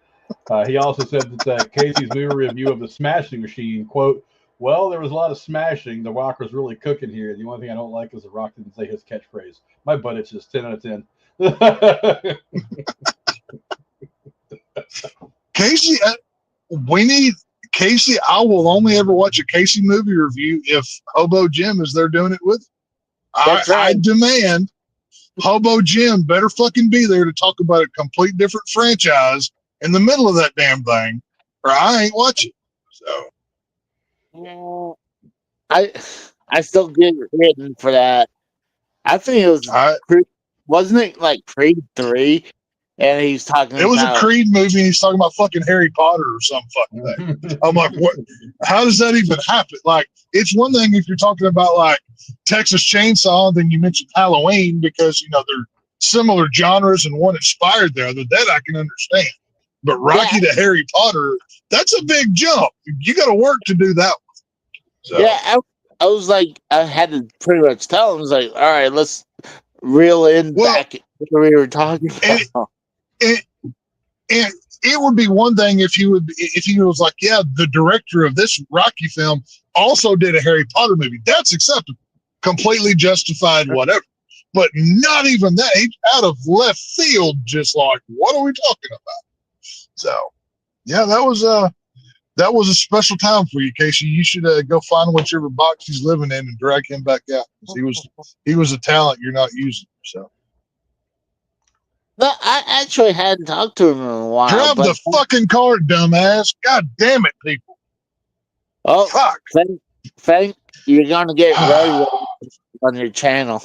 He also said that Casey's movie review of the Smashing Machine, quote, "Well, there was a lot of smashing. The Rock was really cooking here. The only thing I don't like is the Rock didn't say his catchphrase. My butt itches. 10 out of 10." Casey, Casey. I will only ever watch a Casey movie review if Hobo Jim is there doing it with. I demand Hobo Jim better fucking be there to talk about a complete different franchise in the middle of that damn thing, or I ain't watching. So I still get written for that. I think it was wasn't it like Creed 3? And he's talking about... It was a Creed movie, and he's talking about fucking Harry Potter or some fucking thing. I'm like, what? How does that even happen? Like, it's one thing if you're talking about, like, Texas Chainsaw, then you mentioned Halloween because, they're similar genres and one inspired the other. That I can understand. But Rocky to Harry Potter, that's a big jump. You got to work to do that one. So. Yeah, I was like, I had to pretty much tell him, I was like, all right, let's reel in back what we were talking about. And it would be one thing if he was like, yeah, the director of this Rocky film also did a Harry Potter movie. That's acceptable, completely justified, whatever. But not even that. He's out of left field, just like, what are we talking about? So, yeah, that was a special time for you, Casey. You should go find whichever box he's living in and drag him back out. He was a talent you're not using. So. No, I actually hadn't talked to him in a while. Grab the fucking card, dumbass. God damn it, people. Oh, fuck. Thank you're going to get very on your channel.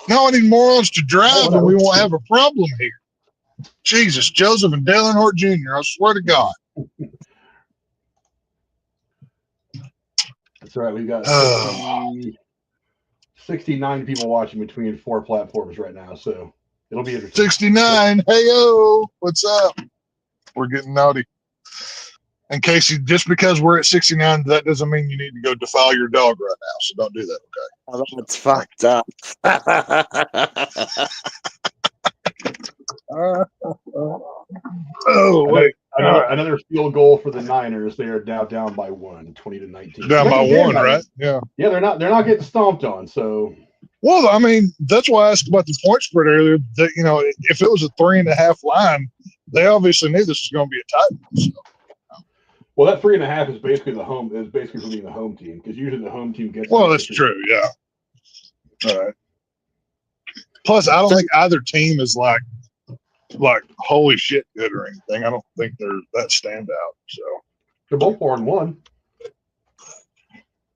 No, I need morons to drive and we won't have a problem here. Jesus, Joseph and Dalen Hort Jr., I swear to God. That's right. We got 69 people watching between 4 platforms right now, so it'll be interesting. 69. Hey-o. What's up? We're getting naughty. And Casey, just because we're at 69, that doesn't mean you need to go defile your dog right now. So don't do that, okay? Oh, that's fucked up. Oh, wait. Another field goal for the Niners. They are now down by 20-19. Down by Again, one, right? Yeah. Yeah, they're not getting stomped on. So, Well, I mean, that's why I asked about the point spread earlier. That if it was a 3.5 line, they obviously knew this was going to be a tight one. So. Well, that 3.5 is basically for being the home team, because usually the home team gets. Well, that's true. Yeah. All right. Plus, I don't think either team is like holy shit good or anything. I don't think they're that standout. So they're both 4-1.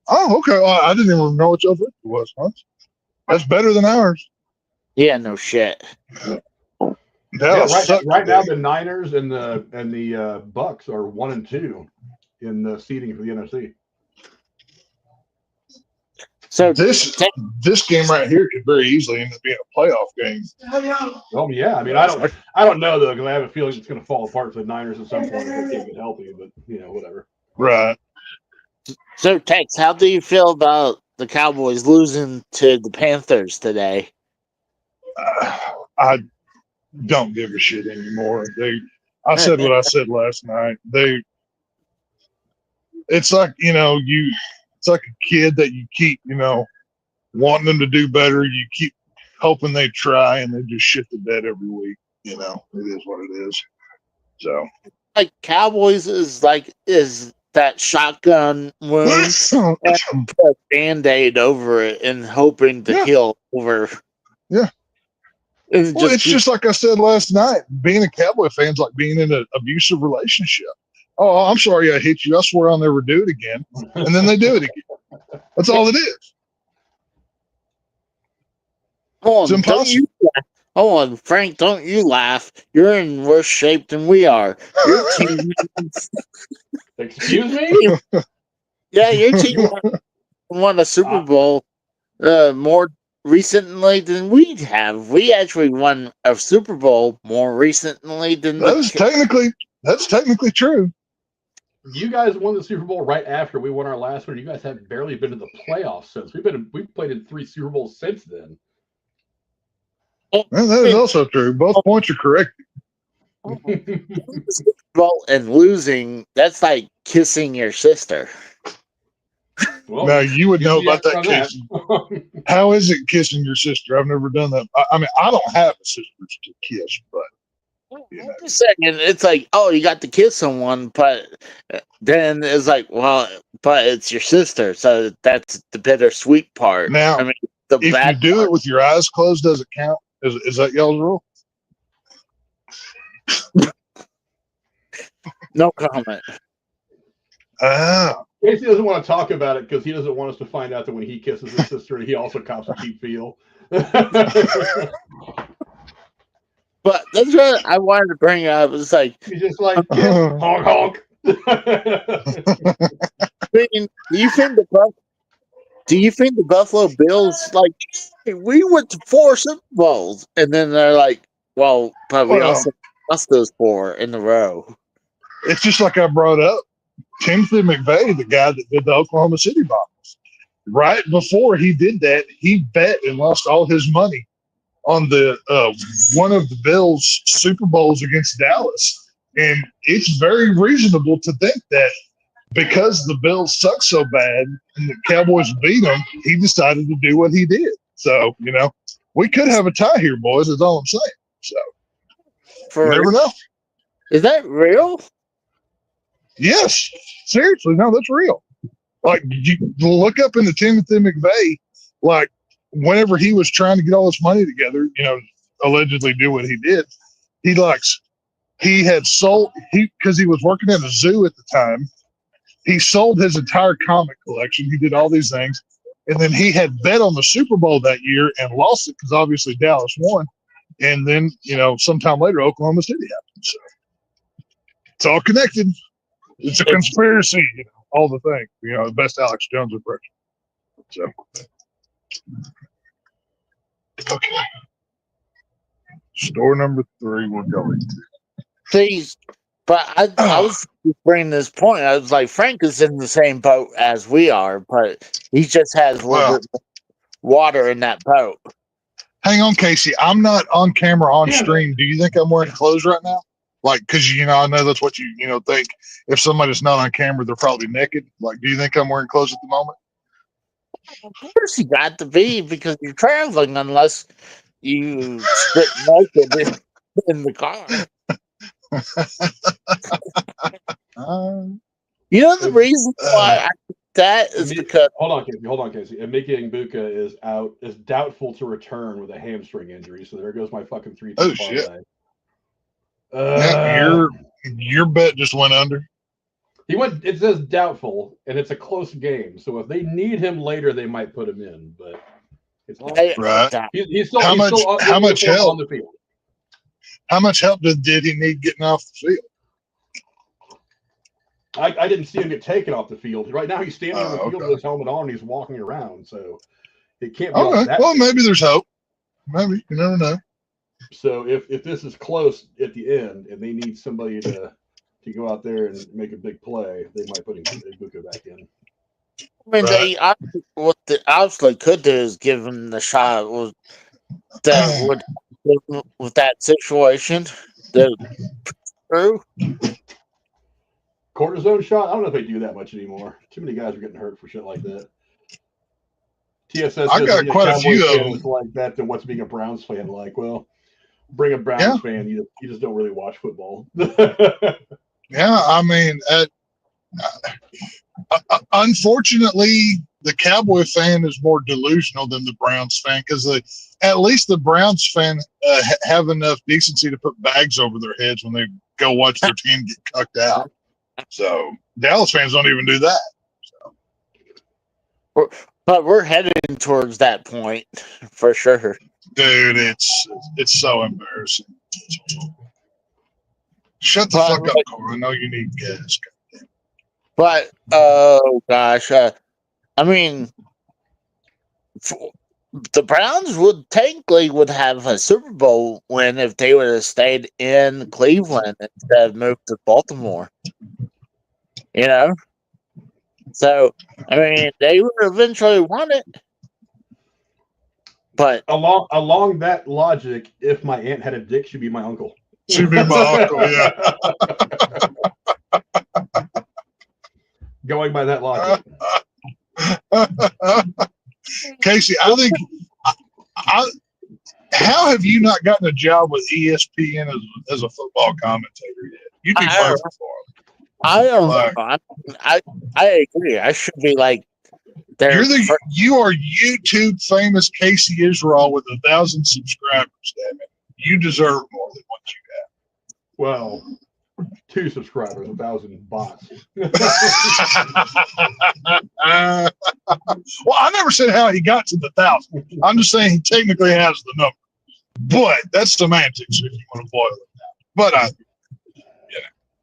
Oh, okay. Well, I didn't even know what your victory was. Huh? That's better than ours. Yeah, no shit. Right now, the Niners and the Bucks are 1-2 in the seeding for the NFC. So this game right here could very easily end up being a playoff game. Oh yeah, I mean, I don't know though, because I have a feeling it's going to fall apart for the Niners at some point if they can't get healthy. But whatever. Right. So Tex, how do you feel about the Cowboys losing to the Panthers today? I don't give a shit anymore. I said what I said last night. It's like it's like a kid that you keep wanting them to do better. You keep hoping they try, and they just shit the bed every week. It is what it is. So, like Cowboys is that shotgun wound and put a Band-Aid over it and hoping to heal over. Yeah. It's just like I said last night. Being a Cowboy fan is like being in an abusive relationship. Oh, I'm sorry I hit you. I swear I'll never do it again. And then they do it again. That's all it is. It's impossible. Hold on, Frank, don't you laugh. You're in worse shape than we are. Your team Excuse me? Yeah, your team won a Super Bowl more recently than we have. We actually won a Super Bowl more recently than that's technically true. You guys won the Super Bowl right after we won our last one. You guys have barely been to the playoffs since. We've played in 3 Super Bowls since then. Well, that is also true. Both points are correct. Super Bowl and losing, that's like kissing your sister. Well, now you would know about that kissing. How is it kissing your sister? I've never done that. I mean, I don't have a sister to kiss, but I'm just saying, it's like, oh, you got to kiss someone, but then it's like, well, but it's your sister, so that's the bittersweet part. Now, I mean, if you do it with your eyes closed, does it count? Is that y'all's rule? No comment. Casey doesn't want to talk about it because he doesn't want us to find out that when he kisses his sister, he also cops a cheap feel. But that's what I wanted to bring up. It's like he's just like honk honk. I mean, do you think the Buffalo Bills, like, we went to 4 Super Bowls, and then they're like, well, but we also lost those 4 in a row. It's just like I brought up Timothy McVeigh, the guy that did the Oklahoma City Bombers. Right before he did that, he bet and lost all his money on the one of the Bills' Super Bowls against Dallas. And it's very reasonable to think that because the Bills suck so bad and the Cowboys beat them, he decided to do what he did. So, we could have a tie here, boys, is all I'm saying. So, you never know. Is that real? Yes. Seriously, no, that's real. Like, you look up into Timothy McVeigh, like, whenever he was trying to get all this money together, allegedly do what he did, he had sold, because he was working at a zoo at the time, he sold his entire comic collection. He did all these things. And then he had bet on the Super Bowl that year and lost it because obviously Dallas won. And then, sometime later, Oklahoma City happened. So it's all connected. It's a conspiracy, all the things. The best Alex Jones impression. So, okay. Store number 3 we're going to. See, But I was bringing this point. I was like, Frank is in the same boat as we are, but he just has a little bit more water in that boat. Hang on, Casey. I'm not on camera on Damn stream. Do you think I'm wearing clothes right now? Like, because, I know that's what you think. If somebody's not on camera, they're probably naked. Like, do you think I'm wearing clothes at the moment? Of course you got to be, because you're traveling, unless you strip naked in the car. The reason why I think that is because... Hold on, Casey. Emeka Egbuka is doubtful to return with a hamstring injury, so there goes my fucking 3-2 parlay. Shit. Your bet just went under. It says doubtful, and it's a close game, so if they need him later, they might put him in, but it's not. Right. He's still how much help on the field? How much help did he need getting off the field? I didn't see him get taken off the field. Right now, he's standing on the field with his helmet on, and he's walking around, so it can't be all that. Well, maybe there's hope. Maybe. You never know. So if this is close at the end, and they need somebody to go out there and make a big play, they might put Egbuka back in. I mean, what they obviously could do is give him the shot with that situation. True. Cortisone shot? I don't know if they do that much anymore. Too many guys are getting hurt for shit like that. TSS I got quite a few of them like that. Than what's being a Browns fan like? Well, bring a Browns fan. You just don't really watch football. Yeah, I mean, unfortunately, the Cowboy fan is more delusional than the Browns fan, because at least the Browns fan have enough decency to put bags over their heads when they go watch their team get cucked out. So Dallas fans don't even do that. So. But we're heading towards that point for sure. Dude, it's so embarrassing. Shut the fuck up, Cole. I know you need gas. But, oh gosh. I mean, the Browns would have a Super Bowl win if they would have stayed in Cleveland instead of moved to Baltimore. So, I mean, they would eventually won it. But along that logic, if my aunt had a dick, she'd be my uncle. She'd be my uncle, yeah. Going by that logic. Casey, I think how have you not gotten a job with ESPN as a football commentator yet? You'd be perfect for them. I don't know. I agree. I should be like there. You are YouTube famous Casey Israel with 1,000 subscribers. Damn it, you deserve more than what you have. Well, 2 subscribers, 1,000 bots. Well, I never said how he got to the 1,000. I'm just saying he technically has the number, but that's semantics if you want to boil it down. But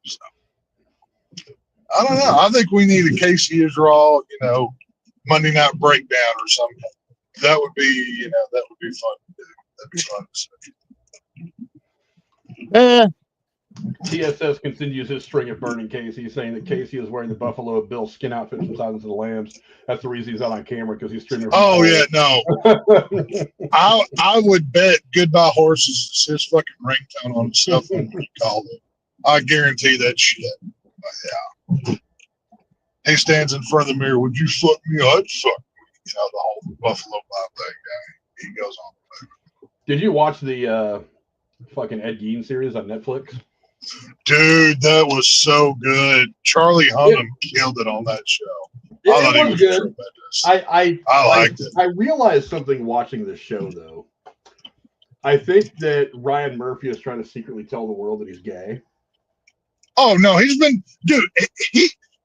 so. I don't know. I think we need a Casey Israel, Monday Night Breakdown or something. That would be, that would be fun to do. That'd be fun to see. TSS continues his string of burning Casey, saying that Casey is wearing the Buffalo Bill skin outfit from Silence of the Lambs. That's the reason he's out on camera, because he's streaming. Oh, yeah, no. I would bet Goodbye Horses is his fucking ringtone on his cell phone when he called it. I guarantee that shit. Yeah. He stands in front of the mirror. Would you fuck me? I'd fuck me. The whole Buffalo Bill thing guy. He goes on. Did you watch the fucking Ed Gein series on Netflix? Dude, that was so good. Charlie Hunnam killed it on that show. I thought he was good. Tremendous. I liked it. I realized something watching this show, though. I think that Ryan Murphy is trying to secretly tell the world that he's gay. Oh, no,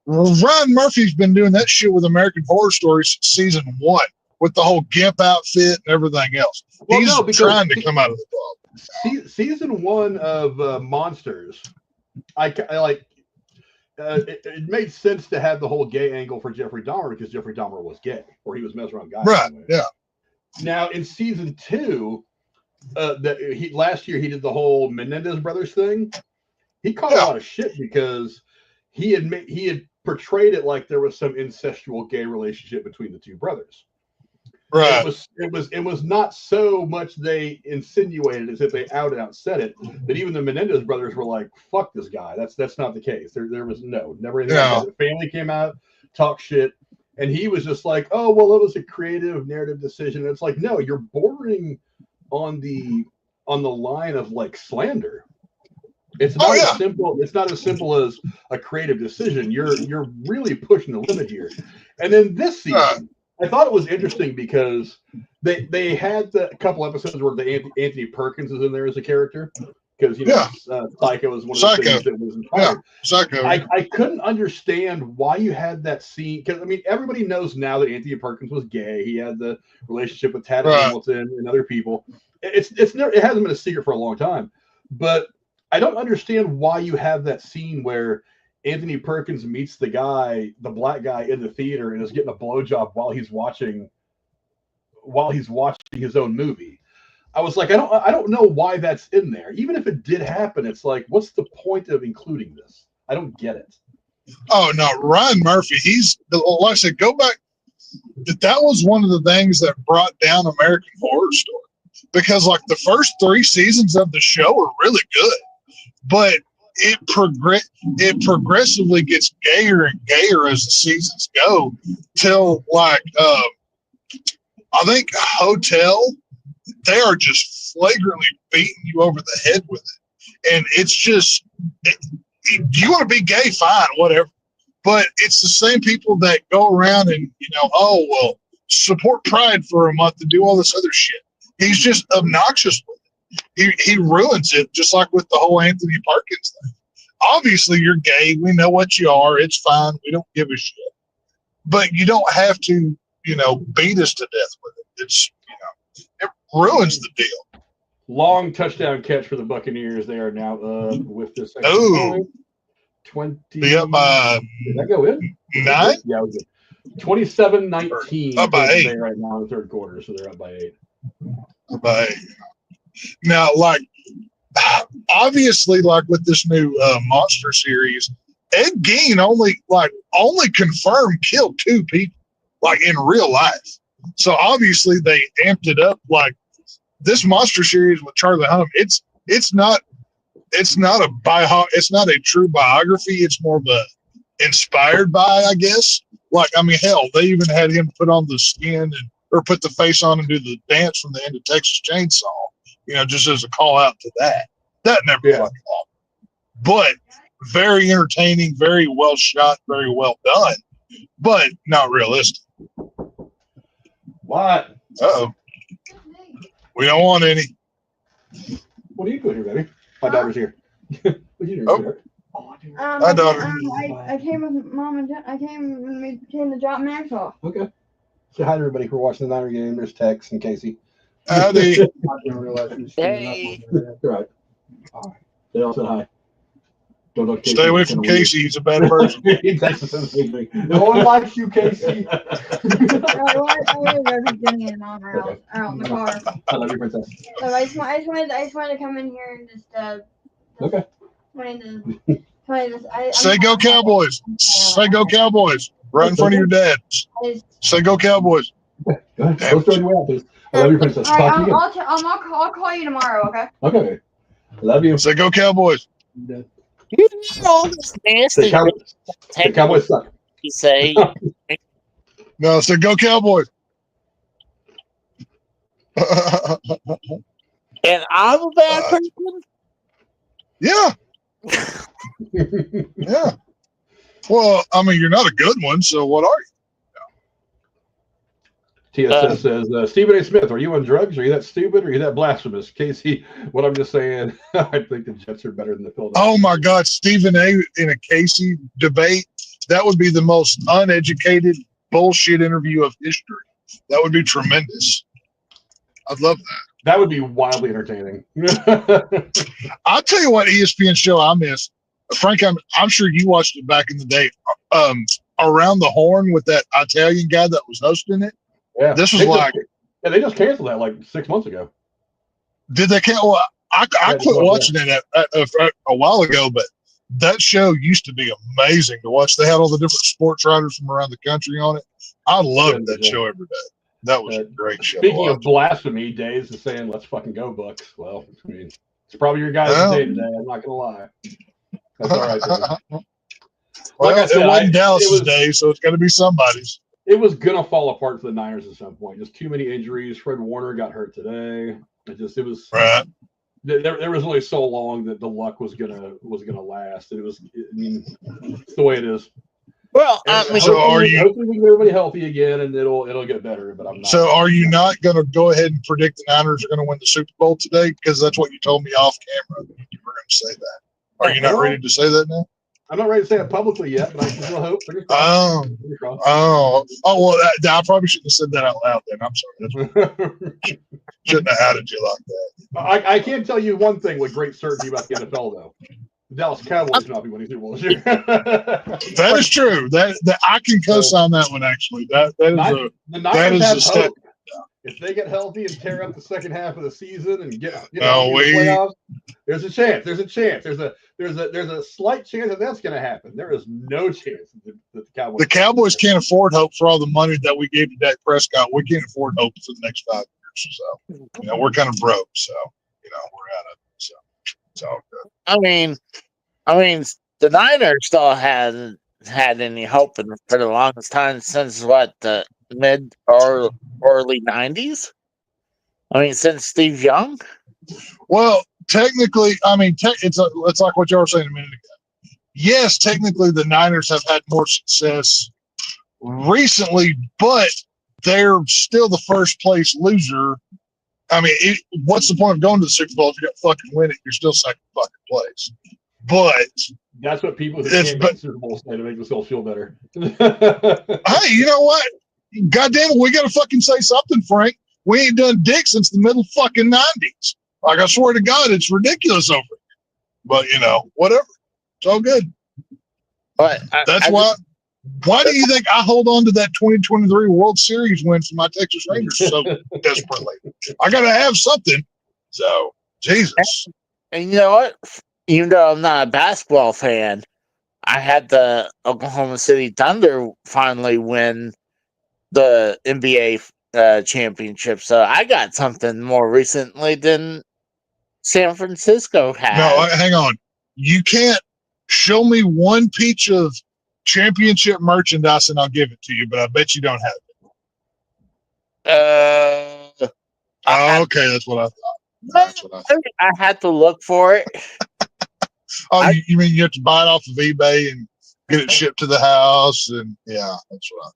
Ryan Murphy's been doing that shit with American Horror Stories since season 1 with the whole Gimp outfit and everything else. Well, he's trying to come out of the problem. Season 1 of Monsters, it made sense to have the whole gay angle for Jeffrey Dahmer, because Jeffrey Dahmer was gay, or he was messing around guys. Right, anyway. yeah. Now, in season 2, last year he did the whole Menendez brothers thing. he caught a lot of shit because he had portrayed it like there was some incestual gay relationship between the two brothers. Right. It was not so much they insinuated as if they out and out said it, but even the Menendez brothers were like, "Fuck this guy." That's not the case. There was never anything like that. The family came out, talked shit, and he was just like, "Oh well, it was a creative narrative decision." And it's like, no, you're bordering on the line of like slander. It's not as simple. It's not as simple as a creative decision. You're really pushing the limit here. And then this season, I thought it was interesting because they had a couple episodes where Anthony Perkins is in there as a character because Psycho is one of the things that was inspired. Psycho. I couldn't understand why you had that scene because I mean everybody knows now that Anthony Perkins was gay. He had the relationship with Tad Hamilton and other people. It hasn't been a secret for a long time, but I don't understand why you have that scene where Anthony Perkins meets the black guy in the theater and is getting a blowjob while he's watching his own movie. I was like, I don't know why that's in there. Even if it did happen, it's like, what's the point of including this? I don't get it. Oh no, Ryan Murphy, like I said, go back. That was one of the things that brought down American Horror Story because like the first 3 seasons of the show are really good, but it progressively gets gayer and gayer as the seasons go till like I think Hotel, they are just flagrantly beating you over the head with it. And it's just, you want to be gay, fine, whatever. But it's the same people that go around and, support Pride for a month and do all this other shit. He's just obnoxious with it. He ruins it, just like with the whole Anthony Perkins thing. Obviously, you're gay. We know what you are. It's fine. We don't give a shit. But you don't have to, beat us to death with it. It's, it ruins the deal. Long touchdown catch for the Buccaneers. They are now with this. 20. Yep. Did that go in? 9? Yeah, it was good. 27-19. Up by 8 right now in the third quarter, so they're up by 8. Up by 8. Now, like, obviously, like with this new monster series, Ed Gein only confirmed killed 2 people, like in real life. So obviously they amped it up. Like this monster series with Charlie Hunnam, it's not a true biography. It's more of a inspired by, I guess. Like, I mean, hell, they even had him put on the skin or put the face on and do the dance from the end of Texas Chainsaw, just as a call out to that. That never fucking happened. But very entertaining, very well shot, very well done, but not realistic. What? Uh-oh. We don't want any. What are you doing here, baby? My daughter's here. What are you doing here? My daughter. I came with Mom and Dad. I came when we came to drop Max off. Okay. Say hi to everybody who are watching the Niner game. There's Tex and Casey. Howdy. Hey. Right. All right. They all said hi. Don't Stay away from Casey. He's a bad person. He texted the same thing. No one likes you, Casey. I was everything in on out in the car. I love you, princess. So I just wanted to come in here and just Okay. Say go Cowboys. Say go Cowboys. Right in front of your dad. Say go Cowboys. Go ahead. Go start your way out, please. I love you, princess. All right, Talk to you again. I'll call you tomorrow, okay? Okay. Love you. Say go Cowboys. You know this nasty The Cowboys suck. you say. No, say go Cowboys. And I'm a bad person? Yeah. Yeah. Well, I mean, you're not a good one, so what are you? TSS says, Stephen A. Smith, are you on drugs? Are you that stupid? Or are you that blasphemous? Casey, what I'm just saying, I think the Jets are better than the Philadelphia. Oh, my God. Stephen A. in a Casey debate. That would be the most uneducated bullshit interview of history. That would be tremendous. I'd love that. That would be wildly entertaining. I'll tell you what ESPN show I miss. Frank, I'm sure you watched it back in the day. Around the Horn with that Italian guy that was hosting it. Yeah. This was they just canceled that like 6 months ago. Did they cancel? Well, I quit watching it a while ago, but that show used to be amazing to watch. They had all the different sports writers from around the country on it. I loved that show every day. That was a great show. Speaking of blasphemy, Days is saying, "Let's fucking go, Bucks." Well, I mean, it's probably your guys' day today. I'm not gonna lie. That's all right. Like I said, it wasn't Dallas's day, so it's got to be somebody's. It was gonna fall apart for the Niners at some point. Just too many injuries. Fred Warner got hurt today. It was right. There was only so long that the luck was gonna last. It was. I mean, it's the way it is. Well, so hopefully we get everybody healthy again, and it'll get better. But I'm not. So, are you not going to go ahead and predict the Niners are going to win the Super Bowl today? Because that's what you told me off camera. You were going to say that. Are you not ready to say that now? I'm not ready to say it publicly yet, but I still hope. Well, I probably shouldn't have said that out loud. Then I'm sorry. Shouldn't have outed you like that. I can tell you one thing with great certainty about the NFL, though. The Dallas Cowboys will not be winning Super Bowl this year. That is true. That I can co-sign that one actually. That is a step. If they get healthy and tear up the second half of the season and get the playoffs, there's a chance. There's a slight chance that that's going to happen. There is no chance that the Cowboys. The Cowboys can't afford hope for all the money that we gave to Dak Prescott. We can't afford hope for the next 5 years. So, we're kind of broke. So, we're out of it. So, it's all good. I mean, the Niners still hadn't had any hope for the longest time since the mid or early 90s. Since Steve Young. Well, technically, it's like what you were saying a minute ago. Yes, technically, the Niners have had more success recently, but they're still the first place loser. What's the point of going to the Super Bowl if you got fucking win it? You're still second fucking place. But that's what people who can't get Super Bowl say to make themselves feel better. Hey, you know what? God damn it, we got to fucking say something, Frank. We ain't done dick since the middle fucking 90s. Like, I swear to God, it's ridiculous over here. But, whatever. It's all good. But that's why. Why do you think I hold on to that 2023 World Series win for my Texas Rangers so desperately? I got to have something. So, Jesus. And you know what? Even though I'm not a basketball fan, I had the Oklahoma City Thunder finally win the NBA championship. So I got something more recently than San Francisco had. No, hang on. You can't show me one piece of championship merchandise and I'll give it to you, but I bet you don't have it. Okay, that's what I thought. I had to look for it. You mean you have to buy it off of eBay and get it shipped to the house? And yeah, that's what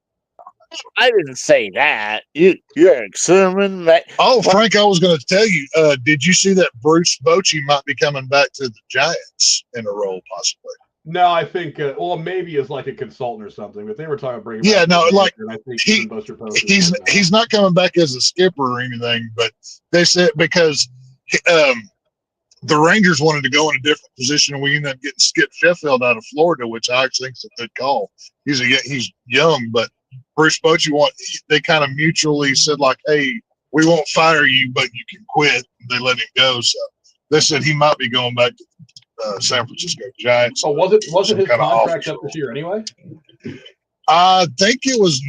I didn't say that. You're assuming that. Oh, Frank, I was going to tell you. Did you see that Bruce Bochy might be coming back to the Giants in a role, possibly? No, I think. Maybe as like a consultant or something. But they were talking about bringing. Yeah, no, like I think he's not coming back as a skipper or anything. But they said because the Rangers wanted to go in a different position, and we ended up getting Skip Sheffield out of Florida, which I actually think is a good call. He's young, but Bruce Bochy they kind of mutually said like, "Hey, we won't fire you, but you can quit." They let him go, so they said he might be going back to San Francisco Giants. Oh, wasn't his contract up this year anyway? I think it was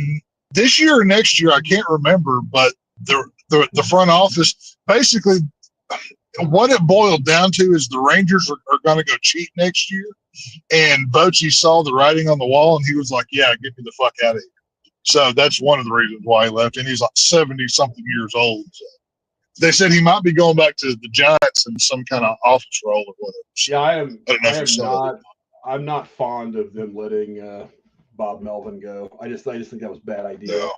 this year or next year. I can't remember, but the front office basically. What it boiled down to is the Rangers are going to go cheat next year. And Bochy saw the writing on the wall, and he was like, yeah, get me the fuck out of here. So that's one of the reasons why he left. And he's like 70-something years old. So they said he might be going back to the Giants in some kind of office role or whatever. So yeah, I'm not fond of them letting Bob Melvin go. I just think that was a bad idea. Yeah.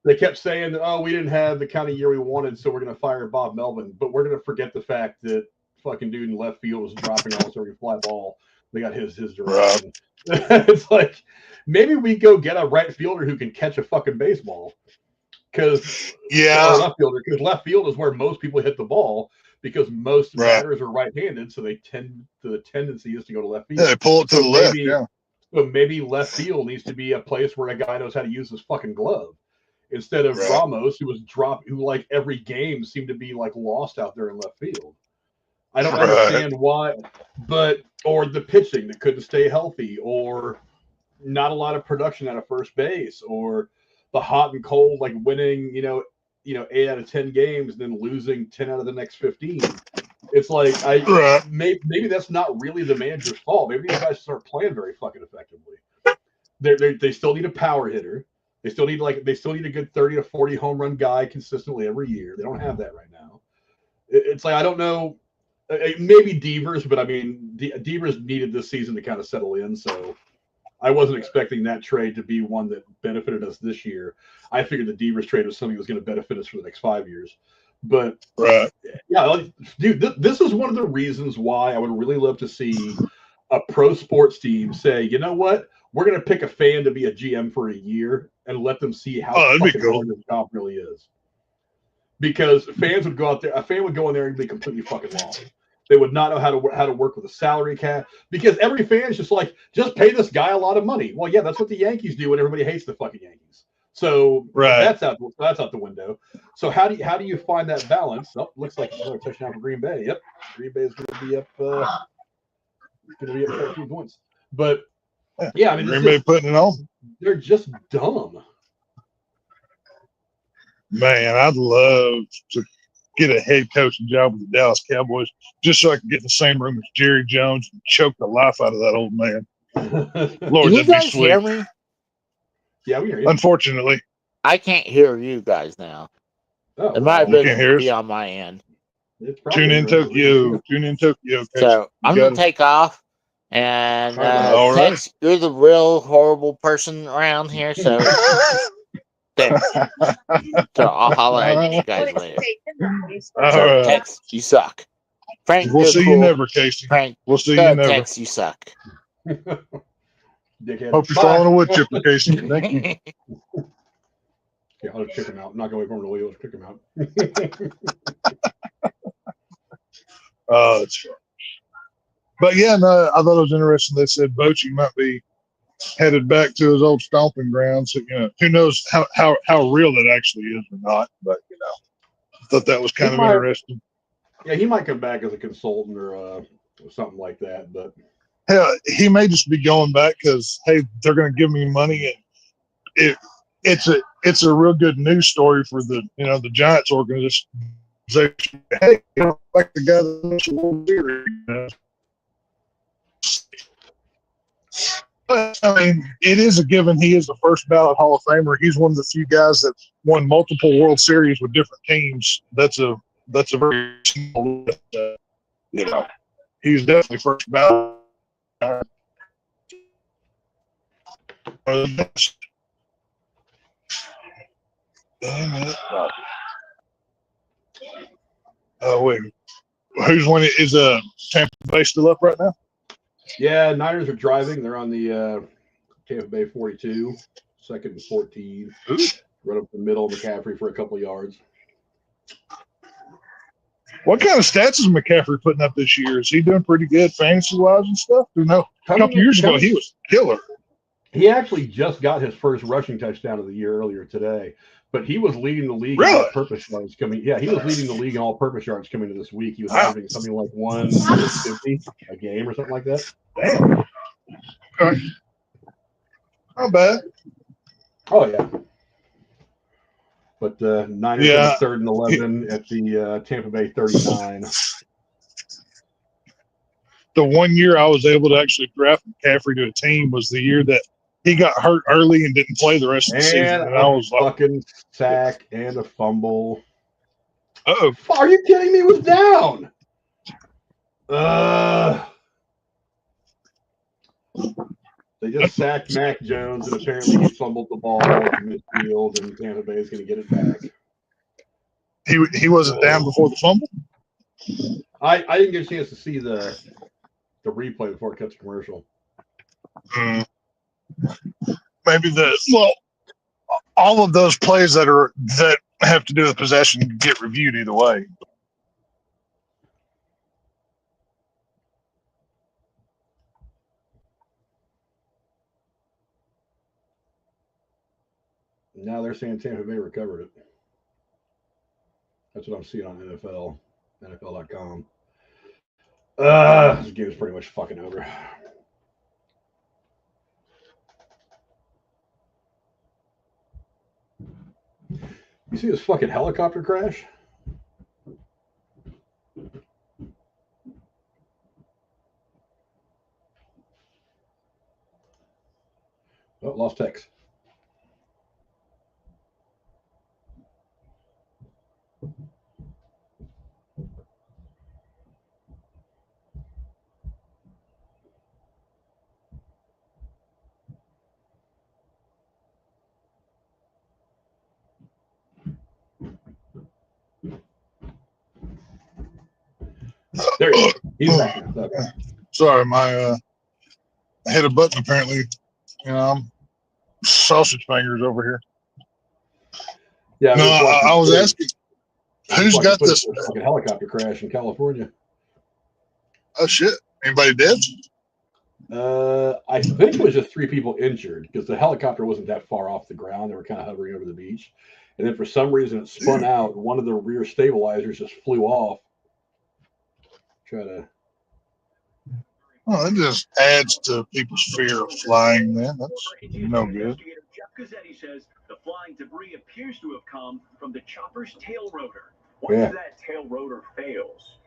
They kept saying that, we didn't have the kind of year we wanted, so we're going to fire Bob Melvin. But we're going to forget the fact that fucking dude in left field was dropping almost every fly ball. They got his direction. Right. It's like, maybe we go get a right fielder who can catch a fucking baseball. Because left field is where most people hit the ball because most batters are right-handed, so the tendency is to go to left field. Yeah, they pull it to the left, yeah. So maybe left field needs to be a place where a guy knows how to use his fucking glove. Instead of Ramos, who like every game seemed to be like lost out there in left field. I don't understand why, or the pitching that couldn't stay healthy, or not a lot of production out of first base, or the hot and cold, like winning, 8 out of 10 games, and then losing 10 out of the next 15. It's like maybe that's not really the manager's fault. Maybe these guys aren't playing very fucking effectively. They still need a power hitter. They still need a good 30 to 40 home run guy consistently every year. They don't have that right now. It's like, I don't know. Maybe Devers, but I mean, Devers needed this season to kind of settle in, so I wasn't expecting that trade to be one that benefited us this year. I figured the Devers trade was something that was going to benefit us for the next 5 years. But yeah, dude, this is one of the reasons why I would really love to see a pro sports team say, you know what, we're going to pick a fan to be a GM for a year and let them see how fucking hard this job really is. Because fans would go out there, a fan would go in there and be completely fucking lost. They would not know how to work with a salary cap, because every fan is just like, just pay this guy a lot of money. Well, yeah, that's what the Yankees do when everybody hates the fucking Yankees. So that's out the window. So how do you find that balance? Oh, looks like another touchdown for Green Bay. Yep, Green Bay is going to be up 14 points. But yeah, I mean, Green Bay putting it on. They're just dumb. Man, I'd love to get a head coaching job with the Dallas Cowboys just so I can get in the same room as Jerry Jones and choke the life out of that old man. Lord, Can you that'd guys be sweet. hear me? Yeah, we hear you. Unfortunately, I can't hear you guys now. Oh, it might you can't hear be us? on my end. Tune in Tokyo. Tune in Tokyo. So I'm going to take off. And Tex, you're the real horrible person around here, so there. So I'll holler at you guys later. So Tex, you suck. Frank, we'll see cool. you never, Casey. Frank, we'll see you never. Tex, you suck. Dickhead. Hope you're following a wood chipper, Casey. Thank you. Yeah, I'll just kick him out. I'm not going to wait for him to leave. I'll just kick him out. That's fun. But yeah, no, I thought it was interesting. They said Bochy might be headed back to his old stomping grounds. So, who knows how real that actually is or not. But I thought that was kind of interesting. Yeah, he might come back as a consultant or something like that. But hell, he may just be going back because they're going to give me money, and it's a real good news story for the the Giants organization. Hey, like the guy that won the World Series. I mean, it is a given. He is the first ballot Hall of Famer. He's one of the few guys that won multiple World Series with different teams. That's a very small list. He's definitely first ballot. Wait, who's winning? Is Tampa Bay still up right now? Yeah, Niners are driving. They're on the Tampa Bay 42, second and 14. Right up the middle of McCaffrey for a couple of yards. What kind of stats is McCaffrey putting up this year? Is he doing pretty good fantasy-wise and stuff? A couple years ago, he was killer. He actually just got his first rushing touchdown of the year earlier today, but he was leading the league in all-purpose yards coming. Yeah, he was leading the league in all-purpose yards coming to this week. He was averaging something like 150 a game or something like that. Damn. Okay. Not bad. Oh yeah. But Niners in the 3rd and 11 at the Tampa Bay 39. The 1 year I was able to actually draft McCaffrey to a team was the year that he got hurt early and didn't play the rest of the season. And I was fucking sack and a fumble. Uh-oh. Are you kidding me? It was down. They just sacked Mac Jones, and apparently he fumbled the ball in midfield, and Tampa Bay is going to get it back. He wasn't down before the fumble? I didn't get a chance to see the replay before it cut to commercial. Maybe all of those plays that have to do with possession get reviewed either way. Now they're saying Tampa Bay recovered it. That's what I'm seeing on NFL.com. This game is pretty much fucking over. You see this fucking helicopter crash? Oh, lost text. There you go. He's back now. Okay. Sorry, I hit a button apparently. You know, I'm sausage fingers over here. Yeah. No, I was asking, who's got this fucking helicopter crash in California? Oh shit! Anybody dead? I think it was just 3 people injured because the helicopter wasn't that far off the ground. They were kind of hovering over the beach, and then for some reason it spun out. One of the rear stabilizers just flew off. Oh, that just adds to people's fear of flying. Then that's no good. Jeff Gazzetti says the flying debris appears to have come from the chopper's tail rotor. Once that tail rotor fails,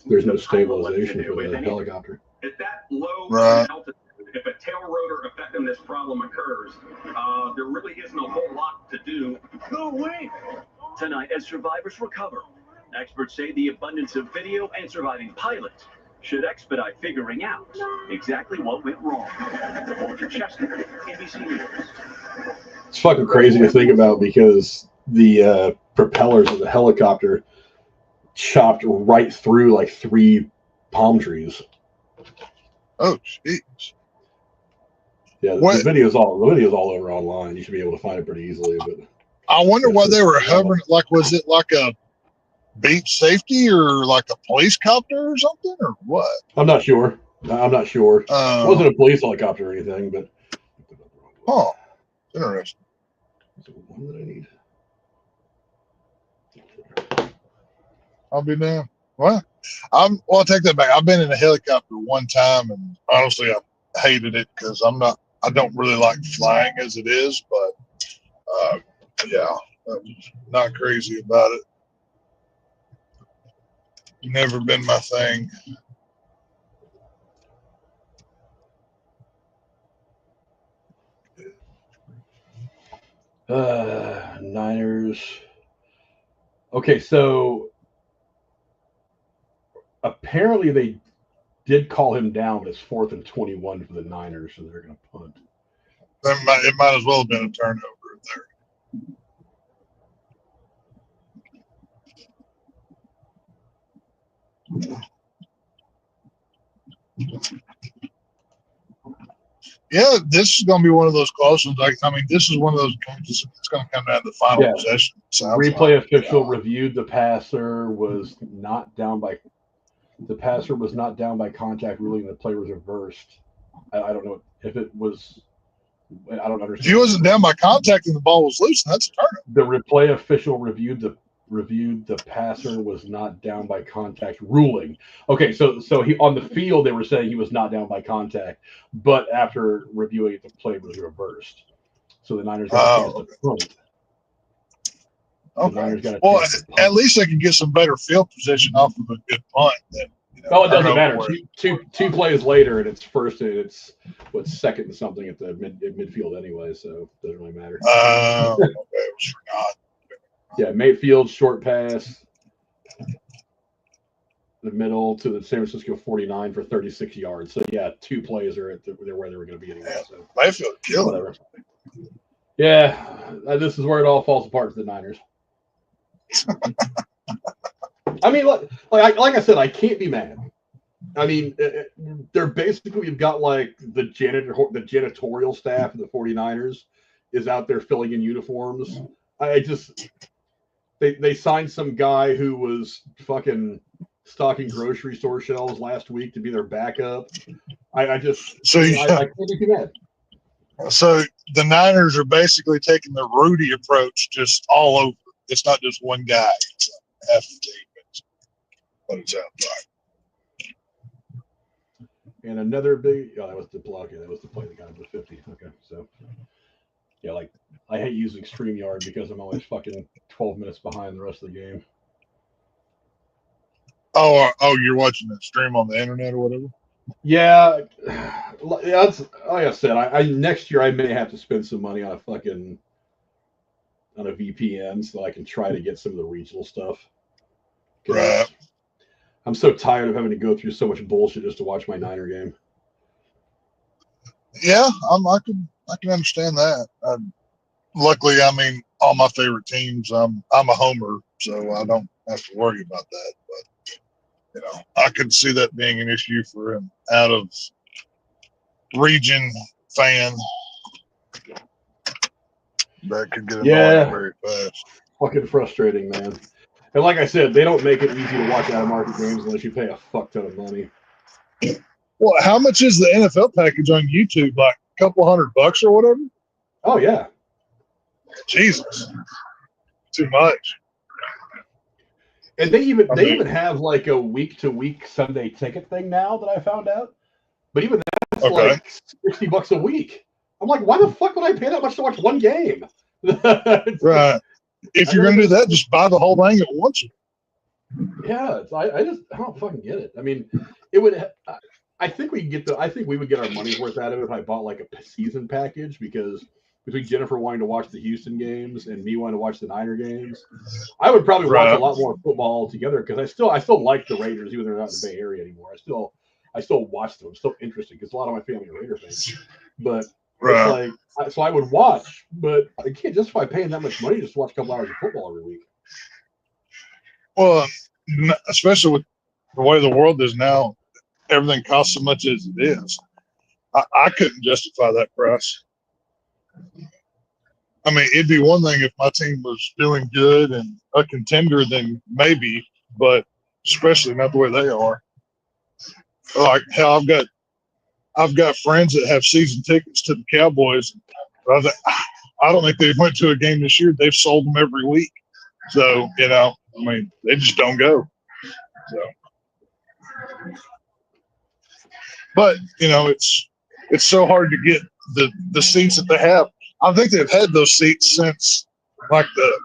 there's no stabilization for the helicopter. At that low altitude, if a tail rotor affecting this problem occurs, there really isn't a whole lot to do. Tonight, as survivors recover, experts say the abundance of video and surviving pilots should expedite figuring out exactly what went wrong. Reporter Chester, ABC News. It's fucking crazy to think about because the propellers of the helicopter chopped right through like 3 palm trees. Oh, jeez. Yeah, the video's all over online. You should be able to find it pretty easily. But I wonder why they were hovering. Like, was it like a beach safety or like a police copter or something, or what? I'm not sure. It wasn't a police helicopter or anything, but oh, interesting. One that I need. I'll be damned. Well, I'll take that back. I've been in a helicopter one time, and honestly, I hated it because I don't really like flying as it is, but yeah, I'm not crazy about it. Never been my thing. Niners. Okay, so apparently they did call him down, but it's 4th and 21 for the Niners, so they're going to punt. It might as well have been a turnover there. Yeah, this is going to be one of those close ones. I mean, this is one of those games. It's going to come down to the final possession. Replay official reviewed the passer was not down by. The passer was not down by contact, ruling the play was reversed. I don't know if it was. I don't understand. If he wasn't down by contact and the ball was loose, that's a turnover. The replay official reviewed the passer was not down by contact, ruling. Okay, so he on the field they were saying he was not down by contact, but after reviewing it, the play was reversed. So the Niners got a chance to punt. Okay. Well, at least they can get some better field position off of a good punt. Than, it doesn't matter. Two plays later, and it's first, and it's second and something at the midfield anyway, so it doesn't really matter. Okay, it was forgot. Yeah, Mayfield short pass, the middle to the San Francisco 49 for 36 yards. So yeah, 2 plays are they're where they were going to be anyway. So Mayfield killed whatever. Yeah, this is where it all falls apart for the Niners. I mean, like I said, I can't be mad. I mean, they're basically you've got like the janitorial staff of the 49ers is out there filling in uniforms. They signed some guy who was fucking stocking grocery store shelves last week to be their backup. I can't be too mad. So the Niners are basically taking the Rudy approach just all over. It's not just one guy. It's half the team. That's what it sounds like. And another big. Oh, that was to block. That was to play the guy with 50. Okay, so yeah, like I hate using StreamYard because I'm always fucking 12 minutes behind the rest of the game. Oh, you're watching that stream on the internet or whatever. Yeah, that's like I said. I next year I may have to spend some money on a VPN so I can try to get some of the regional stuff. Right. I'm so tired of having to go through so much bullshit just to watch my Niner game. Yeah, I can understand that. Luckily, I mean, all my favorite teams. I'm a homer, so I don't have to worry about that. But you know, I could see that being an issue for an out of region fan. That could get annoying very fast. Fucking frustrating, man. And like I said, they don't make it easy to watch out of market games unless you pay a fuck ton of money. Well, how much is the NFL package on YouTube? Like a couple $100 or whatever? Oh yeah. Jesus. Too much. And they even have like a week to week Sunday ticket thing now that I found out. But even that's like $60 a week. I'm like, why the fuck would I pay that much to watch one game? Right. If you're going to do that, just buy the whole thing at once. Yeah, I don't fucking get it. I mean, it would. I think we would get our money's worth out of it if I bought like a season package, because between Jennifer wanting to watch the Houston games and me wanting to watch the Niner games, I would probably watch a lot more football altogether, because I still like the Raiders even though they're not in the Bay Area anymore. I still watch them. It's still interesting because a lot of my family are Raider fans. But it's like, so I would watch, but I can't justify paying that much money just to watch a couple hours of football every week. Well, especially with the way the world is now, everything costs so much as it is. I couldn't justify that price. I mean, it'd be one thing if my team was doing good and a contender, then maybe, but especially not the way they are. Like hell, I've got friends that have season tickets to the Cowboys. I don't think they went to a game this year. They've sold them every week. So, you know, I mean, they just don't go. So, but you know, it's so hard to get the seats that they have. I think they've had those seats since like the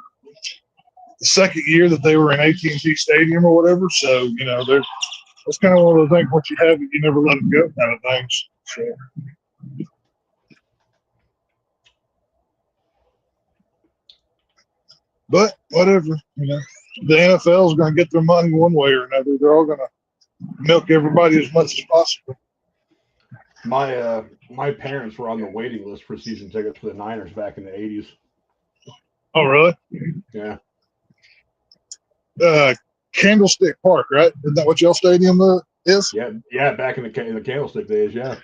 second year that they were in AT&T Stadium or whatever. So, you know, that's kind of one of the things. Once you have it, you never let them go, kind of things. So. But whatever, you know, the NFL is going to get their money one way or another. They're all going to milk everybody as much as possible. My parents were on the waiting list for season tickets for the Niners back in the 80s. Oh, really? Yeah. Candlestick Park, right? Isn't that what y'all stadium is? Yeah. Back in the Candlestick days, yeah.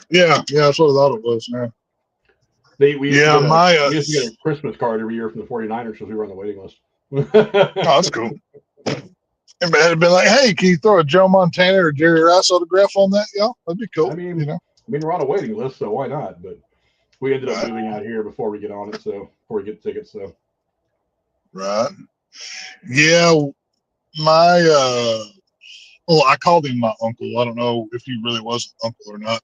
Yeah, that's what I thought it was. Man. We used to get a Christmas card every year from the 49ers because we were on the waiting list. Oh, that's cool. Everybody had been like, hey, can you throw a Joe Montana or Jerry Rice autograph on that, y'all? That'd be cool. I mean, you know? we're on a waiting list, so why not? But we ended up moving out here before we get on it, so before we get tickets, so. Right. Yeah, my I called him my uncle. I don't know if he really was an uncle or not.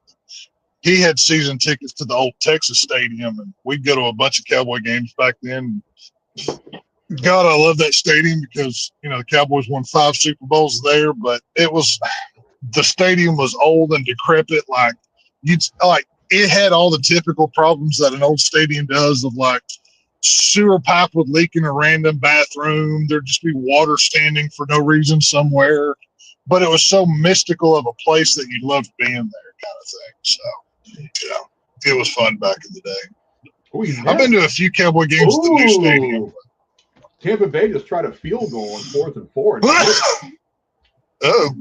He had season tickets to the old Texas stadium, and we'd go to a bunch of Cowboy games back then. God, I love that stadium because, you know, the Cowboys won 5 Super Bowls there, but the stadium was old and decrepit. Like it had all the typical problems that an old stadium does, of like sewer pipe would leak in a random bathroom. There'd just be water standing for no reason somewhere, but it was so mystical of a place that you loved being there, kind of thing. So, you know, it was fun back in the day. I've been to a few Cowboy games at the new stadium. Tampa Bay just tried a field goal on 4th and 4. Oh,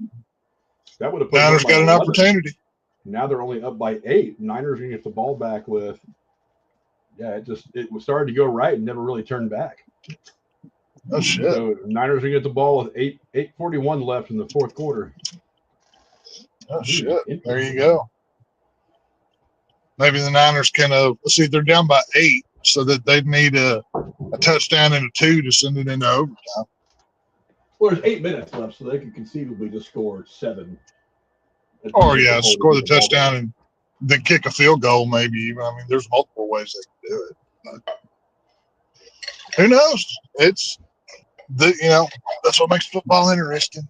that would have put Niners got an opportunity. Now they're only up by 8. Niners are going to get the ball back with. Yeah, it was started to go right and never really turned back. Oh shit! So Niners are going to get the ball with 8:41 left in the 4th quarter. Oh shit! There you go. Maybe the Niners can. Let's see, they're down by 8. So that they'd need a touchdown and a 2 to send it into overtime. Well, there's 8 minutes left, so they could conceivably just score 7. Or yeah, score the touchdown and then kick a field goal. Maybe. I mean, there's multiple ways they can do it. But who knows? It's that's what makes football interesting.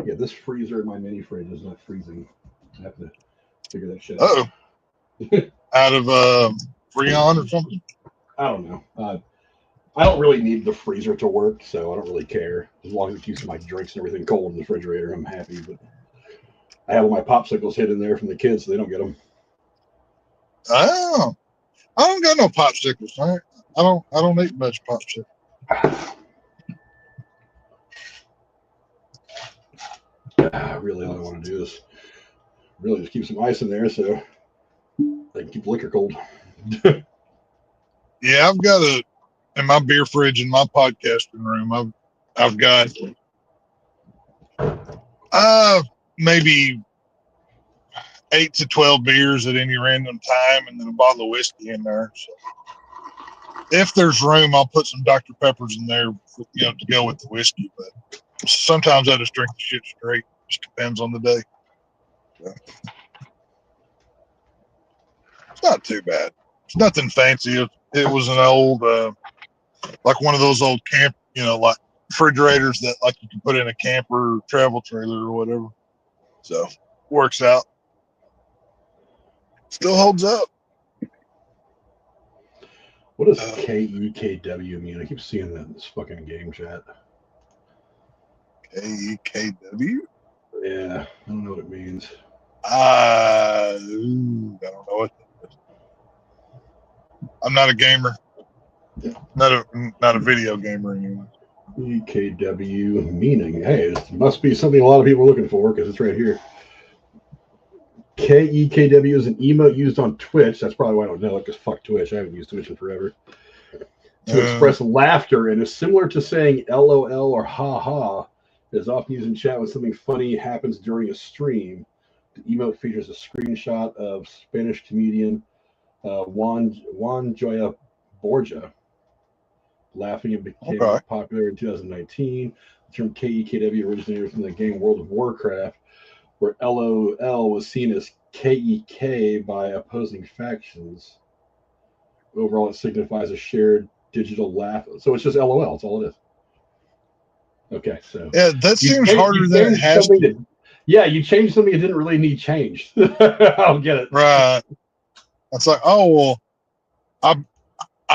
Yeah, this freezer in my mini fridge is not freezing. I have to figure that shit out. Out of Freon or something? I don't know. I don't really need the freezer to work, so I don't really care. As long as it keeps my drinks and everything cold in the refrigerator, I'm happy. But I have all my popsicles hidden there from the kids, so they don't get them. Oh, I don't got no popsicles. I don't eat much popsicles. Really, all I want to do is really just keep some ice in there so I can keep the liquor cold. Yeah, I've got in my beer fridge in my podcasting room. I've got maybe 8 to 12 beers at any random time, and then a bottle of whiskey in there. So if there's room, I'll put some Dr. Peppers in there, to go with the whiskey. But sometimes I just drink the shit straight. Just depends on the day. So it's not too bad. It's nothing fancy. It was an old, like one of those old camp, like refrigerators that like you can put in a camper or travel trailer or whatever. So works out. Still holds up. What does KEKW mean? I keep seeing that in this fucking game chat. KEKW? Yeah, I don't know what it means. I don't know what that is. I'm not a gamer. Not a video gamer anymore. EKW meaning. Hey, it must be something a lot of people are looking for because it's right here. KEKW is an emote used on Twitch. That's probably why I don't know it, because fuck Twitch. I haven't used Twitch in forever. To express laughter, and is similar to saying LOL or haha. It is often used in chat when something funny happens during a stream. The emote features a screenshot of Spanish comedian Juan Joya Borja laughing. It became popular in 2019. The term KEKW originated from the game World of Warcraft, where LOL was seen as KEK by opposing factions. Overall, it signifies a shared digital laugh. So it's just LOL. That's all it is. Okay, so yeah, that seems harder than it has to. Yeah, you changed something that didn't really need changed. I'll get it. Right. It's like, oh well, I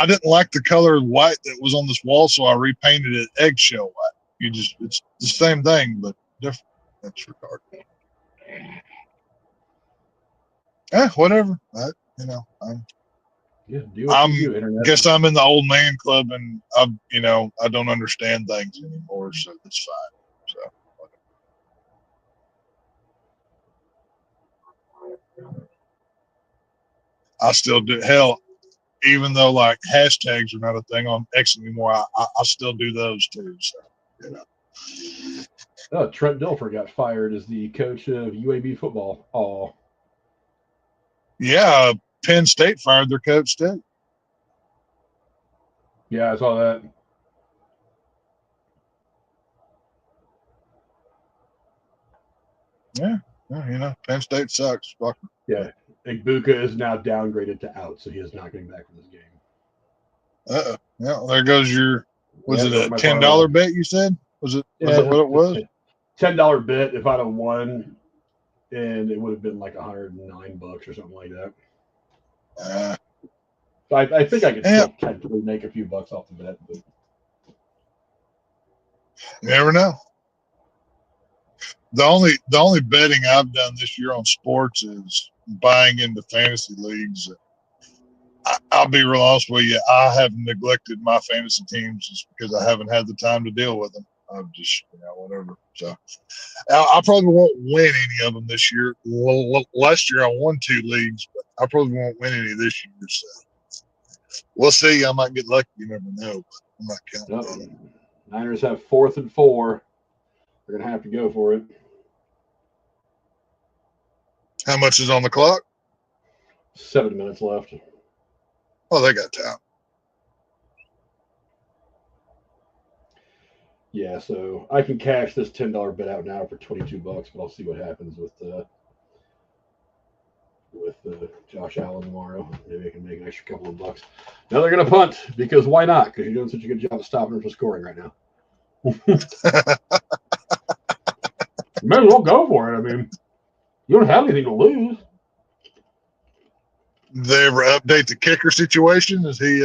didn't like the color white that was on this wall, so I repainted it eggshell white. It's the same thing, but different. That's retarded. Whatever. Guess I'm in the old man club, and I don't understand things anymore, so it's fine. So I still do. Hell, even though like hashtags are not a thing on X anymore, I still do those too. So Oh, Trent Dilfer got fired as the coach of UAB football. Oh. Yeah, Penn State fired their coach too. Yeah, I saw that. Yeah, Penn State sucks. Fuck. Yeah, Igbuka is now downgraded to out, so he is not getting back from this game. Yeah, there goes your. Was it a $10 bet you said? Was it what it was? $10 bet if I'd have won, and it would have been like $109 or something like that. I think I could still technically make a few bucks off the bet, but you never know. The only betting I've done this year on sports is buying into fantasy leagues. I'll be real honest with you. I have neglected my fantasy teams just because I haven't had the time to deal with them. I'm just, whatever. So I probably won't win any of them this year. Well, last year I won 2 leagues, but I probably won't win any this year. So we'll see. I might get lucky. You never know. But I'm not counting on it. Niners have 4th and 4. They're going to have to go for it. How much is on the clock? 7 minutes left. Oh, they got time. Yeah, so I can cash this $10 bet out now for $22, but I'll see what happens with Josh Allen tomorrow. Maybe I can make an extra couple of bucks. Now they're going to punt because why not? Because you're doing such a good job of stopping them from scoring right now. You may as well go for it. I mean, you don't have anything to lose. Did they ever update the kicker situation? Is he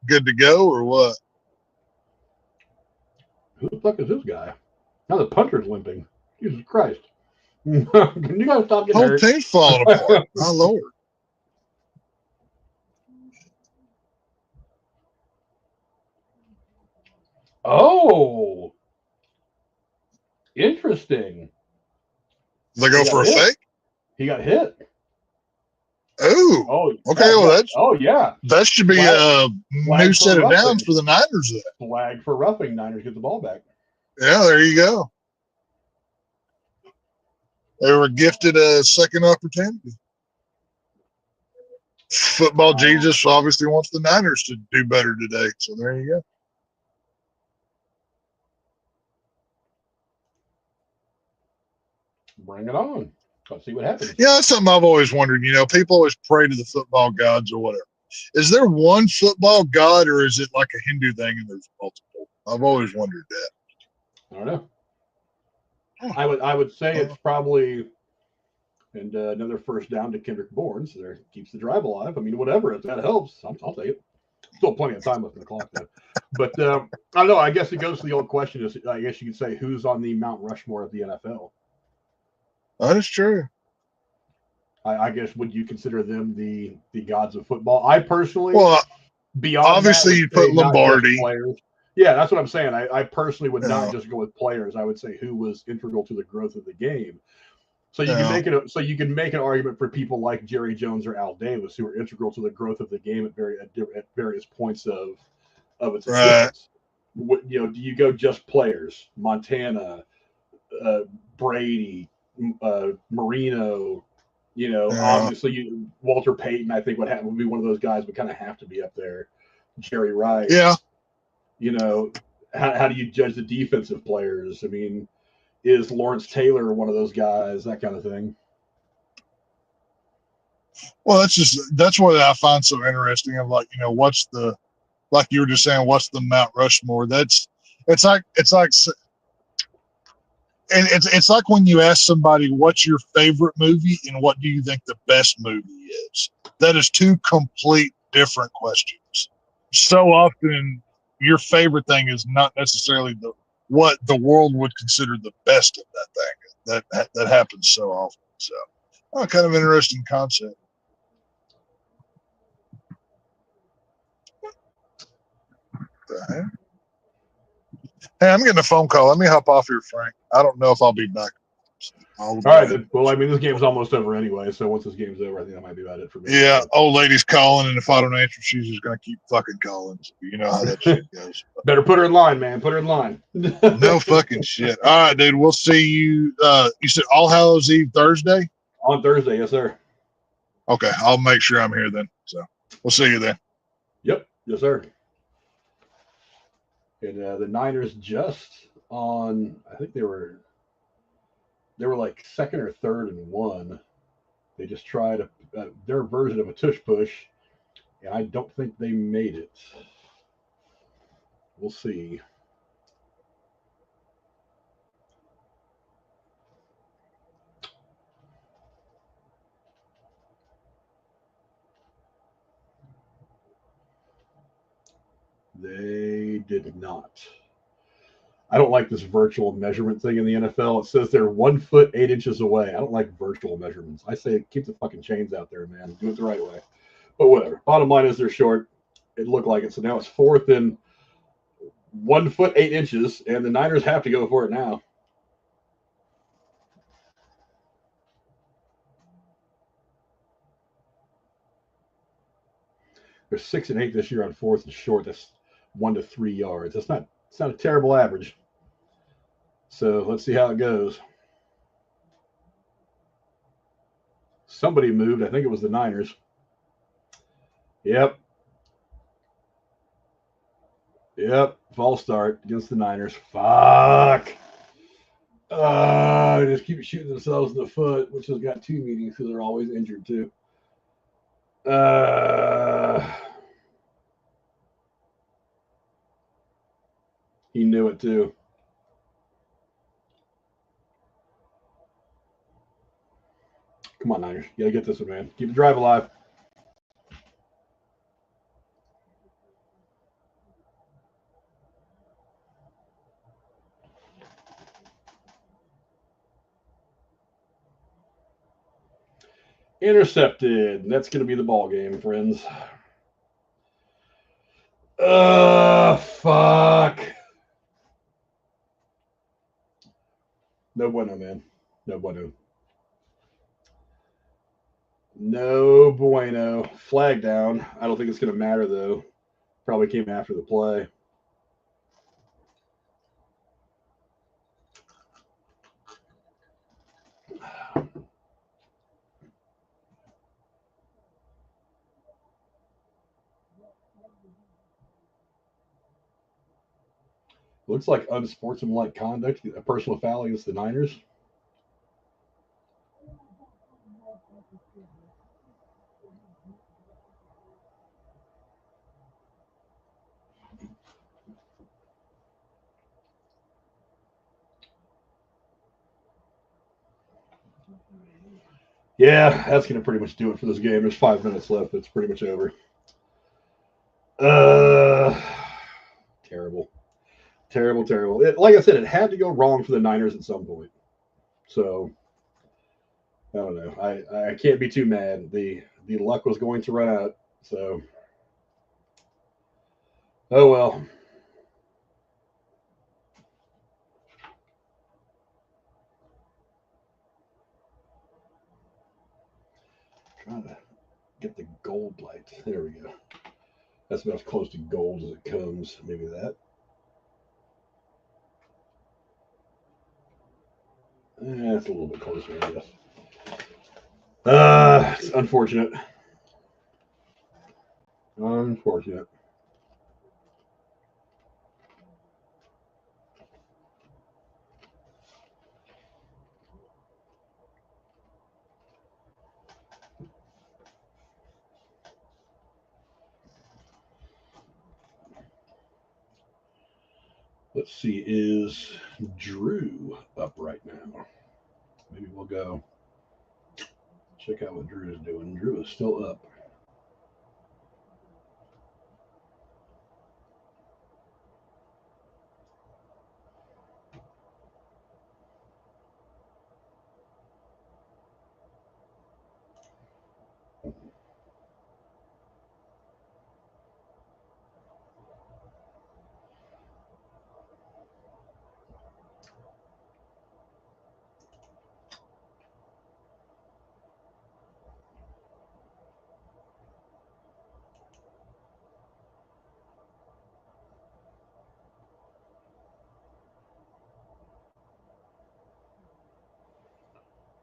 good to go or what? Who the fuck is this guy? Now the punter's limping. Jesus Christ. Can you guys stop getting Whole hurt? team's falling apart. My Lord. Oh, interesting. They go for a fake? He got hit. Oh, Oh, okay. Yeah, Well, yeah. that should be a new set of downs for the Niners then. Flag for roughing. Niners get the ball back. Yeah, there you go. They were gifted a second opportunity. Football Jesus obviously wants the Niners to do better today. So there you go. Bring it on. Let's see what happens. Yeah, that's something I've always wondered. You know, people always pray to the football gods or whatever. Is there one football god or is it like a Hindu thing and there's multiple? I've always wondered that. I don't know. I would say it's probably another first down to Kendrick Bourne, so there keeps the drive alive. I mean, whatever, if that helps, I'll take it. Still plenty of time left in the clock, though. But I don't know. I guess it goes to the old question: is I guess you could say who's on the Mount Rushmore of the NFL? That is true. I guess would you consider them the gods of football? I personally, beyond obviously, you put Lombardi. Yeah, that's what I'm saying. I personally would not just go with players. I would say who was integral to the growth of the game. So you can make it. So you can make an argument for people like Jerry Jones or Al Davis, who are integral to the growth of the game at various points of its existence. What, do you go just players? Montana, Brady, Marino. Obviously Walter Payton. I think would be one of those guys. Would kind of have to be up there. Jerry Rice. Yeah. How do you judge the defensive players? I mean, is Lawrence Taylor one of those guys? That kind of thing. Well, that's what I find so interesting. Of like, what's the, like you were just saying, what's the Mount Rushmore? It's like when you ask somebody what's your favorite movie and what do you think the best movie is. That is two complete different questions. So often, your favorite thing is not necessarily what the world would consider the best of that thing. That happens so often. So, kind of interesting concept. Hey, I'm getting a phone call. Let me hop off here, Frank. I don't know if I'll be back. All right. Then. Well, I mean, this game's almost over anyway. So once this game's over, I think that might be about it for me. Yeah, old lady's calling, and if I don't answer, she's just going to keep fucking calling. So you know how that shit goes. Better put her in line, man. Put her in line. No fucking shit. All right, dude. We'll see you. You said All Hallows Eve Thursday? On Thursday, yes, sir. Okay, I'll make sure I'm here then. So we'll see you then. Yep, yes, sir. And the Niners just on, I think they were like second or third and one. They just tried their version of a tush push, and I don't think they made it. We'll see. They did not. I don't like this virtual measurement thing in the NFL. It says they're 1 foot 8 inches away. I don't like virtual measurements. I say keep the fucking chains out there, man. Do it the right way. But whatever. Bottom line is they're short. It looked like it. So now it's 4th and 1 foot 8 inches, and the Niners have to go for it now. They're 6 and 8 this year on 4th and short. That's 1 to 3 yards. It's not a terrible average. So let's see how it goes. Somebody moved. I think it was the Niners. Yep. Yep, false start against the Niners. Fuck. Just keep shooting themselves in the foot, which has got 2 meetings because they're always injured too. He knew it too. Come on, Niners. You gotta get this one, man. Keep the drive alive. Intercepted. That's going to be the ball game, friends. Fuck. No bueno, man. No bueno. No bueno. Flag down. I don't think it's going to matter, though. Probably came after the play. Looks like unsportsmanlike conduct, a personal foul against the Niners. Yeah, that's going to pretty much do it for this game. There's 5 minutes left. It's pretty much over. Terrible. Terrible, terrible. Like I said, it had to go wrong for the Niners at some point. So, I don't know. I can't be too mad. The luck was going to run out. So, oh well. Trying to get the gold light. There we go. That's about as close to gold as it comes. Maybe that. It's a little bit closer, I guess. It's unfortunate. Unfortunate. Let's see, is Drew up right now? Maybe we'll go check out what Drew is doing. Drew is still up.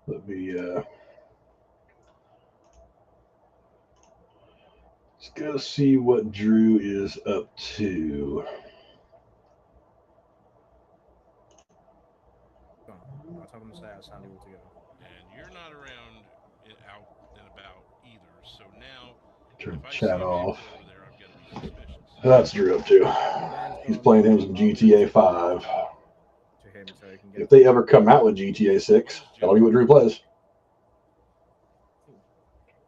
Let me let's go see what Drew is up to. I told him to say outside all together. And you're not around out and about either. So now, Turn if I see chat a off. vehicle over there, I've got to be suspicious. That's Drew up to. He's playing him some GTA 5. To him so he can get If they ever come out with GTA 6, that'll be what Drew plays.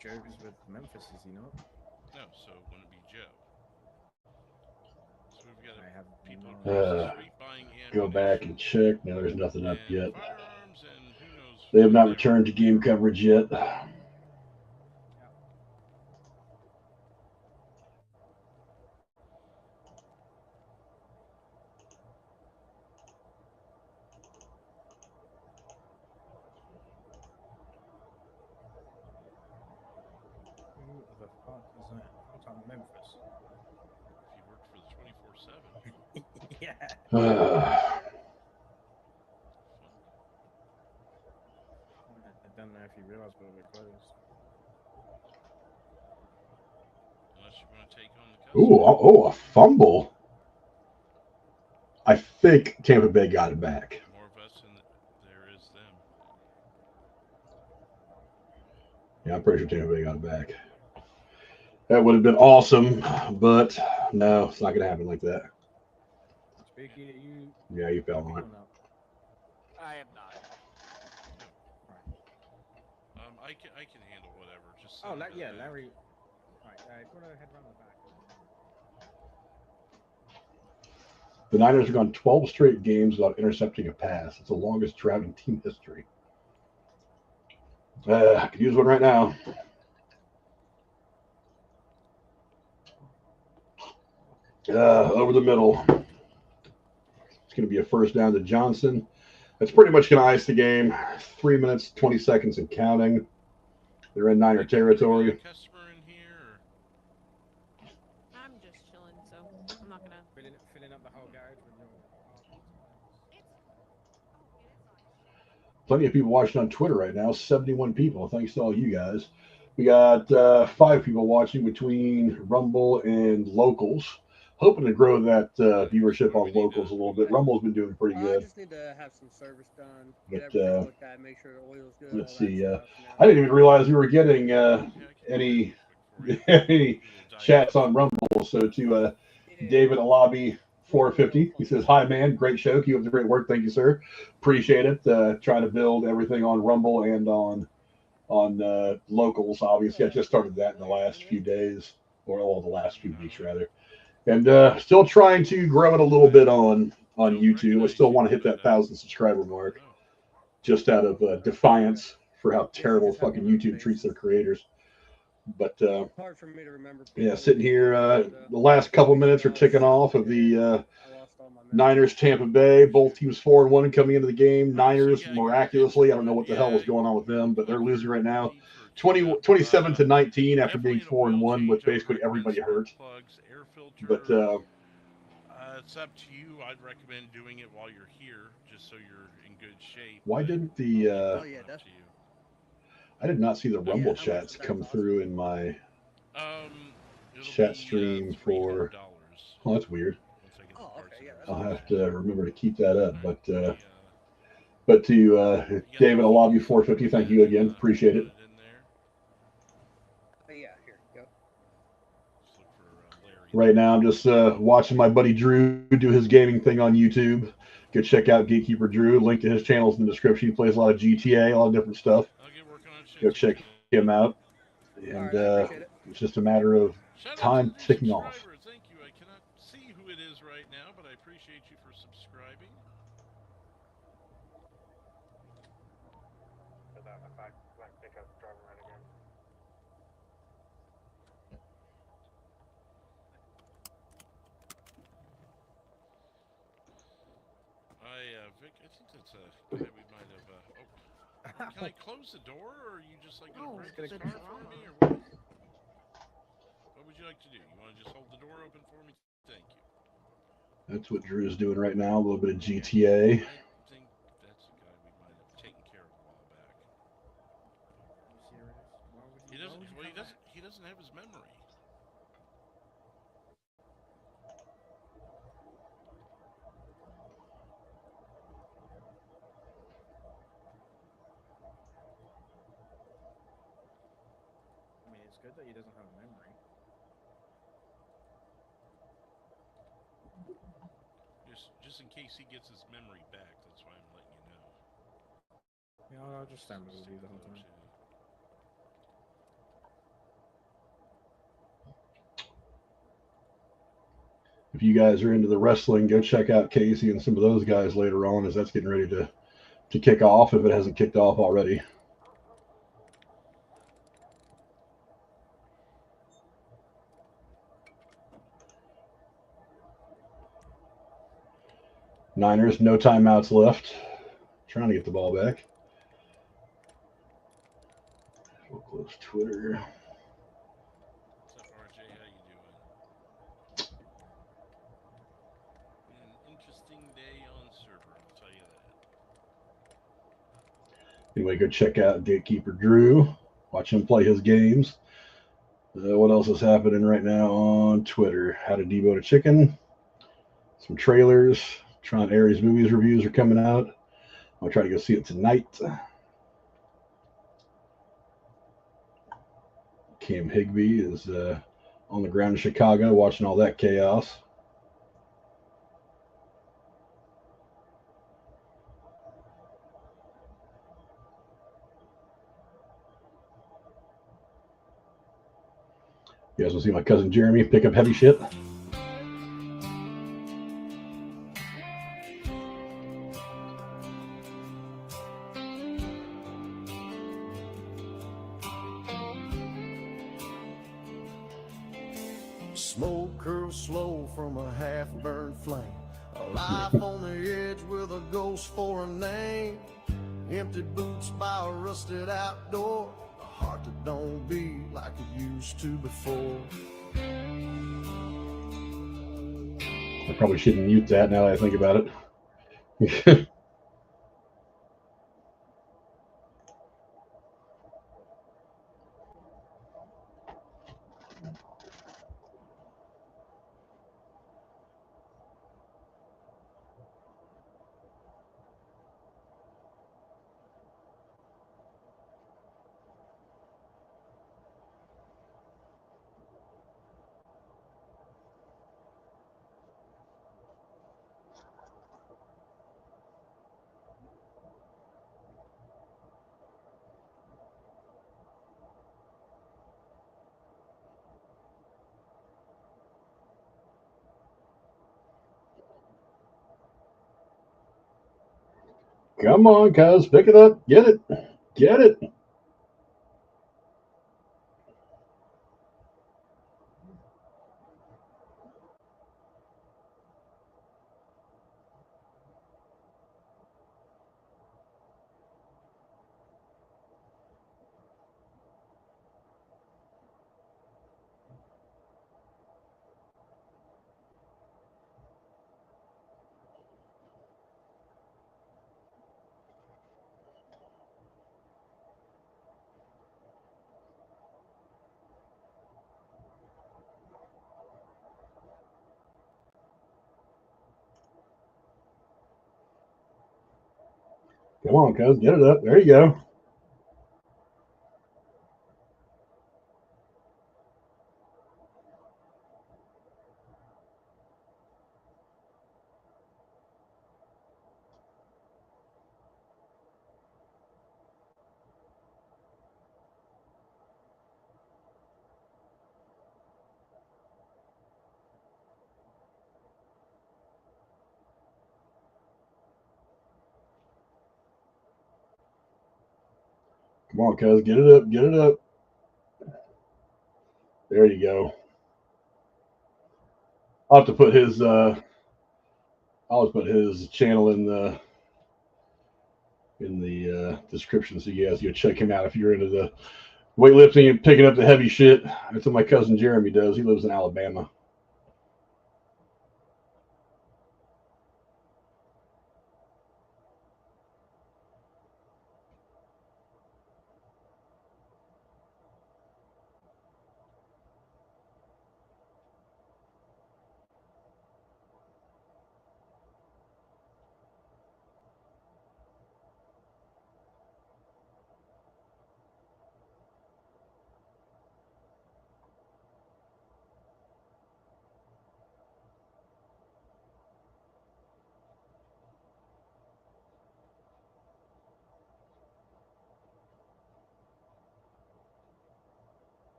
Joe's with Memphis, is he not? No, so it wouldn't be Joe. So we've got people across the street buying ammunition. Go back and check. No, there's nothing up yet. Firearms and who knows. They have not returned to game coverage yet. Who the fuck is that? What's on Memphis? If you work for the 24/7. Yeah. I don't know if you realize, but we're closed. Unless you're going to take on the customer. Ooh, a fumble. I think Tampa Bay got it back. More of us than there is them. Yeah, I'm pretty sure Tampa Bay got it back. That would have been awesome, but no, it's not going to happen like that. Speaking of you, Yeah, you fell on it. I am not. I can handle whatever. Just Oh, send it to yeah, them. Larry. Right, go ahead around the back. The Niners have gone 12 straight games without intercepting a pass. It's the longest drought in team history. I could use one right now. Over the middle. It's going to be a first down to Johnson. That's pretty much going to ice the game. 3 minutes, 20 seconds and counting. They're in Niner territory. Customer in here. I'm just chilling, so I'm not gonna Filling up the whole garage with your. Plenty of people watching on Twitter right now. 71 people. Thanks to all you guys. We got 5 people watching between Rumble and Locals. Hoping to grow that viewership on Locals a little bit. Rumble's been doing pretty good. I just need to have some service done. But, Get everything looked at, make sure the oil's good. Let's see. I didn't even realize we were getting any chats on Rumble. So to David Alabi 450, he says, "Hi man, great show. Keep up the great work. Thank you, sir. Appreciate it. Trying to build everything on Rumble and on Locals. Obviously, I just started that in the last few days, or the last few weeks rather, and still trying to grow it a little bit on YouTube. I still want to hit that 1,000 subscriber mark, just out of defiance for how terrible fucking YouTube treats their creators. But hard for me to remember. Yeah, sitting here, the last couple minutes are ticking off of the Niners Tampa Bay. Both teams 4-1 coming into the game. Niners miraculously, I don't know what the hell was going on with them, but they're losing right now, 27-19 after being 4-1 with basically everybody hurt. But it's up to you. I'd recommend doing it while you're here, just so you're in good shape. Why didn't the I did not see the Rumble chats come through in my chat stream for. Oh, that's weird. I'll have to remember to keep that up. But to David Alabi 450, thank you again. Appreciate it. Yeah, here you go. Right now, I'm just watching my buddy Drew do his gaming thing on YouTube. Go check out Gatekeeper Drew. Link to his channels in the description. He plays a lot of GTA, a lot of different stuff. Go check him out. And it's just a matter of time ticking off. Thank you. I cannot see who it is right now, but I appreciate you for subscribing. Vic, I think that's a guy we might have. Can I close the door, or are you just like going to break the car for me, or what? What would you like to do? You want to just hold the door open for me? Thank you. That's what Drew is doing right now. A little bit of GTA. I think that's a guy we might have taken care of a while back. He doesn't. Well, he doesn't have his memory. It's good that he doesn't have a memory. Just in case he gets his memory back, that's why I'm letting you know. Yeah, I'll just stand with you the whole time. If you guys are into the wrestling, go check out Casey and some of those guys later on, as that's getting ready to kick off, if it hasn't kicked off already. Niners, no timeouts left. Trying to get the ball back. We'll close Twitter. What's up, RJ? How you doing? An interesting day on server, I'll tell you that. Anyway, go check out Gatekeeper Drew. Watch him play his games. What else is happening right now on Twitter? How to debone a chicken. Some trailers. Tron Ares movies reviews are coming out. I'll try to go see it tonight. Cam Higbee is on the ground in Chicago watching all that chaos. You guys want to see my cousin Jeremy pick up heavy shit? Smoke curls slow from a half-burned flame. A life on the edge with a ghost for a name. Empty boots by a rusted outdoor. A heart that don't beat like it used to before. I probably shouldn't mute that now that I think about it. Come on, cuz, pick it up. Get it. Get it. Come on, cuz, get it up. There you go. Come on, cuz, get it up. Get it up. There you go. I'll have to put his I'll just put his channel in the description so you guys go check him out if you're into the weightlifting and picking up the heavy shit. That's what my cousin Jeremy does. He lives in Alabama.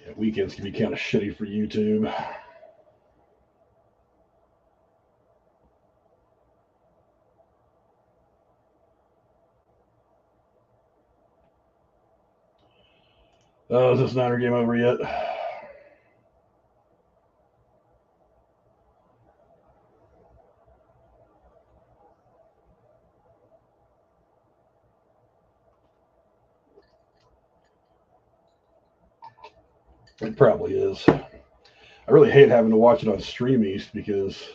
Yeah, weekends can be kind of shitty for YouTube. Oh, is this Niner game over yet? It probably is. I really hate having to watch it on Stream East because,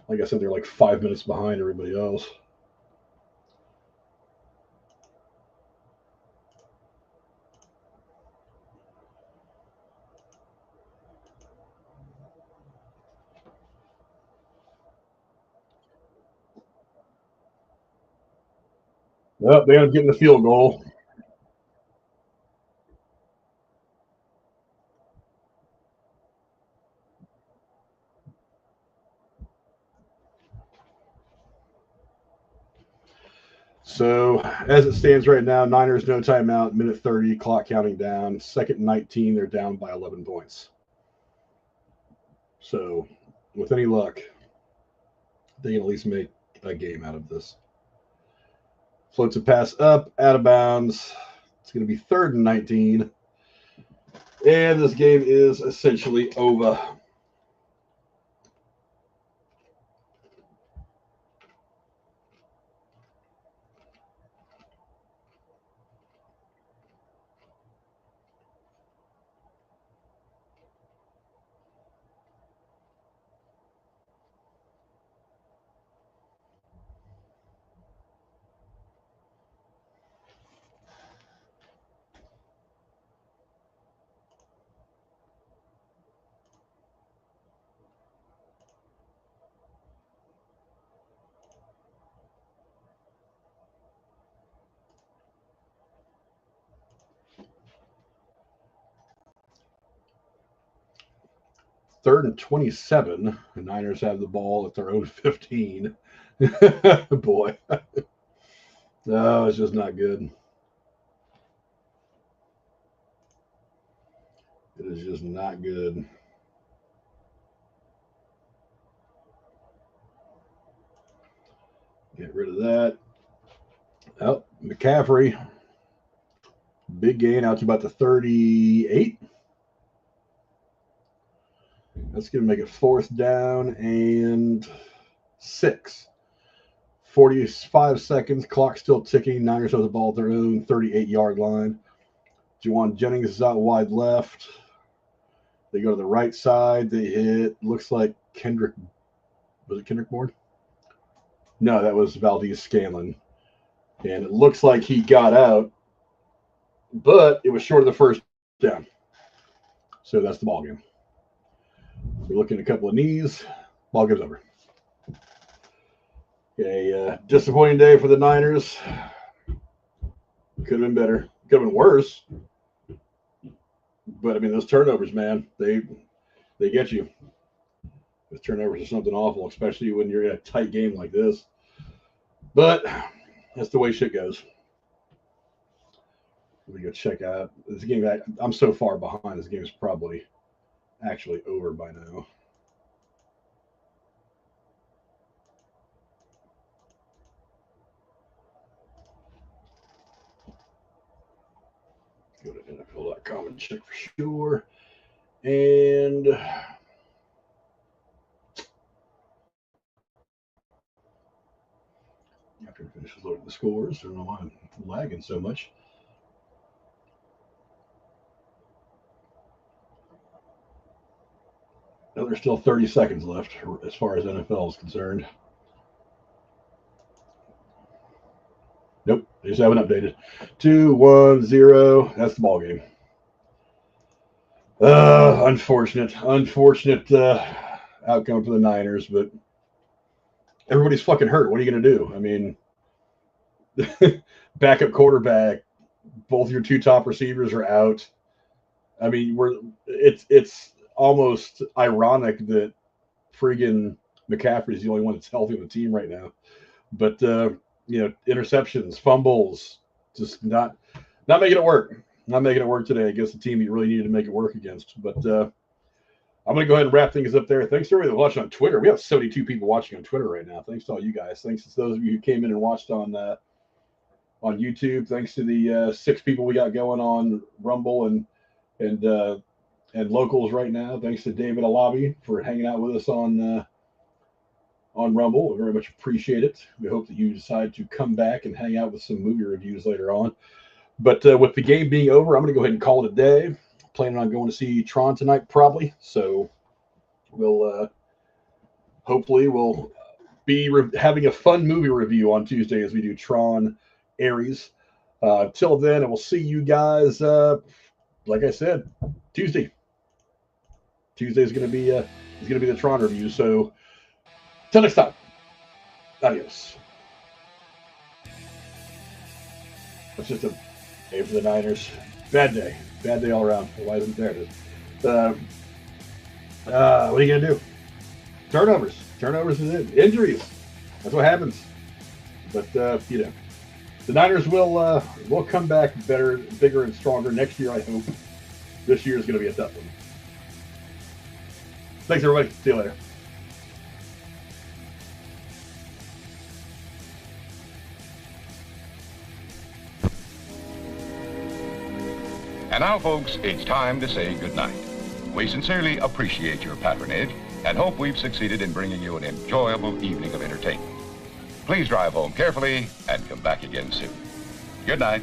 like I said, they're like 5 minutes behind everybody else. Well, they end up getting the field goal. So as it stands right now, Niners no timeout, minute 30, clock counting down. Second and 19, they're down by 11 points. So with any luck, they can at least make a game out of this. Floats a pass up, out of bounds. It's going to be third and 19. And this game is essentially over. Third and 27. The Niners have the ball at their own 15. Boy. No, it's just not good. It is just not good. Get rid of that. Oh, McCaffrey. Big gain out to about the 38. That's going to make it fourth down and 6. 45 seconds. Clock still ticking. Niners have the ball at their own 38-yard line. Juwan Jennings is out wide left. They go to the right side. They hit, looks like Kendrick. Was it Kendrick Bourne? No, that was Valdez Scanlon. And it looks like he got out, but it was short of the first down. So that's the ball game. We're looking at a couple of knees. Ball goes over. A disappointing day for the Niners. Could have been better. Could have been worse. But I mean, those turnovers, man, they get you. Those turnovers are something awful, especially when you're in a tight game like this. But that's the way shit goes. Let me go check out this game. I'm so far behind. This game is probably actually over by now. Go to NFL.com and check for sure. And after it finishes loading the scores, I don't know why I'm lagging so much. No, there's still 30 seconds left as far as NFL is concerned. Nope, they just haven't updated. 2-1-0. That's the ball game. Unfortunate outcome for the Niners, but everybody's fucking hurt. What are you gonna do? I mean, backup quarterback, both your two top receivers are out. I mean, it's almost ironic that friggin' McCaffrey is the only one that's healthy on the team right now. But interceptions, fumbles, just not making it work. Not making it work today against the team you really needed to make it work against. But I'm going to go ahead and wrap things up there. Thanks to everybody that's watching on Twitter. We have 72 people watching on Twitter right now. Thanks to all you guys. Thanks to those of you who came in and watched on YouTube. Thanks to the 6 people we got going on Rumble and locals right now. Thanks to David Alabi for hanging out with us on Rumble. We very much appreciate it. We hope that you decide to come back and hang out with some movie reviews later on. But with the game being over, I'm going to go ahead and call it a day. Planning on going to see Tron tonight, probably. So we'll hopefully we'll be having a fun movie review on Tuesday as we do Tron Ares. Till then, I will see you guys. Like I said, Tuesday. Tuesday is going to be the Tron review. So till next time, adios. It's just a day for the Niners. Bad day all around. Why isn't there? It is. What are you gonna do? Turnovers is it. Injuries. That's what happens. But you know, the Niners will come back better, bigger, and stronger next year. I hope. This year is going to be a tough one. Thanks, everybody. See you later. And now, folks, it's time to say goodnight. We sincerely appreciate your patronage and hope we've succeeded in bringing you an enjoyable evening of entertainment. Please drive home carefully and come back again soon. Good night.